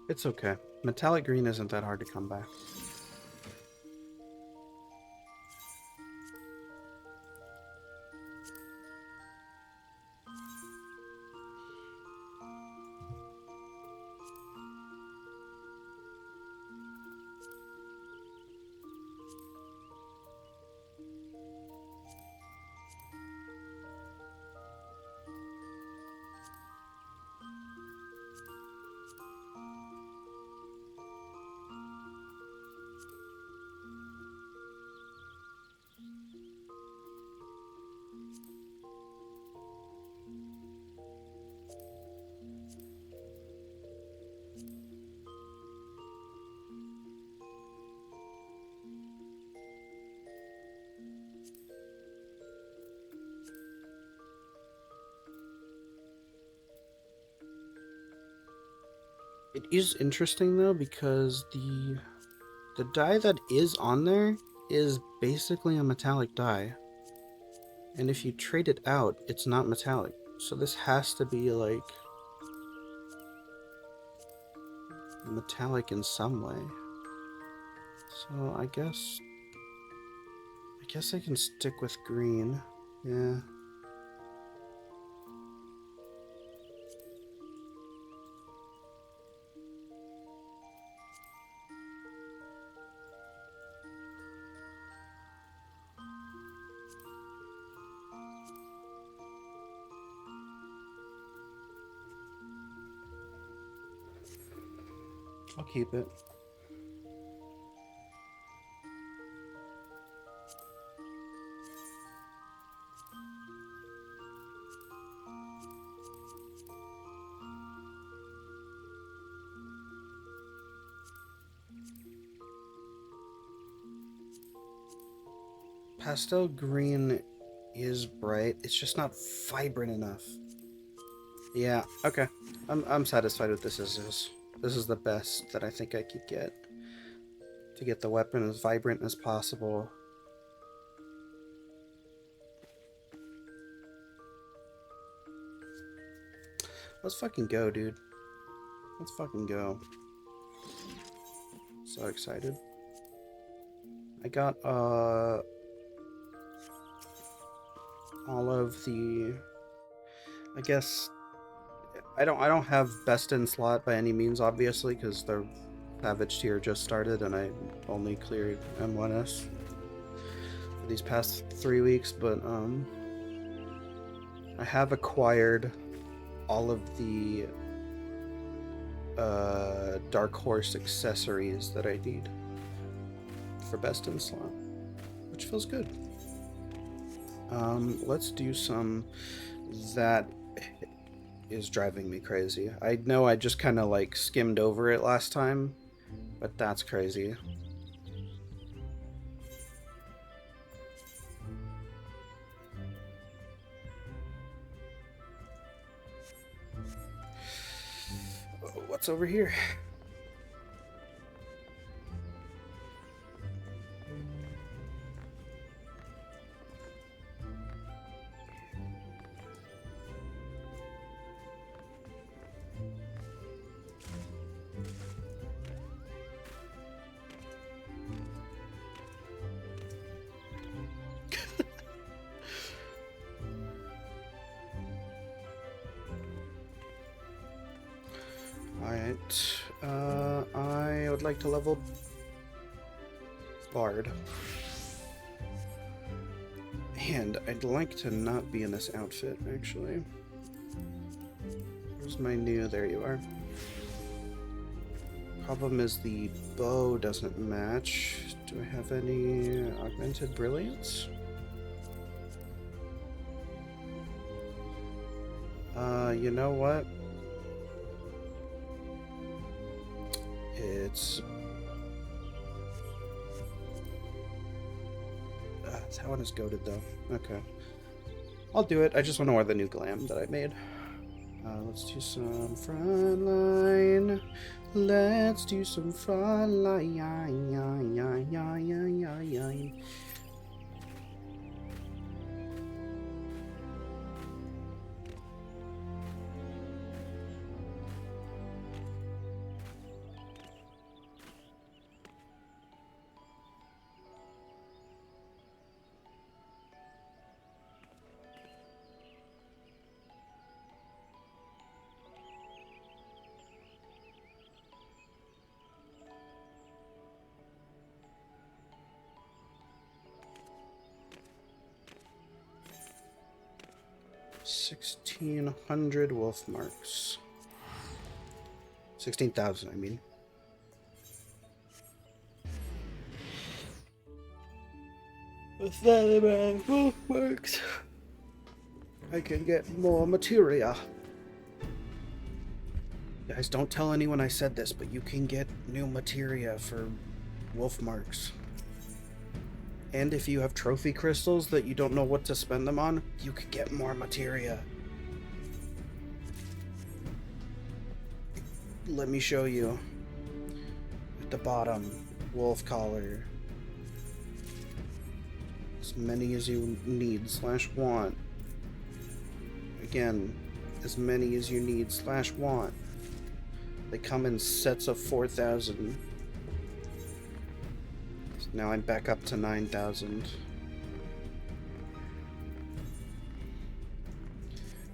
It's okay. Metallic green isn't that hard to come by. It is interesting though because the dye that is on there is basically a metallic dye. And if you trade it out, it's not metallic. So this has to be like metallic in some way. So I guess I can stick with green. Yeah. I'll keep it. pastel green is bright. It's just not vibrant enough. Yeah, okay. I'm satisfied with this as is. This is the best that I think I could get. To get the weapon as vibrant as possible. Let's fucking go, dude. Let's fucking go. So excited. I got all of the, I guess I don't have best in slot by any means, obviously, because the Savage tier just started and I only cleared M1S for these past 3 weeks, but I have acquired all of the Dark Horse accessories that I need for best in slot, which feels good. Let's do some. That is driving me crazy. I know I just kind of like skimmed over it last time, but that's crazy. What's over here? Alright, I would like to level Bard. And I'd like to not be in this outfit, actually. Where's my new? There you are. Problem is the bow doesn't match. Do I have any augmented brilliance? You know what? It's... that one is goated though. Okay. I'll do it. I just want to wear the new glam that I made. Let's do some frontline. Let's do some frontline. 1,600 wolf marks. 16,000, I mean. With that amount of wolf marks, I can get more materia. Guys, don't tell anyone I said this, but you can get new materia for wolf marks. And if you have trophy crystals that you don't know what to spend them on, you could get more materia. Let me show you. At the bottom, wolf collar. As many as you need / want. Again, as many as you need / want. They come in sets of 4,000. Now I'm back up to 9,000.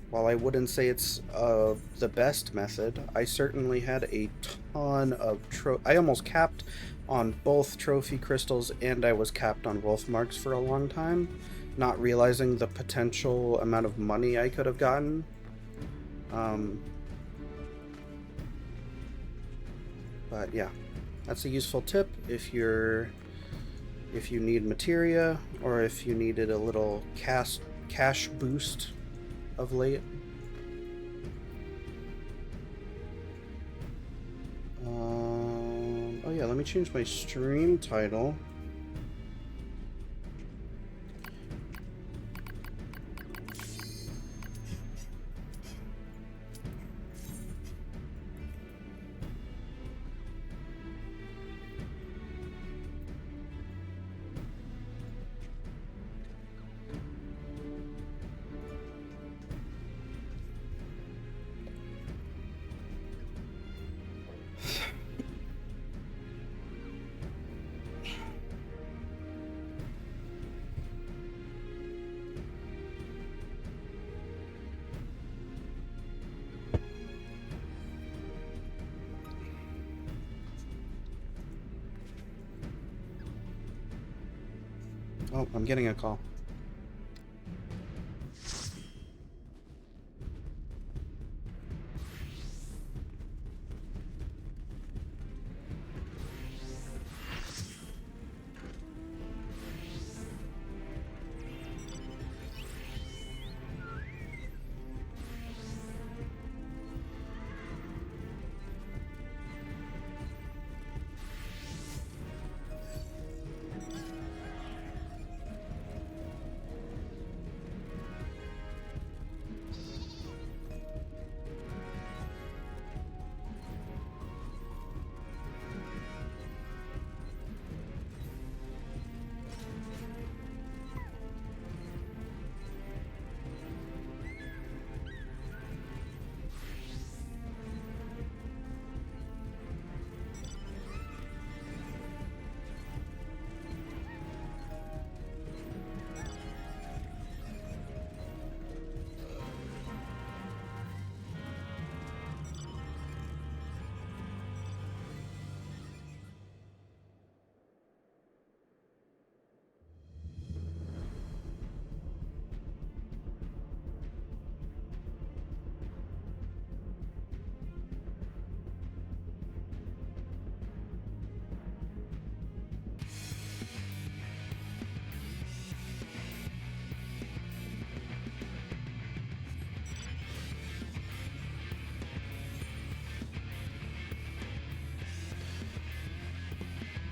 While I wouldn't say it's the best method, I certainly had a ton of I almost capped on both trophy crystals and I was capped on wolf marks for a long time, not realizing the potential amount of money I could have gotten. But yeah, that's a useful tip if you need materia, or if you needed a little cash boost of late. Oh yeah, let me change my stream title. Oh, I'm getting a call.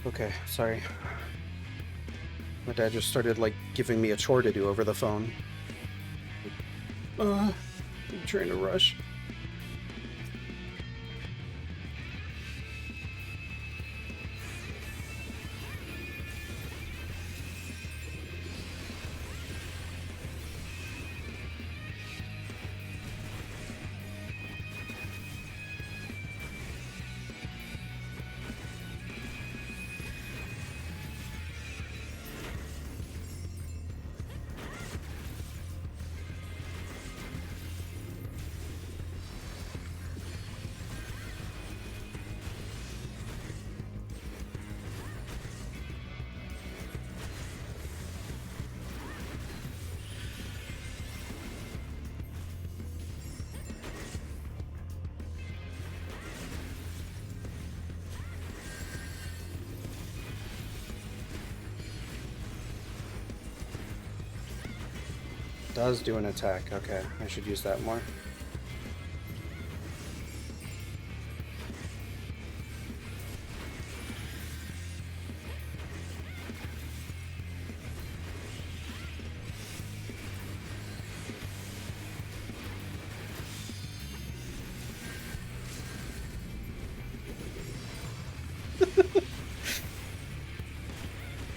Okay, sorry. My dad just started, like, giving me a chore to do over the phone. I'm trying to rush. Does do an attack. Okay, I should use that more.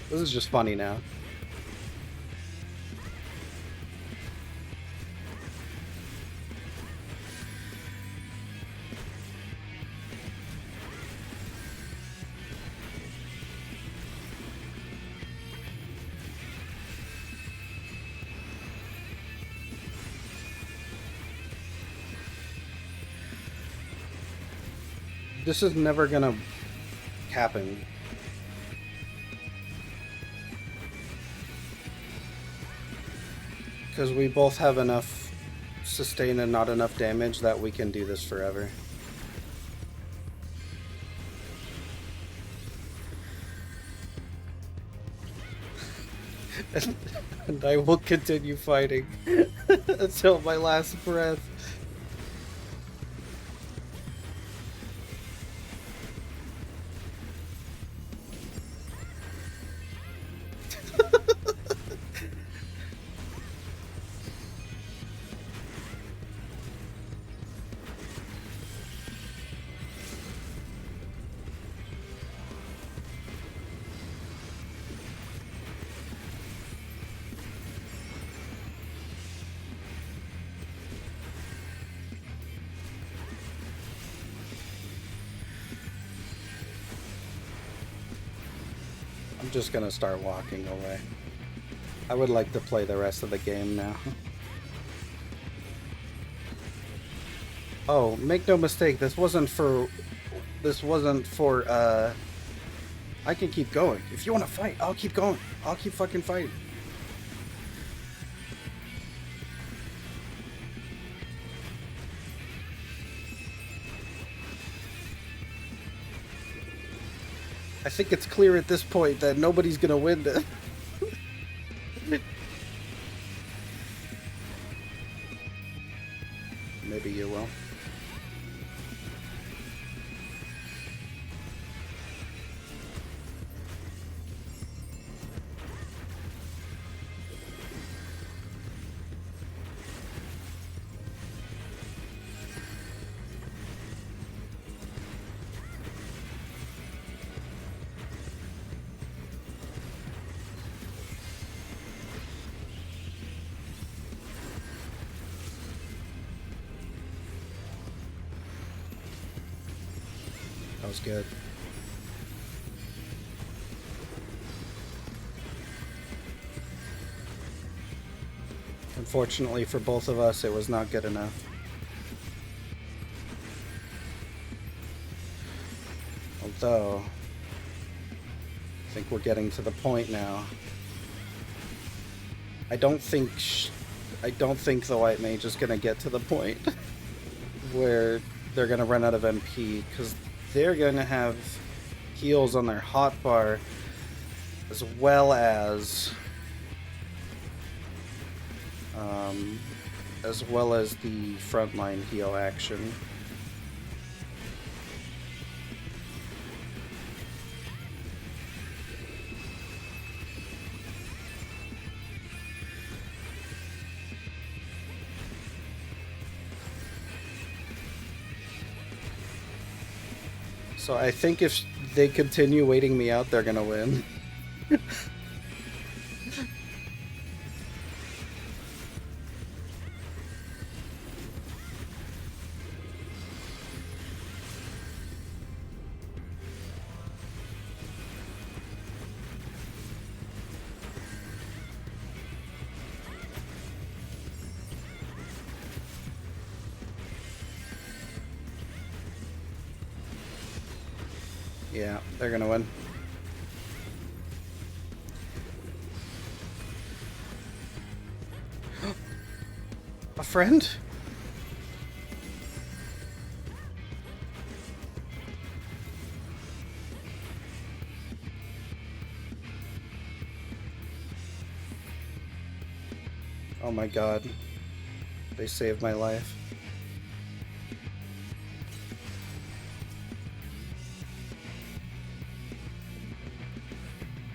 This is just funny now. This is never gonna happen. Because we both have enough sustain and not enough damage that we can do this forever. And I will continue fighting until my last breath. I'm just gonna start walking away. I would like to play the rest of the game now. Oh, make no mistake, this wasn't for I can keep going. If you want to fight, I'll keep going. I'll keep fucking fighting. I think it's clear at this point that nobody's gonna win this. Maybe you will. That was good. Unfortunately for both of us, it was not good enough. Although, I think we're getting to the point now. I don't think the White Mage is gonna get to the point where they're gonna run out of MP, because they're gonna have heals on their hotbar as well as the frontline heal action. So I think if they continue waiting me out, they're gonna win. Yeah, they're gonna win. A friend? Oh my god. They saved my life.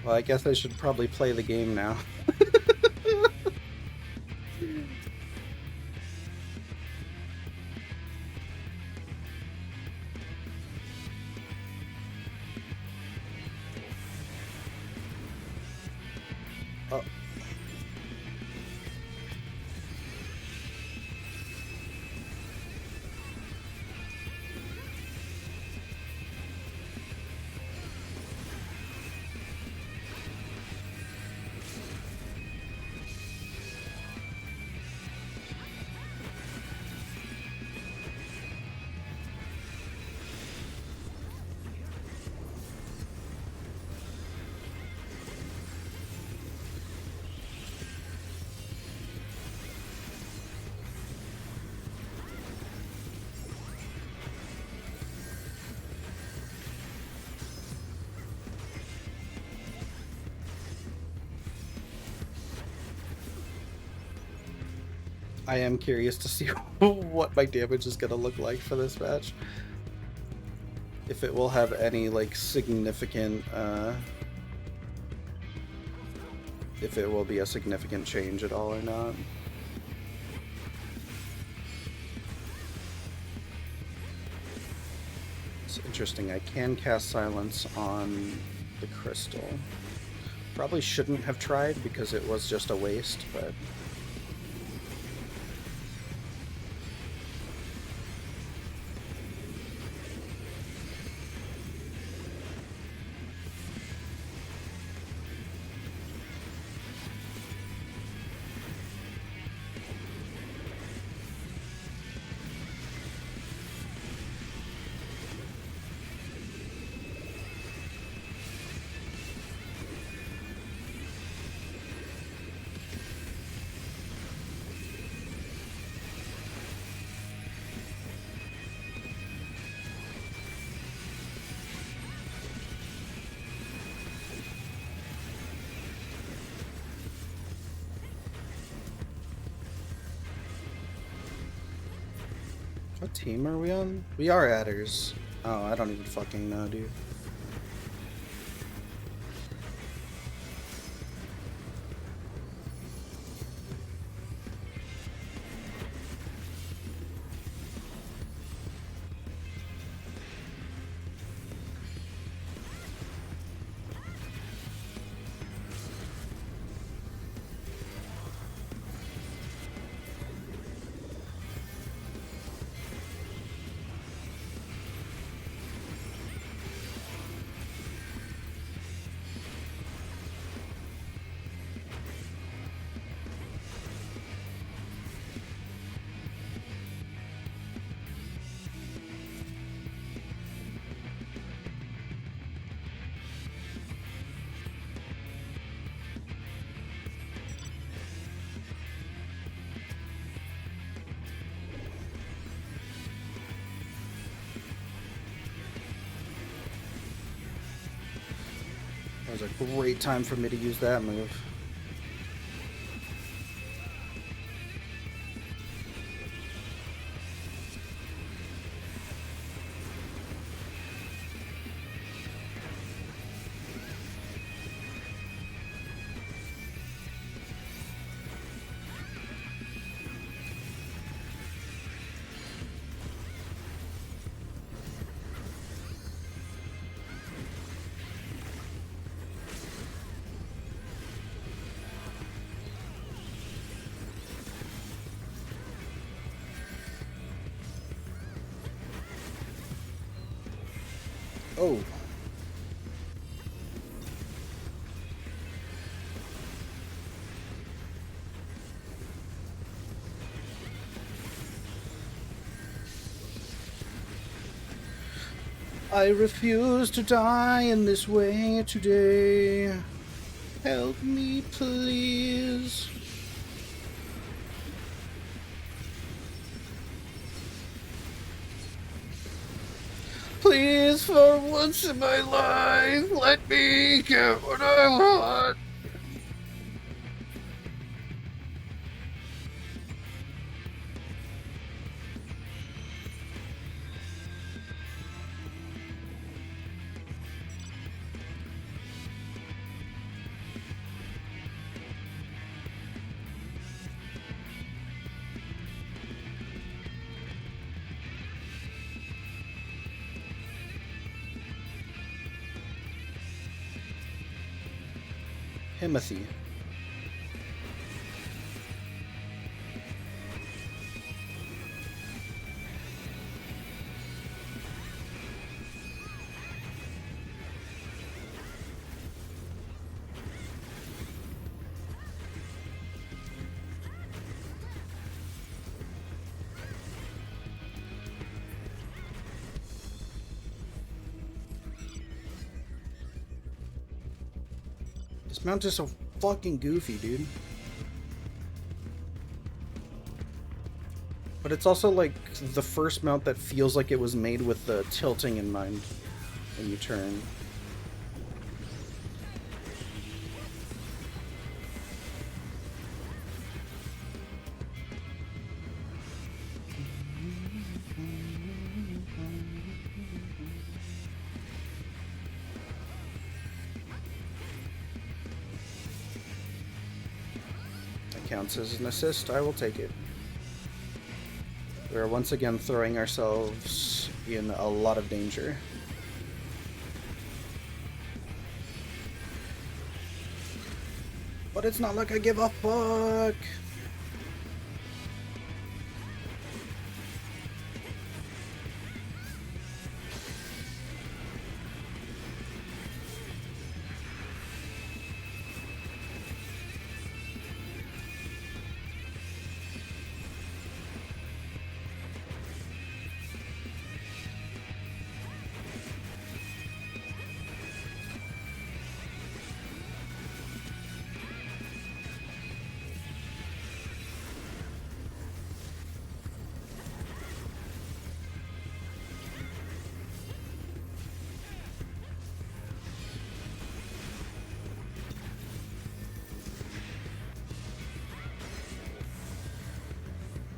Well, I guess I should probably play the game now. Oh. I am curious to see what my damage is gonna look like for this match. If it will have any, like, significant, if it will be a significant change at all or not. It's interesting, I can cast Silence on the crystal. Probably shouldn't have tried because it was just a waste, but... What team are we on? We are adders. Oh, I don't even fucking know, dude. That was a great time for me to use that move. Oh. I refuse to die in this way today. Help me, please. Please, for once in my life, let me get what I want. Timothy. This mount is so fucking goofy, dude. But it's also like the first mount that feels like it was made with the tilting in mind when you turn. That counts as an assist. I will take it. We are once again throwing ourselves in a lot of danger. But it's not like I give a fuck.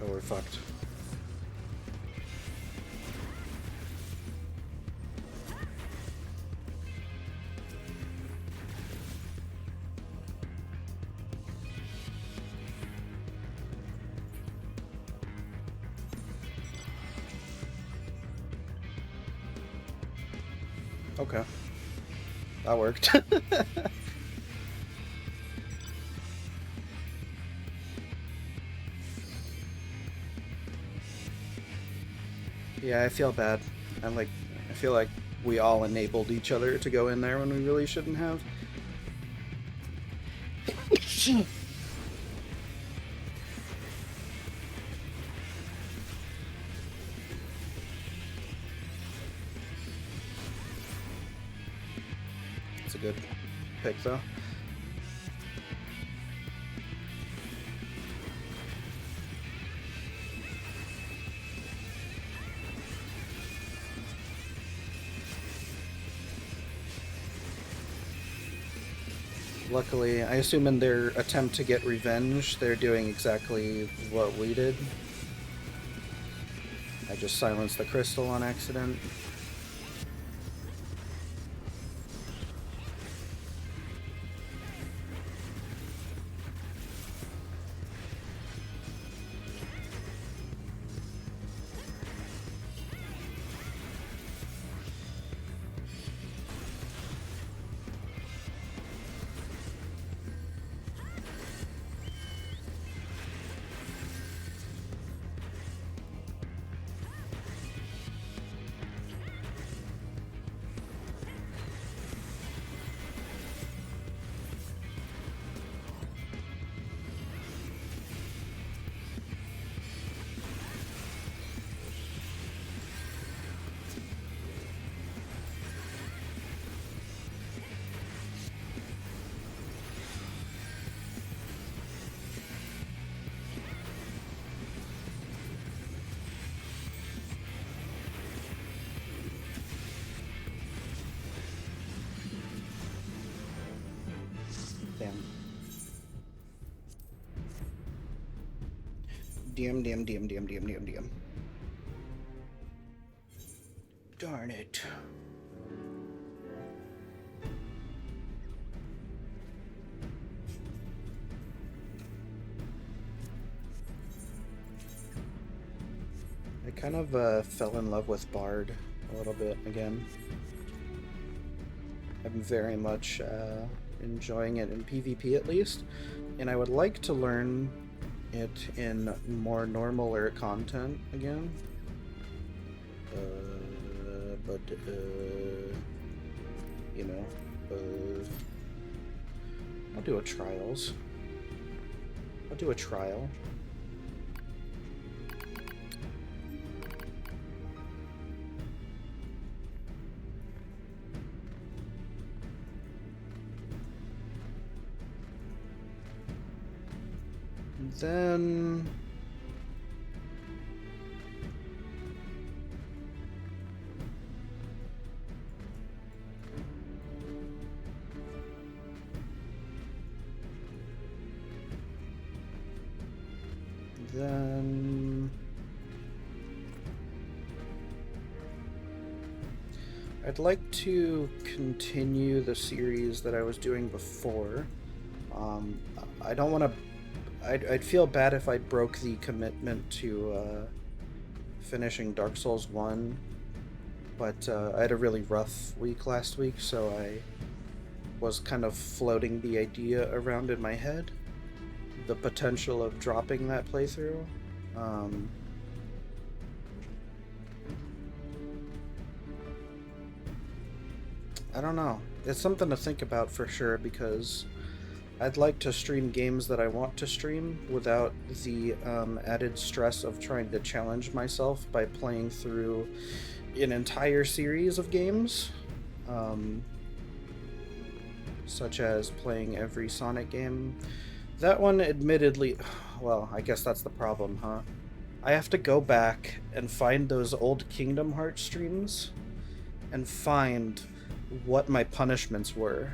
Oh, we're fucked. Okay. That worked. Yeah, I feel bad. I feel like we all enabled each other to go in there when we really shouldn't have. It's a good pick, though. Luckily, I assume in their attempt to get revenge, they're doing exactly what we did. I just silenced the crystal on accident. Damn. Damn. Darn it. I kind of fell in love with Bard a little bit again. I'm very much enjoying it in PvP at least, and I would like to learn it in more normal content again. But you know, I'll do a trials. I'll do a trial. Then I'd like to continue the series that I was doing before. I don't want to. I'd feel bad if I broke the commitment to finishing Dark Souls 1, but I had a really rough week last week, so I was kind of floating the idea around in my head, the potential of dropping that playthrough. I don't know. It's something to think about for sure, because I'd like to stream games that I want to stream without the added stress of trying to challenge myself by playing through an entire series of games, such as playing every Sonic game. That one, admittedly, well, I guess that's the problem, huh? I have to go back and find those old Kingdom Hearts streams and find what my punishments were,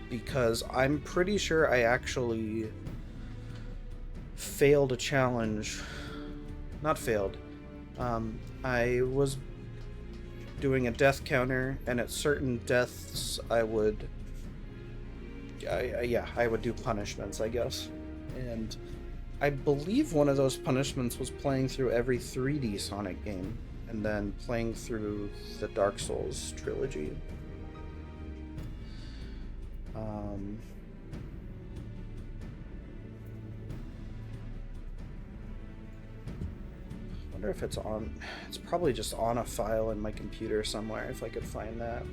because I'm pretty sure I actually failed a challenge. Not failed. I was doing a death counter, and at certain deaths I would do punishments, I guess. And I believe one of those punishments was playing through every 3D Sonic game, and then playing through the Dark Souls trilogy. Um, wonder if it's on. It's probably just on a file in my computer somewhere. If I could find that.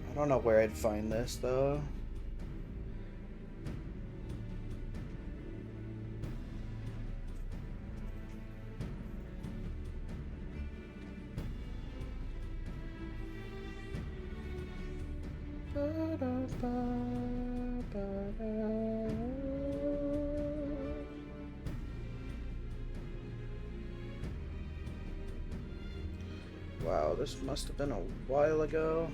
I don't know where I'd find this though. Wow, this must have been a while ago.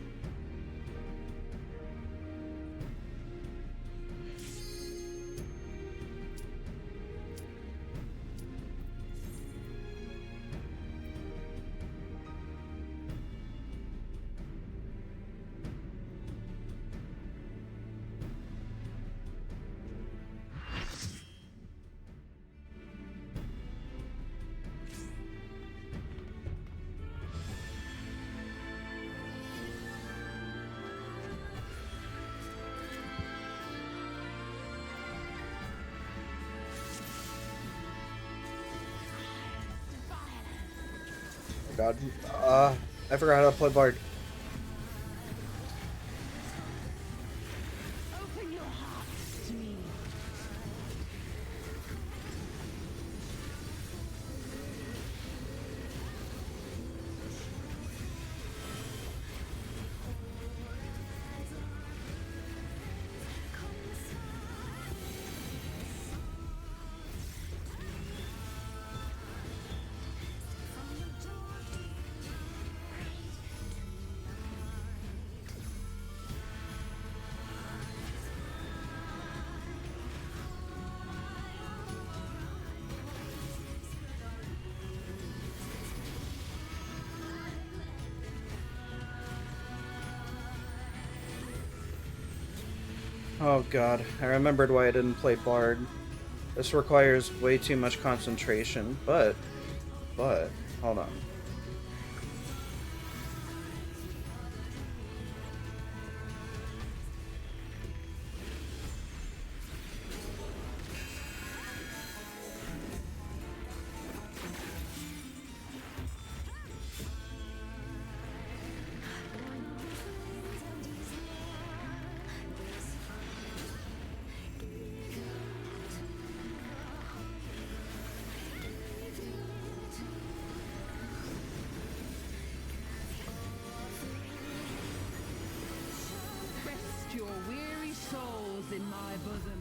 God, I forgot how to play Bard. Open your hearts to me. Oh God, I remembered why I didn't play Bard. This requires way too much concentration, but, hold on. Rest your weary souls in my bosom.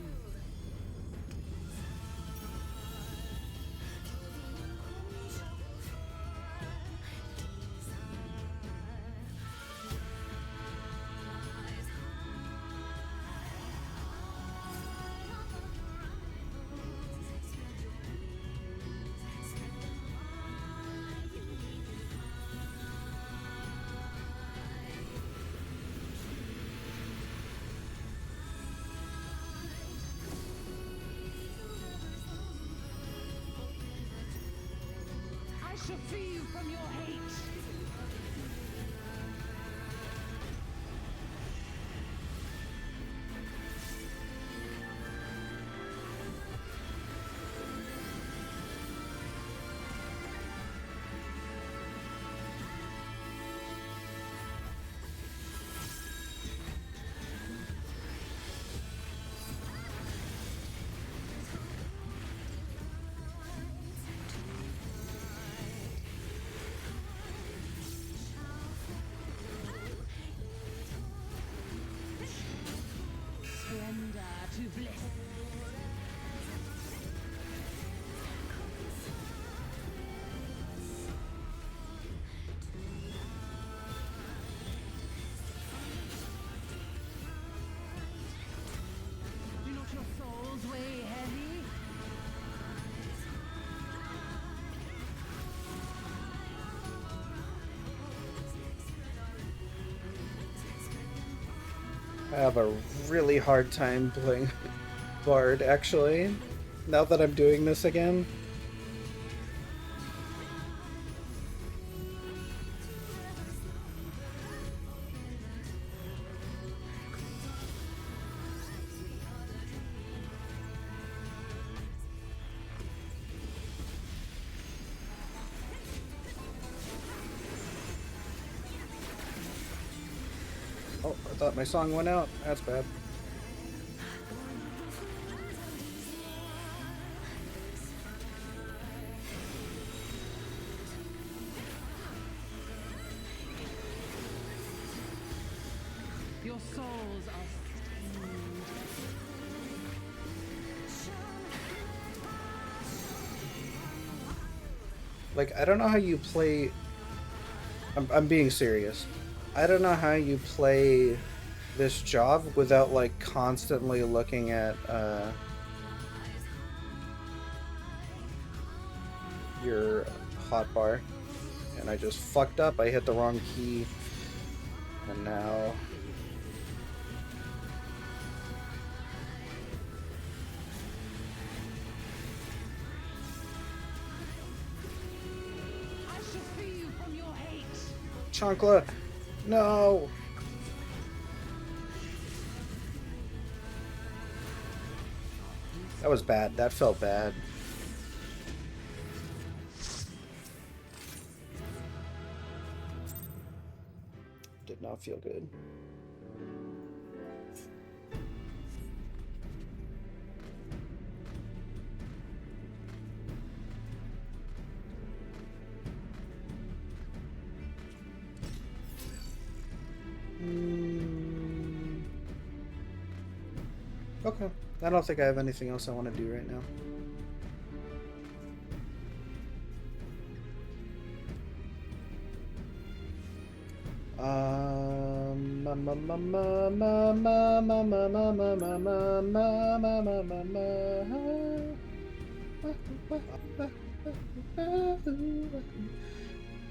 I shall free you from your hate. I have a really hard time playing Bard, actually. Now that I'm doing this again. Oh, I thought my song went out. That's bad. Your souls are stained. Like, I don't know how you play... I'm being serious. I don't know how you play this job without, like, constantly looking at, your hotbar. And I just fucked up. I hit the wrong key. And now... I shall free you from your hate. Chancla! No! That was bad. That felt bad. Did not feel good. Okay. I don't think I have anything else I want to do right now.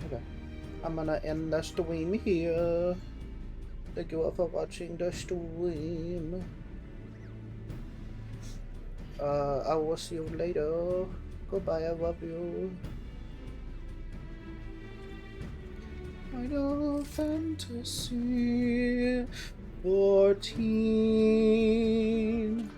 Okay. I'm gonna end the stream here. Thank you all for watching the stream. I will see you later. Goodbye, I love you. Final Fantasy 14.